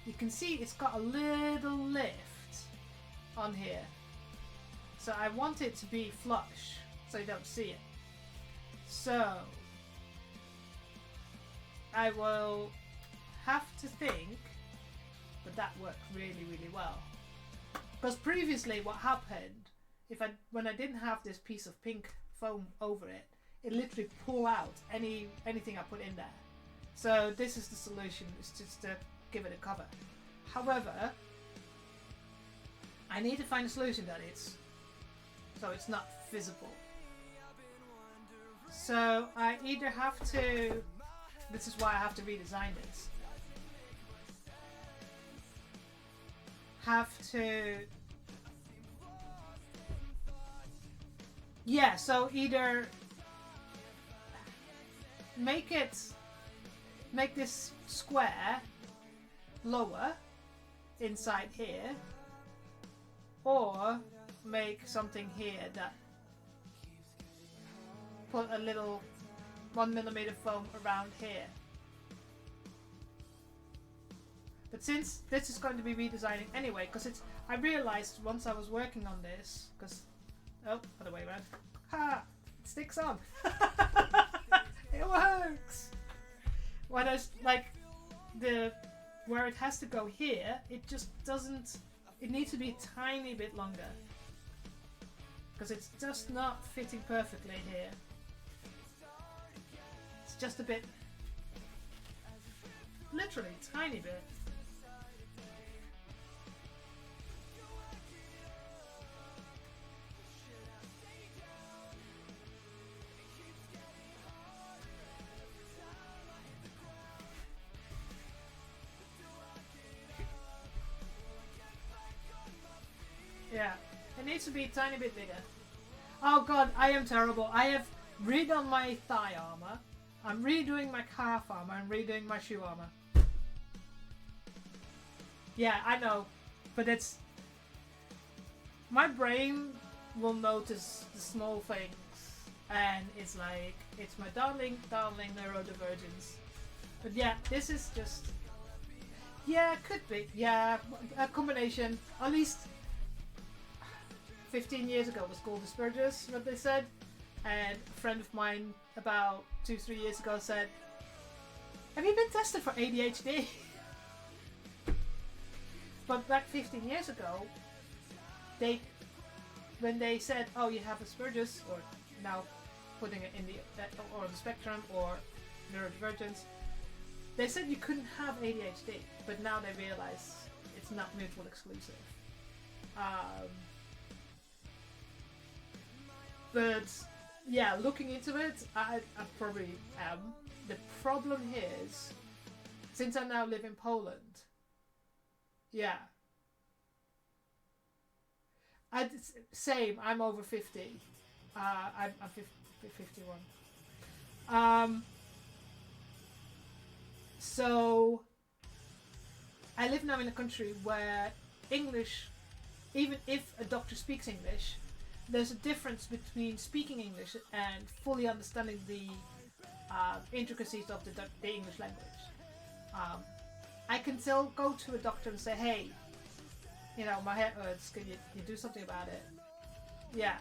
You can see it's got a little lift on here. So I want it to be flush so you don't see it. So I will have to think, but that worked really, really well. Because previously what happened, when I didn't have this piece of pink foam over it, it literally pull out anything I put in there. So this is the solution, is just to give it a cover. However, I need to find a solution that it's so it's not visible. So I either have to, this is why I have to redesign this, yeah, so either make this square lower inside here, or make something here that put a little 1mm foam around here. But since this is going to be redesigning anyway, because it's, I realized once I was working on this, because, oh, other way around, ha, it sticks on. It works. When I like where it has to go here, it just doesn't. It needs to be a tiny bit longer because it's just not fitting perfectly here. It's just a bit, literally tiny bit. Yeah, it needs to be a tiny bit bigger. Oh god, I am terrible. I have redone my thigh armor. I'm redoing my calf armor. I'm redoing my shoe armor. Yeah, I know. But it's... my brain will notice the small things. And it's like, it's my darling neurodivergence. But yeah, this is just... yeah, could be. Yeah, a combination. At least... 15 years ago was called Asperger's, what they said, and a friend of mine about 2-3 years ago said, have you been tested for ADHD? But back 15 years ago, when they said, oh, you have Asperger's, or now putting it in the or the spectrum or neurodivergence, they said you couldn't have ADHD, but now they realize it's not mutual exclusive. But yeah, looking into it, I probably am. The problem here is, since I now live in Poland, yeah, same. I'm over 50. I'm 51. So I live now in a country where English, even if a doctor speaks English, there's a difference between speaking English and fully understanding the intricacies of the English language. I can still go to a doctor and say, hey, you know, my head hurts, can you do something about it? Yeah.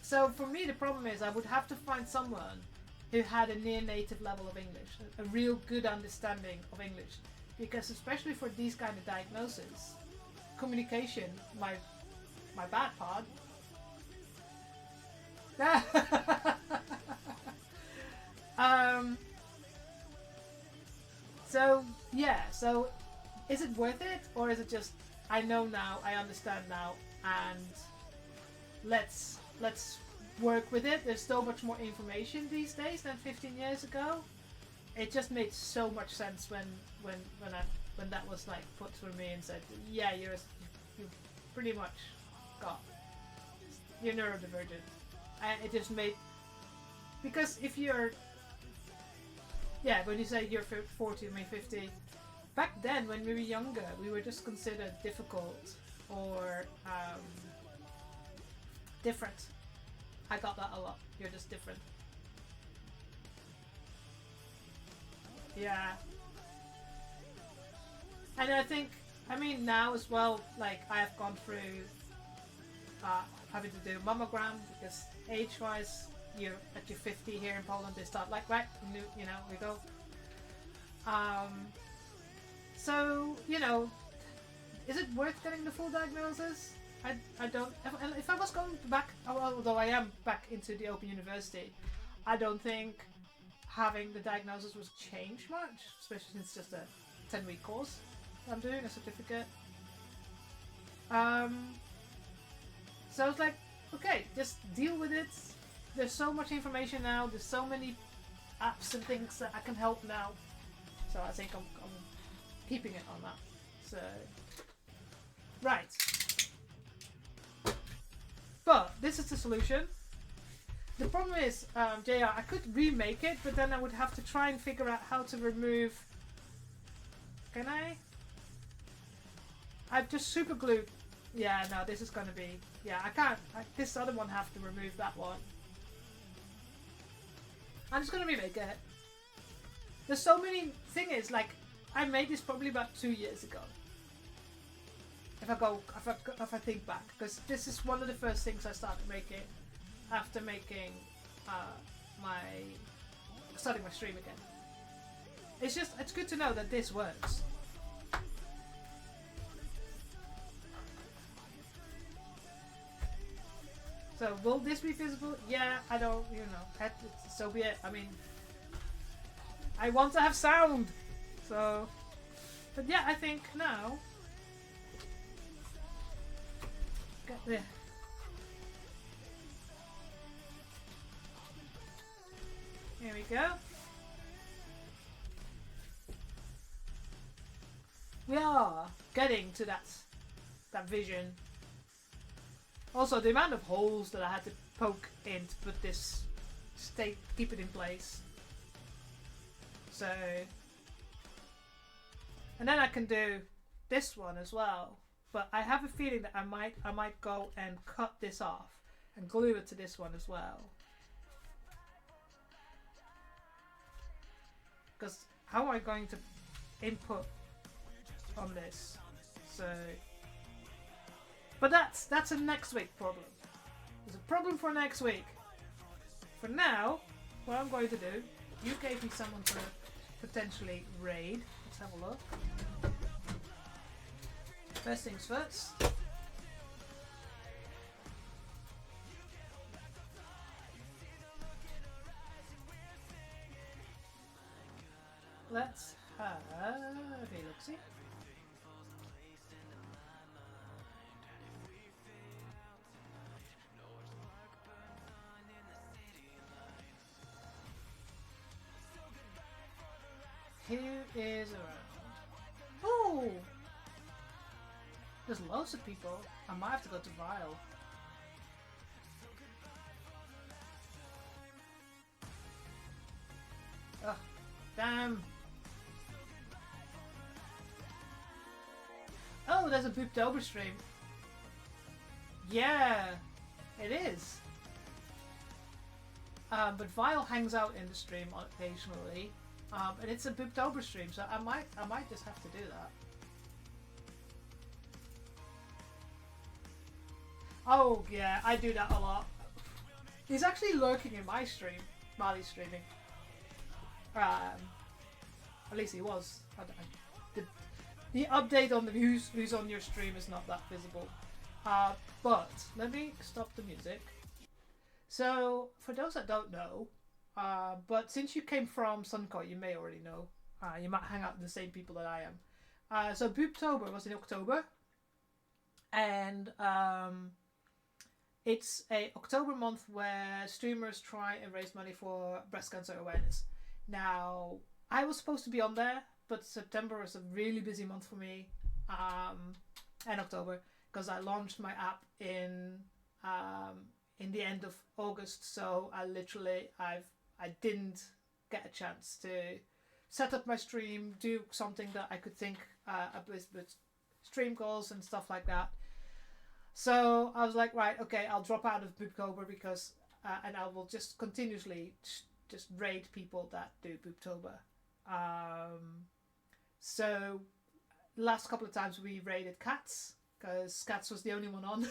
So for me, the problem is I would have to find someone who had a near native level of English, a real good understanding of English. Because especially for these kind of diagnoses, communication, my bad part. So yeah, so is it worth it, or is it just I know now, I understand now, and let's work with it? There's so much more information these days than 15 years ago. It just made so much sense when that was like put through me and said, yeah, you pretty much you're neurodivergent. And it just made, because if you're, yeah, when you say you're 40, I mean 50, back then when we were younger, we were just considered difficult or different. I got that a lot. You're just different. Yeah. And I think, I mean now as well, like I have gone through having to do mammogram because age-wise, you're at your 50 here in Poland. They start like right, you know, we go. So you know, is it worth getting the full diagnosis? I don't. If I was going back, although I am back into the Open University, I don't think having the diagnosis was change much, especially since it's just a 10-week course I'm doing, a certificate. So I was like, okay, just deal with it. There's so much information now. There's so many apps and things that I can help now. So I think I'm keeping it on that. So, right. But this is the solution. The problem is, JR, I could remake it, but then I would have to try and figure out how to remove... Can I? I've just super glued... Yeah, no, this is going to be... Yeah, I can't... this other one have to remove that one. I'm just going to remake it. There's so many... Thing is, like, I made this probably about 2 years ago. If I think back, because this is one of the first things I started making after making starting my stream again. It's good to know that this works. So will this be visible? Yeah, I don't, so be it. I mean, I want to have sound, so. But yeah, I think now. Get there. Here we go. We are getting to that vision. Also, the amount of holes that I had to poke in to put this keep it in place. So, and then I can do this one as well. But I have a feeling that I might go and cut this off and glue it to this one as well. Because how am I going to input on this? So, but that's a next week problem. There's a problem for next week. For now, what I'm going to do, you gave me someone to potentially raid. Let's have a look. First things first. Let's have a look-see. Who is around? Oh! There's loads of people. I might have to go to Vile. Ugh, damn. Oh, there's a Booptober stream. Yeah, it is. But Vile hangs out in the stream occasionally. And it's a Booptober stream, so I might just have to do that. Oh yeah, I do that a lot. He's actually lurking in my stream while he's streaming. At least he was. The update on the who's on your stream is not that visible. But let me stop the music. So for those that don't know, but since you came from Suncoy, you may already know. You might hang out with the same people that I am. So Booptober was in October, and it's a October month where streamers try and raise money for breast cancer awareness. Now, I was supposed to be on there, but September is a really busy month for me, and October, because I launched my app in the end of August. So I didn't get a chance to set up my stream, do something that I could think with stream goals and stuff like that. So I was like, right, okay, I'll drop out of Booptober because, and I will just continuously just raid people that do Booptober. So last couple of times we raided Cats, because Cats was the only one on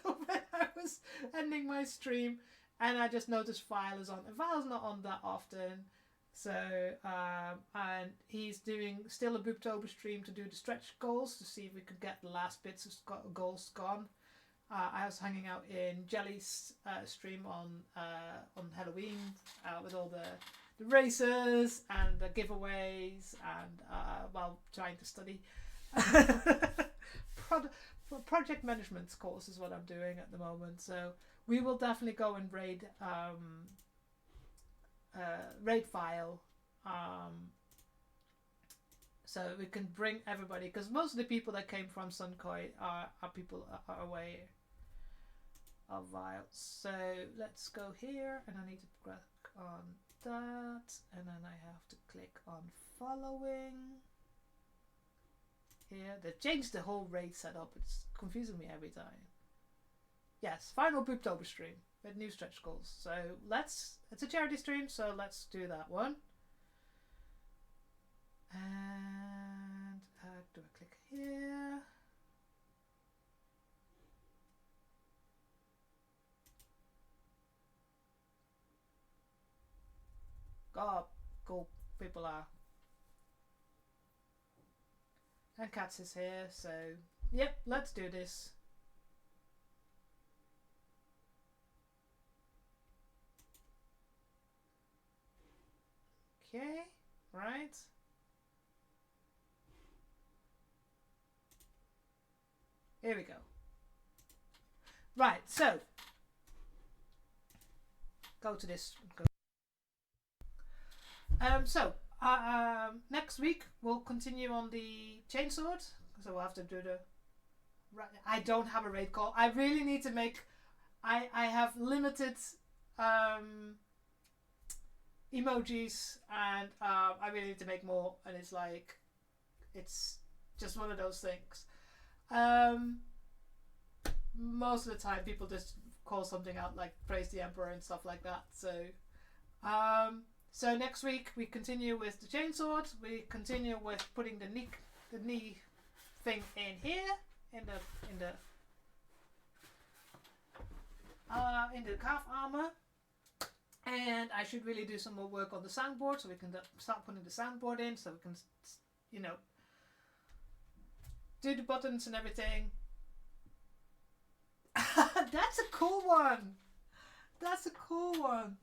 when I was ending my stream, and I just noticed Vile is on. And Vile's not on that often, so and he's doing still a Booptober stream to do the stretch goals to see if we could get the last bits of goals gone. I was hanging out in Jelly's stream on Halloween with all the races and the giveaways, and while trying to study project management course is what I'm doing at the moment. So we will definitely go and raid file, so we can bring everybody, because most of the people that came from Sunkoi are people are away of Vile. So let's go here, and I need to click on that, and then I have to click on following. Here, they've changed the whole raid setup. It's confusing me every time. Yes, final Booptober stream with new stretch goals. So it's a charity stream, so let's do that one. And do I click here? God, cool people are. And Cats is here, so yep, let's do this. Okay, right. Here we go. Right, so go to this. Next week we'll continue on the chainsword, so we'll have to do the. I don't have a raid call. I really need to make. I have limited emojis, and I really need to make more. And it's just one of those things. Most of the time, people just call something out like "praise the emperor" and stuff like that. So next week we continue with the chainsword. We continue with putting the knee thing in here in the calf armor, and I should really do some more work on the soundboard, so we can start putting the soundboard in, so we can, you know, do the buttons and everything. That's a cool one. That's a cool one.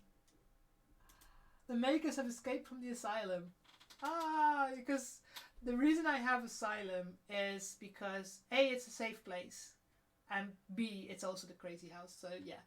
The makers have escaped from the asylum. Because the reason I have asylum is because A, it's a safe place, and B, it's also the crazy house. So yeah.